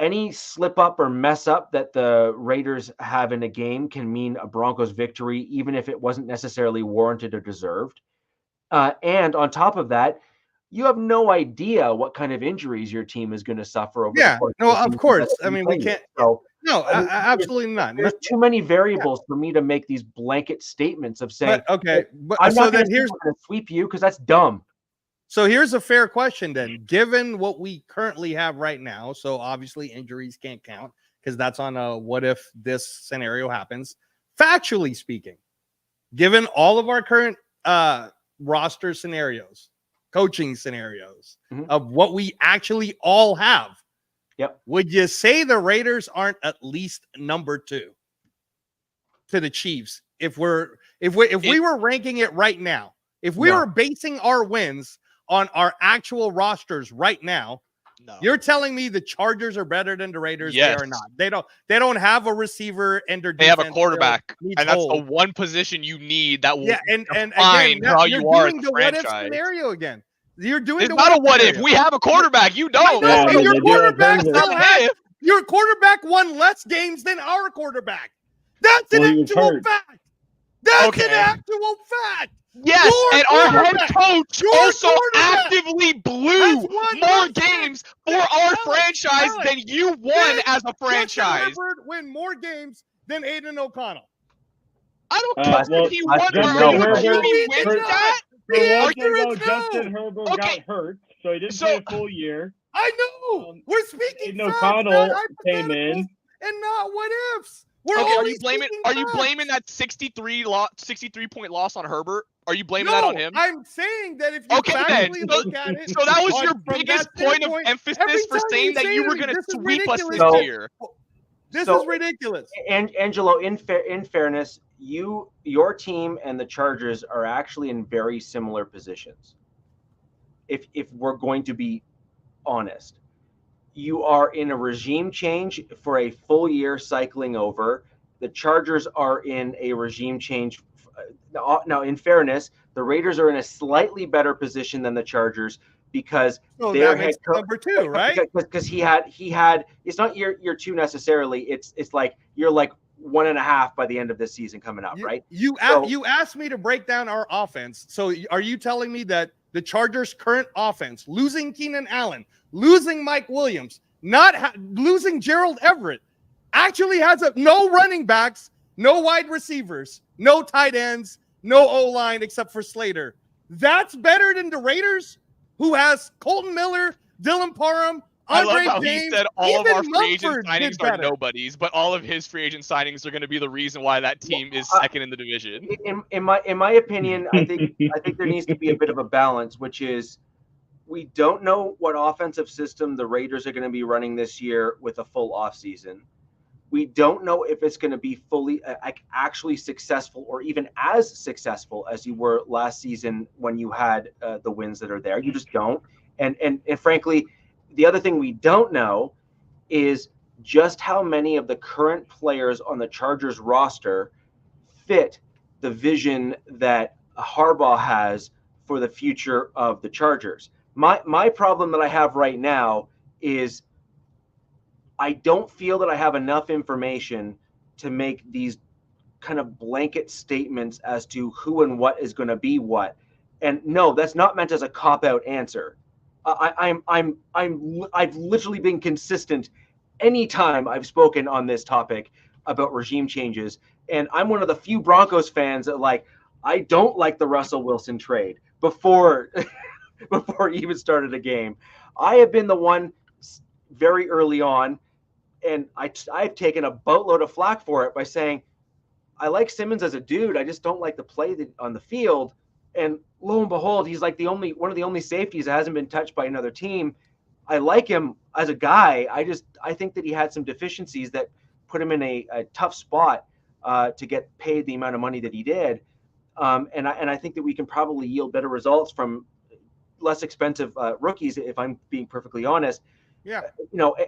Any slip up or mess up that the Raiders have in a game can mean a Broncos victory, even if it wasn't necessarily warranted or deserved. And on top of that, you have no idea what kind of injuries your team is going to suffer over the course of course. I mean, we can't. So, absolutely not. There's too many variables for me to make these blanket statements of saying, but I'm so not then going to sweep you, because that's dumb. So here's a fair question then. Given what we currently have right now, so obviously injuries can't count because that's on a what if this scenario happens. Factually speaking, given all of our current roster scenarios, coaching scenarios of what we actually all have, would you say the Raiders aren't at least number 2 to the Chiefs? If we were ranking it right now, if we were basing our wins on our actual rosters right now, you're telling me the Chargers are better than the Raiders? Yes. They are not. They don't have a receiver, and they have a quarterback, and that's the one position you need that will define how you are as a franchise. What if scenario again. You're doing it's not a what if. We have a quarterback. You don't. I know, your quarterback won less games than our quarterback. That's an actual fact. That's an actual fact. Yes, and our head coach also actively blew more games for our franchise than you won as a franchise. Win more games than Aiden O'Connell. I don't care if he won or he wins that. Justin Herbert got hurt, so he didn't play a full year. I know. We're speaking. Aiden O'Connell came in, and not what ifs. Are you blaming that 63-point loss on Herbert? Are you blaming that on him? I'm saying that if you factually look at it. So that was your biggest point of emphasis for saying that you were going to sweep us this year. This is ridiculous. And Angelo, in fairness, your team and the Chargers are actually in very similar positions. If we're going to be honest. You are in a regime change for a full year cycling over. The Chargers are in a regime change. Now, in fairness, the Raiders are in a slightly better position than the Chargers because their head coach number 2, right? Because he had. It's not year 2 necessarily. It's like you're like 1.5 by the end of this season coming up, right? You asked me to break down our offense. So are you telling me that the Chargers' current offense, losing Keenan Allen, losing Mike Williams, losing Gerald Everett, actually has no running backs, no wide receivers, no tight ends, no O-line except for Slater? That's better than the Raiders, who has Colton Miller, Dylan Parham, Andre I love how James, he said all of our free Mumford agent signings are nobodies, but all of his free agent signings are going to be the reason why that team is second in the division. In my opinion, I think there needs to be a bit of a balance, which is we don't know what offensive system the Raiders are going to be running this year with a full offseason. We don't know if it's going to be fully actually successful or even as successful as you were last season when you had the wins that are there. You just don't. And frankly, the other thing we don't know is just how many of the current players on the Chargers roster fit the vision that Harbaugh has for the future of the Chargers. My problem that I have right now is I don't feel that I have enough information to make these kind of blanket statements as to who and what is going to be what. And no, that's not meant as a cop-out answer. I've literally been consistent anytime I've spoken on this topic about regime changes. And I'm one of the few Broncos fans that I don't like the Russell Wilson trade before he even started a game. I have been the one very early on, and I've taken a boatload of flack for it by saying, I like Simmons as a dude. I just don't like the play on the field. And lo and behold, he's like one of the only safeties that hasn't been touched by another team. I like him as a guy. I think that he had some deficiencies that put him in a tough spot to get paid the amount of money that he did. And I think that we can probably yield better results from less expensive rookies, if I'm being perfectly honest. Yeah.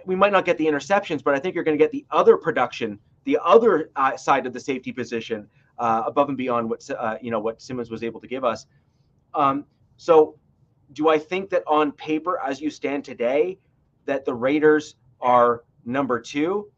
We might not get the interceptions, but I think you're going to get the other production, the other side of the safety position, above and beyond what Simmons was able to give us. So do I think that on paper, as you stand today, that the Raiders are number 2?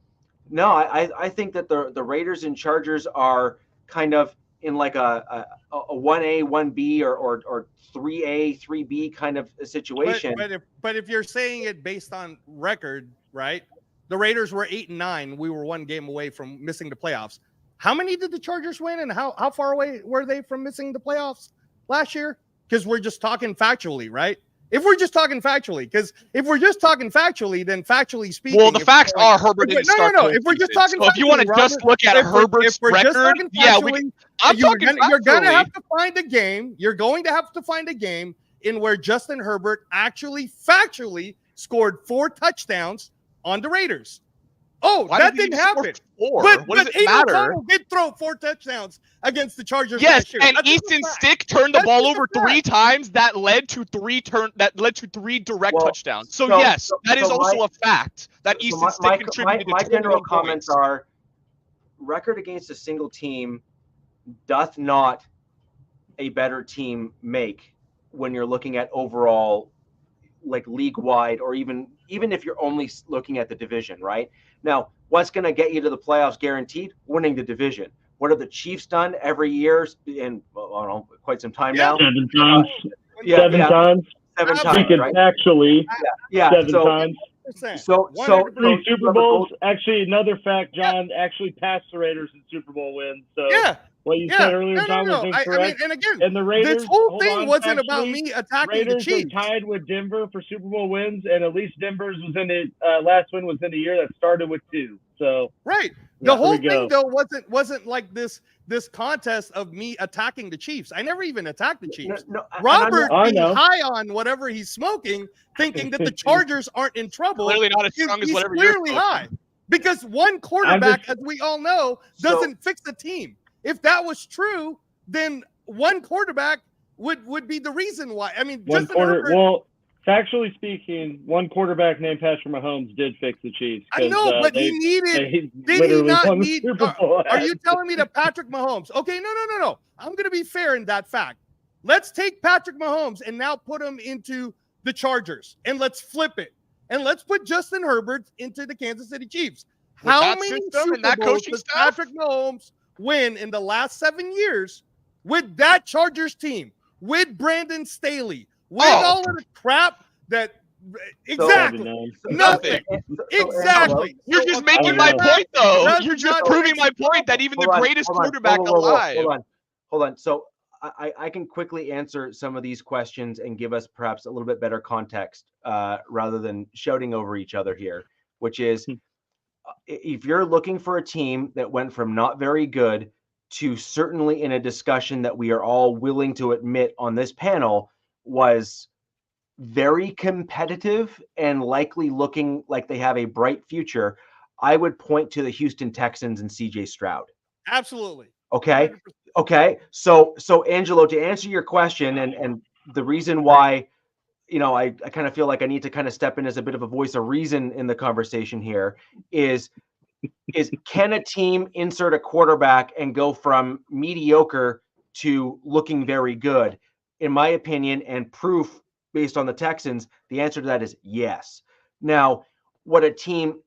No, I think that the Raiders and Chargers are kind of in like a 1A, 1B or 3A, 3B kind of situation. But if you're saying it based on record, right? The Raiders were 8-9. We were 1 game away from missing the playoffs. How many did the Chargers win, and how far away were they from missing the playoffs last year? Because we're just talking factually, right? If we're just talking factually, then factually speaking. Well, the facts are Herbert didn't start. No. If we're just talking, so if you want to just look at Herbert's record, you're going to have to find a game. You're going to have to find a game in where Justin Herbert actually factually scored 4 touchdowns on the Raiders. Oh, that didn't happen. But what does it matter? O'Connell did throw 4 touchdowns against the Chargers. Yes, last year. and Easton Stick turned the ball over 3 times. That led to 3 direct touchdowns. So yes, that is also a fact that Easton Stick contributed. My general comments are: record against a single team doth not a better team make when you're looking at overall, like league wide, or even if you're only looking at the division, right? Now, what's going to get you to the playoffs guaranteed? Winning the division. What have the Chiefs done every year in quite some time now? 7 times. 7 times. 7 times, right? Actually, 7 times. So 3 Super Bowls. Actually, another fact, John actually passed the Raiders in Super Bowl wins. So what you said earlier, John, was incorrect. And again, and the Raiders, this whole thing wasn't about me attacking the Chiefs. Raiders are tied with Denver for Super Bowl wins, and at least Denver's was in the last win was in the year that started with 2. So the whole thing though wasn't like this contest of me attacking the Chiefs. I never even attacked the Chiefs. Robert being high on whatever he's smoking, thinking that the Chargers aren't in trouble. Clearly not as strong as whatever you're clearly high. Because one quarterback, as we all know, doesn't fix a team. If that was true, then one quarterback would be the reason why. I mean, factually speaking, one quarterback named Patrick Mahomes did fix the Chiefs. I know, but he needed. Did he not need? Are you telling me that Patrick Mahomes? Okay, no. I'm going to be fair in that fact. Let's take Patrick Mahomes and now put him into the Chargers, and let's flip it, and let's put Justin Herbert into the Kansas City Chiefs. How many Super Bowls does Patrick Mahomes win in the last 7 years with that Chargers team, with Brandon Staley, with all of the crap that nothing. Exactly. You're just making my point, though. You're just proving my point that even the greatest quarterback alive. Hold on. So I can quickly answer some of these questions and give us perhaps a little bit better context rather than shouting over each other here, which is if you're looking for a team that went from not very good to certainly in a discussion that we are all willing to admit on this panel was very competitive and likely looking like they have a bright future, I would point to the Houston Texans and CJ Stroud. Absolutely. Okay. 100%. Okay. So Angelo, to answer your question and the reason why, I kind of feel like I need to kind of step in as a bit of a voice of reason in the conversation here is can a team insert a quarterback and go from mediocre to looking very good? In my opinion, and proof based on the Texans, the answer to that is yes. Now, what a team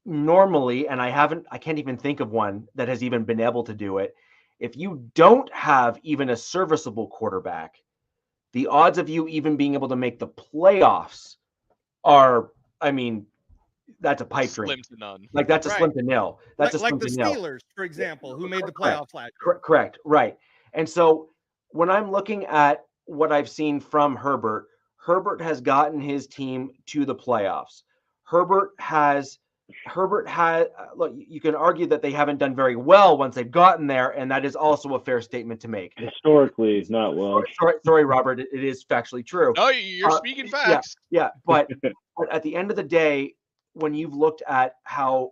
normally, and I can't even think of one that has even been able to do it. If you don't have even a serviceable quarterback, the odds of you even being able to make the playoffs are, I mean, that's a pipe dream. Slim to none. Like that's a Right. slim to nil. That's a like slim the to nil. Steelers, for example, who made the Correct. playoffs last year. Correct. Right. And so when I'm looking at what I've seen from Herbert has gotten his team to the playoffs. Herbert has look, you can argue that they haven't done very well once they've gotten there, and that is also a fair statement to make. Historically, not well. Sorry, Robert, it is factually true. No, you're speaking facts. Yeah, but at the end of the day, when you've looked at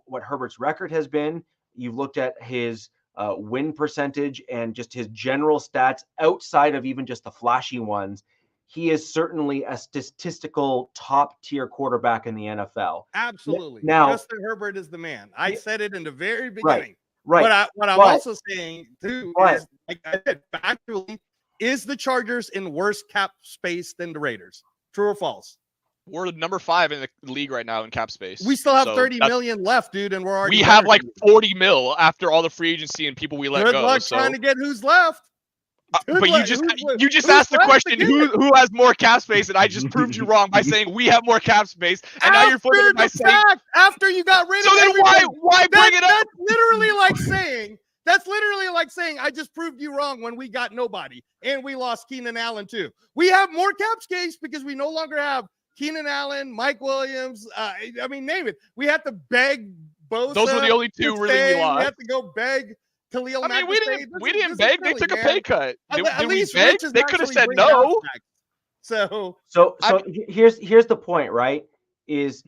what Herbert's record has been, you've looked at his win percentage and just his general stats outside of even just the flashy ones, he is certainly a statistical top tier quarterback in the NFL. Absolutely. Now, Justin Herbert is the man. I said it in the very beginning. Right. What I'm also saying too is, like I said, factually, is the Chargers in worse cap space than the Raiders? True or false? We're number 5 in the league right now in cap space. We still have 30 million left, dude, and we're already. We have like 40 mil after all the free agency and people we let Good go. luck trying to get who's left. But you just asked the question who has more cap space, and I just proved you wrong by saying we have more cap space, and now you're flipping it by saying after you got rid of. So then why bring it up? That's literally like saying. That's literally like saying I just proved you wrong when we got nobody and we lost Keenan Allen too. We have more cap space because we no longer have Keenan Allen, Mike Williams. I mean, name it. We had to beg both. Those were the only two really we lost. We had to go beg Khalil. I mean, we didn't beg. They took a pay cut. At least we beg? They could have said no. So here's the point, right? Is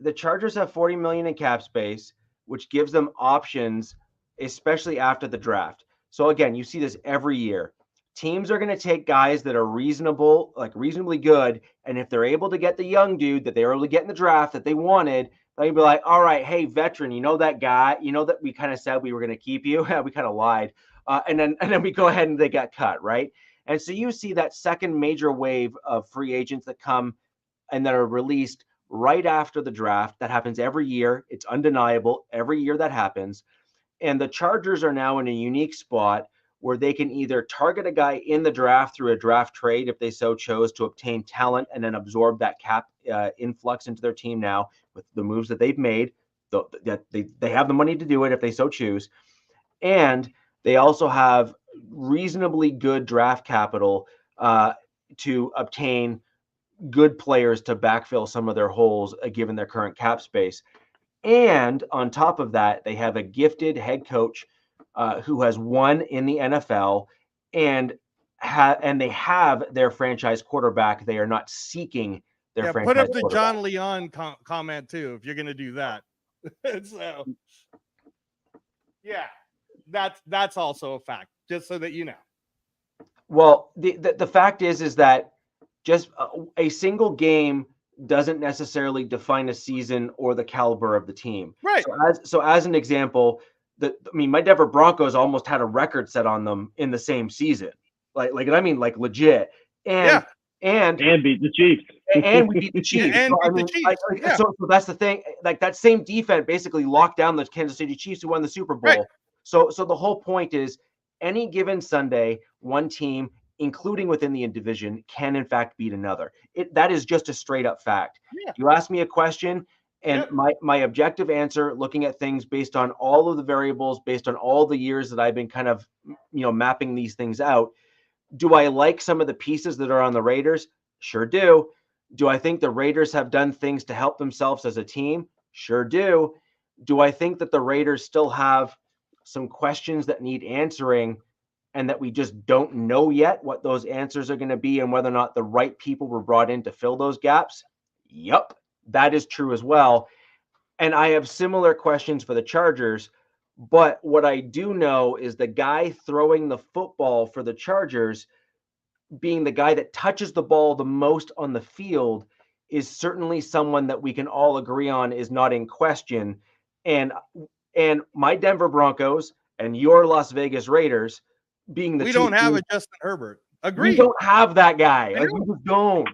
the Chargers have 40 million in cap space, which gives them options, especially after the draft. So again, you see this every year. Teams are going to take guys that are reasonably good, and if they're able to get the young dude that they were able to get in the draft that they wanted, they'd be like, all right, hey, veteran, you know that guy, you know that we kind of said we were going to keep you. We kind of lied. And then we go ahead and they got cut, right? And so you see that second major wave of free agents that come and that are released right after the draft. That happens every year. It's undeniable. Every year that happens. And the Chargers are now in a unique spot where they can either target a guy in the draft through a draft trade if they so chose to obtain talent and then absorb that cap influx into their team now with the moves that they've made. They have the money to do it if they so choose. And they also have reasonably good draft capital to obtain good players to backfill some of their holes given their current cap space. And on top of that, they have a gifted head coach who has won in the NFL and they have their franchise quarterback. They are not seeking their franchise quarterback. Put up the John Leon comment too, if you're going to do that. So, yeah, that's also a fact, just so that you know. Well, the fact is that just a single game doesn't necessarily define a season or the caliber of the team. Right. So as an example, my Denver Broncos almost had a record set on them in the same season. Like legit. And beat the Chiefs. And we beat the Chiefs. So that's the thing. Like that same defense basically locked down the Kansas City Chiefs who won the Super Bowl. Right. So the whole point is any given Sunday, one team, including within the division, can in fact beat another. That is just a straight up fact. Yeah. You ask me a question, and my objective answer, looking at things based on all of the variables, based on all the years that I've been kind of, mapping these things out. Do I like some of the pieces that are on the Raiders? Sure do. Do I think the Raiders have done things to help themselves as a team? Sure do. Do I think that the Raiders still have some questions that need answering and that we just don't know yet what those answers are going to be and whether or not the right people were brought in to fill those gaps? Yep, that is true as well. And I have similar questions for the Chargers. But what I do know is the guy throwing the football for the Chargers, being the guy that touches the ball the most on the field, is certainly someone that we can all agree on is not in question. And my Denver Broncos and your Las Vegas Raiders being the we two don't have teams. a Justin Herbert. We Agreed. don't have that guy. I Like, know. we just don't.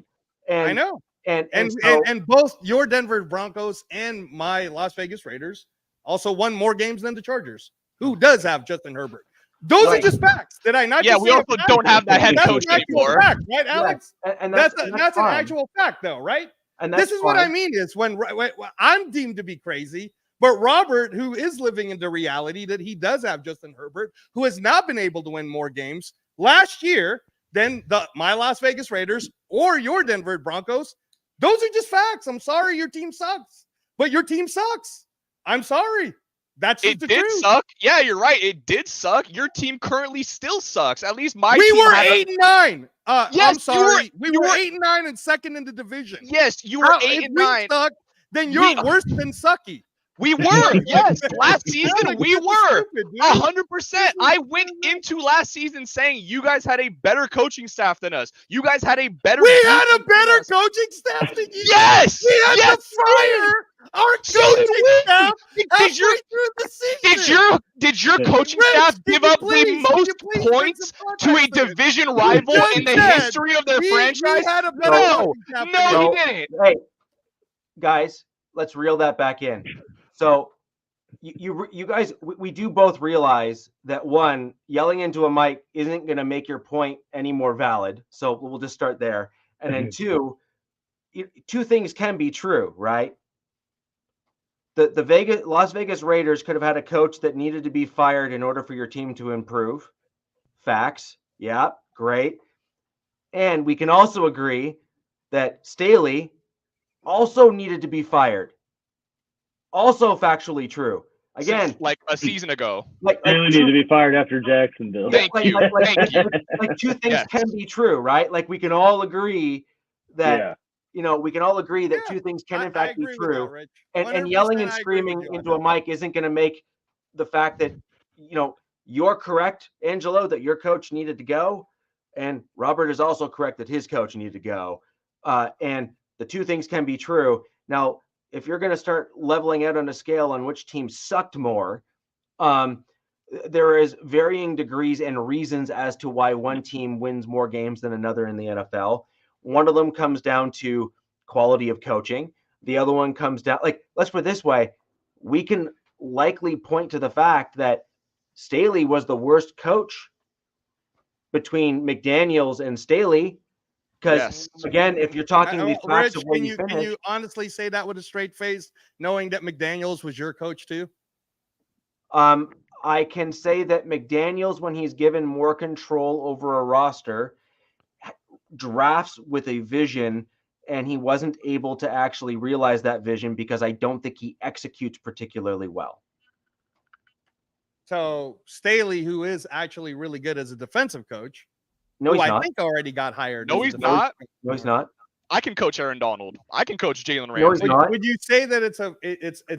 And I know. And And both your Denver Broncos and my Las Vegas Raiders also won more games than the Chargers, who does have Justin Herbert. Those are just facts. Did I not? Yeah, just we say also don't have that head coach anymore. Fact, right, Alex? and that's fine. an actual fact, though, right? And this is what I mean is when I'm deemed to be crazy, but Robert, who is living in the reality that he does have Justin Herbert, who has not been able to win more games last year than my Las Vegas Raiders or your Denver Broncos. Those are just facts. I'm sorry, your team sucks, but your team sucks. I'm sorry. That's just the truth. It did suck. Yeah, you're right. It did suck. Your team currently still sucks. At least my we team were had 8-9. Yes, I'm sorry. We were 8-9 and second in the division. Yes, you were 8-9. Suck, then you're worse than sucky. We were, yes. Last season, we were 100%. I went into last season saying you guys had a better coaching staff than us. You guys had a better. We had a better coaching staff than you. Yes, we had to fire our coaching staff halfway through the season. Did your coaching staff give up the most points to a division rival in the history of their franchise? No, he didn't. Hey, guys, let's reel that back in. So you guys, we do both realize that, one, yelling into a mic isn't going to make your point any more valid. So we'll just start there. And then two things can be true, right? The Las Vegas Raiders could have had a coach that needed to be fired in order for your team to improve. Facts. Yeah, great. And we can also agree that Staley also needed to be fired. Also factually true. Again, like a season ago. Like need to be fired after Jacksonville. Thank you. Like two things can be true, right? Like we can all agree that we can all agree that two things can in fact be true. And yelling and screaming into a mic isn't going to make the fact that you're correct, Angelo, that your coach needed to go, and Robert is also correct that his coach needed to go. And the two things can be true. Now, if you're going to start leveling out on a scale on which team sucked more, there is varying degrees and reasons as to why one team wins more games than another in the NFL. One of them comes down to quality of coaching. The other one comes down, let's put it this way. We can likely point to the fact that Staley was the worst coach between McDaniels and Staley. Because again, if you're talking the facts of where can you honestly say that with a straight face, knowing that McDaniels was your coach too? I can say that McDaniels, when he's given more control over a roster, drafts with a vision, and he wasn't able to actually realize that vision because I don't think he executes particularly well. So Staley, who is actually really good as a defensive coach, no, he's not. I think already got hired. No, he's not. No, he's not. I can coach Aaron Donald. I can coach Jalen Ramsey. No, he's not. Would you say that it's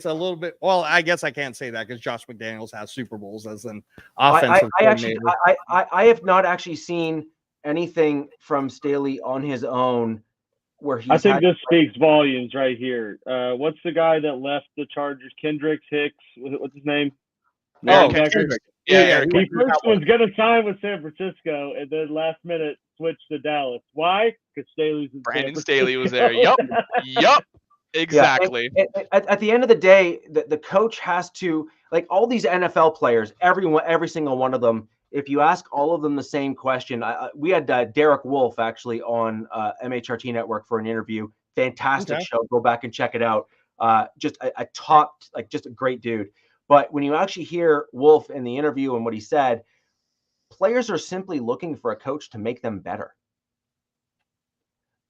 a little bit? Well, I guess I can't say that because Josh McDaniels has Super Bowls as an offensive coordinator. I have not actually seen anything from Staley on his own where he's. I think this speaks volumes right here. What's the guy that left the Chargers? Kendricks, Hicks. What's his name? Kendrick. Yeah, he first was going to sign with San Francisco, and then last minute switched to Dallas. Why? Because Staley's in Brandon Staley was there. Yup. Exactly. Yeah, at the end of the day, the coach has to, like all these NFL players, every single one of them. If you ask all of them the same question, we had Derek Wolf actually on MHRT Network for an interview. Fantastic show. Go back and check it out. Just a top, just a great dude. But when you actually hear Wolf in the interview and what he said, players are simply looking for a coach to make them better.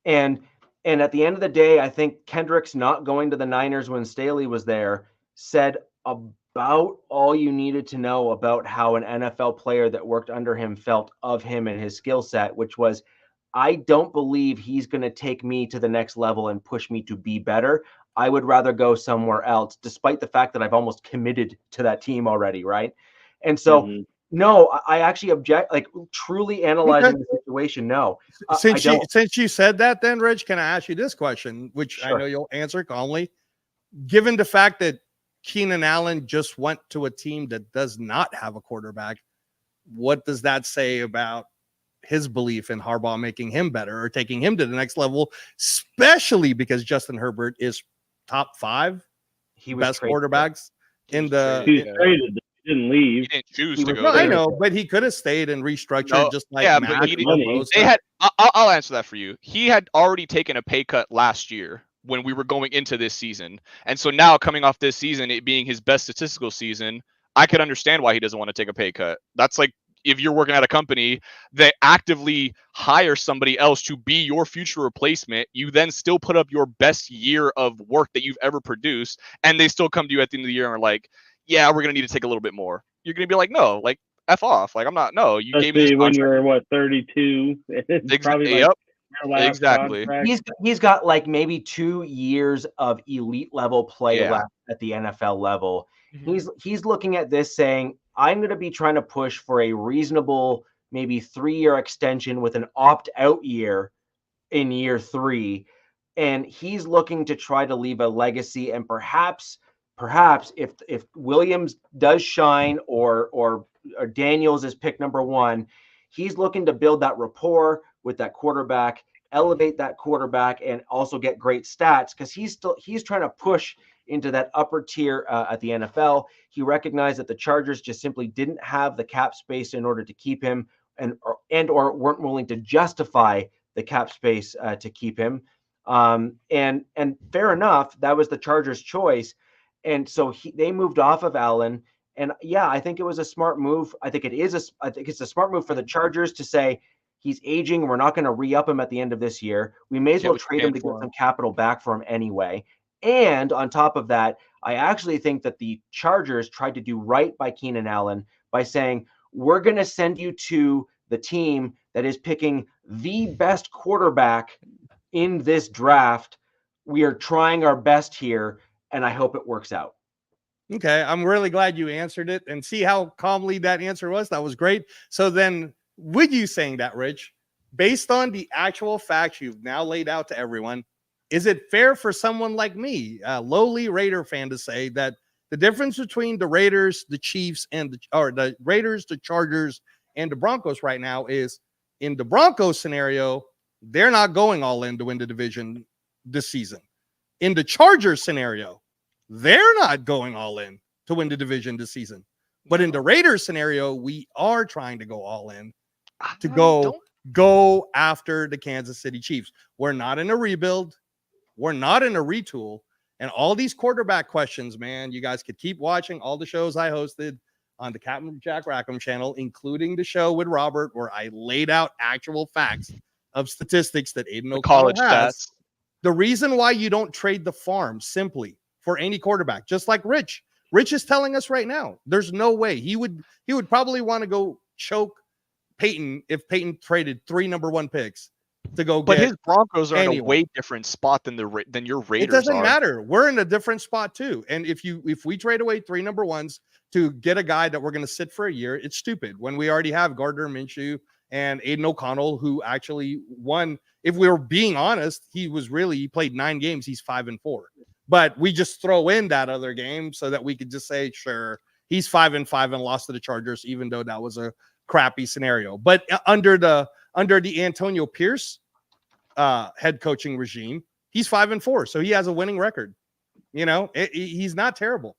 And at the end of the day, I think Kendricks not going to the Niners when Staley was there said about all you needed to know about how an NFL player that worked under him felt of him and his skill set, which was, I don't believe he's going to take me to the next level and push me to be better. I would rather go somewhere else, despite the fact that I've almost committed to that team already, right? And so, no, I actually object, truly analyzing the situation, no. Since you said that, then, Rich, can I ask you this question, which I know you'll answer calmly? Given the fact that Keenan Allen just went to a team that does not have a quarterback, what does that say about his belief in Harbaugh making him better or taking him to the next level, especially because Justin Herbert is top 5 best quarterbacks in the. He's traded. He didn't leave. He didn't choose to go No, there. I know, but he could have stayed and restructured No, just like yeah, Matt. but he didn't. They had. I'll answer that for you. He had already taken a pay cut last year when we were going into this season, and so now coming off this season, it being his best statistical season, I could understand why he doesn't want to take a pay cut. That's like if you're working at a company that actively hire somebody else to be your future replacement, you then still put up your best year of work that you've ever produced, and they still come to you at the end of the year and are like, yeah, we're going to need to take a little bit more. You're going to be like, no, like, F off. Like, I'm not, no, you gave me this when you're, what, 32? It's probably like your last exactly. contract. He's got like maybe 2 years of elite level play left at the NFL level. He's looking at this saying, I'm going to be trying to push for a reasonable, maybe 3-year extension with an opt-out year in year 3. And he's looking to try to leave a legacy. And perhaps if Williams does shine or Daniels is pick number 1, he's looking to build that rapport with that quarterback, elevate that quarterback, and also get great stats, because he's trying to push into that upper tier at the NFL. He recognized that the Chargers just simply didn't have the cap space in order to keep him, or weren't willing to justify the cap space to keep him. And fair enough, that was the Chargers' choice. And so they moved off of Allen. And yeah, I think it was a smart move. I think it's a smart move for the Chargers to say, he's aging. We're not going to re-up him at the end of this year. We may as well trade him to get some capital back for him anyway. And on top of that, I actually think that the Chargers tried to do right by Keenan Allen by saying, we're going to send you to the team that is picking the best quarterback in this draft. We are trying our best here, and I hope it works out. Okay, I'm really glad you answered it, and see how calmly that answer was. That was great. So then, with you saying that, Rich, based on the actual facts you've now laid out to everyone, is it fair for someone like me, a lowly Raider fan, to say that the difference between the Raiders, the Chiefs, and the Raiders, the Chargers, and the Broncos right now is, in the Broncos scenario, they're not going all in to win the division this season. In the Chargers scenario, they're not going all in to win the division this season. But in the Raiders scenario, we are trying to go all in to go after the Kansas City Chiefs. We're not in a rebuild. We're not in a retool. And all these quarterback questions, man, you guys could keep watching all the shows I hosted on the Captain Jack Rackham channel, including the show with Robert, where I laid out actual facts of statistics that Aiden O'Connell has. Stats. The reason why you don't trade the farm simply for any quarterback, just like Rich. Rich is telling us right now, there's no way he would probably want to go choke Peyton if Peyton traded 3 number 1 picks to go. But his Broncos are in a way different spot than your Raiders. It doesn't matter. We're in a different spot too. And if we trade away 3 number 1s to get a guy that we're going to sit for a year, it's stupid when we already have Gardner Minshew and Aiden O'Connell, who actually won. If we were being honest, he played 9 games. He's 5-4. But we just throw in that other game so that we could just say, sure, he's 5-5 and lost to the Chargers, even though that was a crappy scenario. But under the Antonio Pierce head coaching regime, he's 5-4. So he has a winning record. He's not terrible.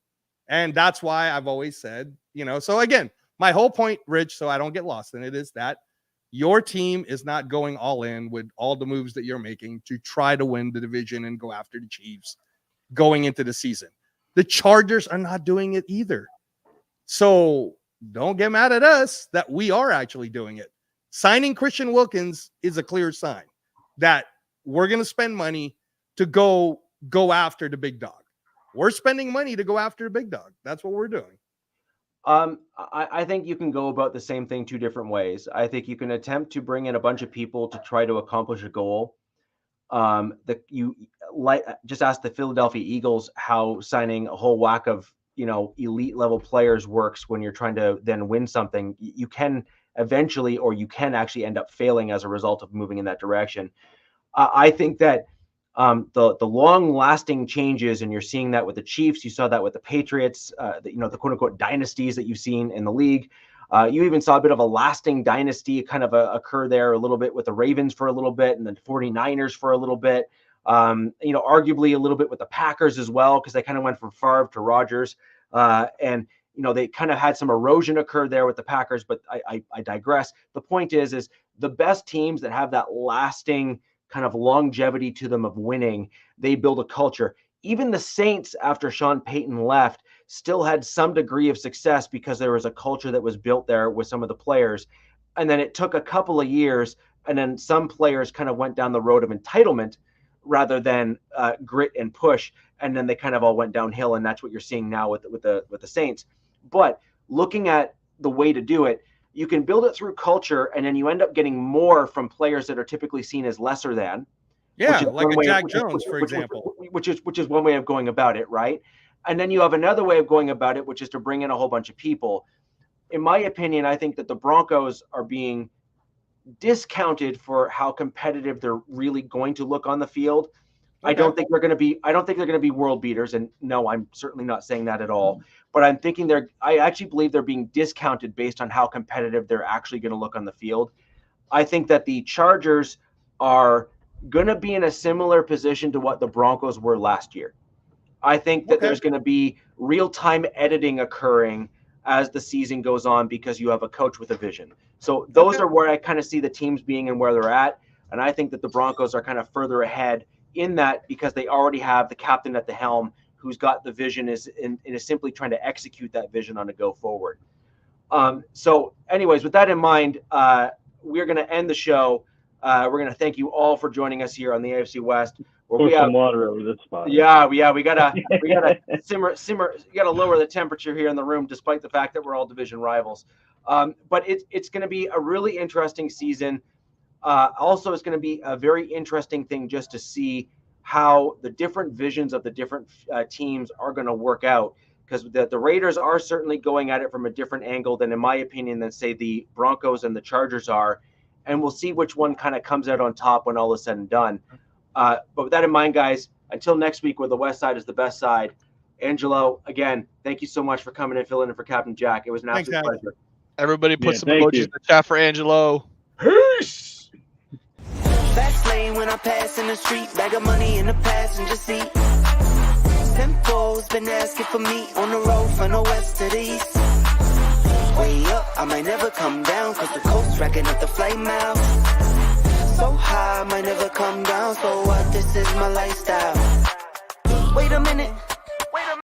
And that's why I've always said, so again, my whole point, Rich, so I don't get lost in it, is that your team is not going all in with all the moves that you're making to try to win the division and go after the Chiefs going into the season. The Chargers are not doing it either. So don't get mad at us that we are actually doing it. Signing Christian Wilkins is a clear sign that we're going to spend money to go after the big dog. We're spending money to go after the big dog. That's what we're doing. I think you can go about the same thing 2 different ways. I think you can attempt to bring in a bunch of people to try to accomplish a goal. Just ask the Philadelphia Eagles how signing a whole whack of elite level players works when you're trying to then win something. You can eventually, or you can actually end up failing as a result of moving in that direction. I think that the long lasting changes, and you're seeing that with the Chiefs, you saw that with the Patriots, the quote unquote dynasties that you've seen in the league. You even saw a bit of a lasting dynasty kind of occur there a little bit with the Ravens for a little bit, and then 49ers for a little bit. Arguably a little bit with the Packers as well, because they kind of went from Favre to Rodgers. And they kind of had some erosion occur there with the Packers, but I digress. The point is the best teams that have that lasting kind of longevity to them of winning, they build a culture. Even the Saints, after Sean Payton left, still had some degree of success because there was a culture that was built there with some of the players. And then it took a couple of years, and then some players kind of went down the road of entitlement rather than grit and push, and then they kind of all went downhill, and that's what you're seeing now with the Saints. But looking at the way to do it, you can build it through culture, and then you end up getting more from players that are typically seen as lesser than. Yeah, like a Jack Jones, for example. Which is one way of going about it, right? And then you have another way of going about it, which is to bring in a whole bunch of people. In my opinion, I think that the Broncos are being discounted for how competitive they're really going to look on the field. Okay. I don't think they're going to be world beaters, and no, I'm certainly not saying that at all. But I actually believe they're being discounted based on how competitive they're actually going to look on the field. I think that the Chargers are going to be in a similar position to what the Broncos were last year. I think that there's going to be real-time editing occurring as the season goes on because you have a coach with a vision. So those are where I kind of see the teams being and where they're at. And I think that the Broncos are kind of further ahead in that because they already have the captain at the helm who's got the vision and is simply trying to execute that vision on a go forward. So anyways, with that in mind, we're going to end the show. We're going to thank you all for joining us here on the AFC West. Pour some water over this spot. Yeah, we gotta simmer. You gotta lower the temperature here in the room, despite the fact that we're all division rivals. But it's going to be a really interesting season. Also, it's going to be a very interesting thing just to see how the different visions of the different teams are going to work out. Because the Raiders are certainly going at it from a different angle than, in my opinion, than say the Broncos and the Chargers are. And we'll see which one kind of comes out on top when all is said and done. But with that in mind, guys, until next week where the West Side is the best side, Angelo, again, thank you so much for coming and filling in for Captain Jack. It was an absolute pleasure. Everybody put some emojis in the chat for Angelo. Peace! Fast lane when I pass in the street, bag of money in the passenger seat. Simcoe's been asking for me on the road from the west to the east. Way up, I might never come down, cause the coast's racking up the flight miles. So high, I might never come down, so what, this is my lifestyle. Wait a minute.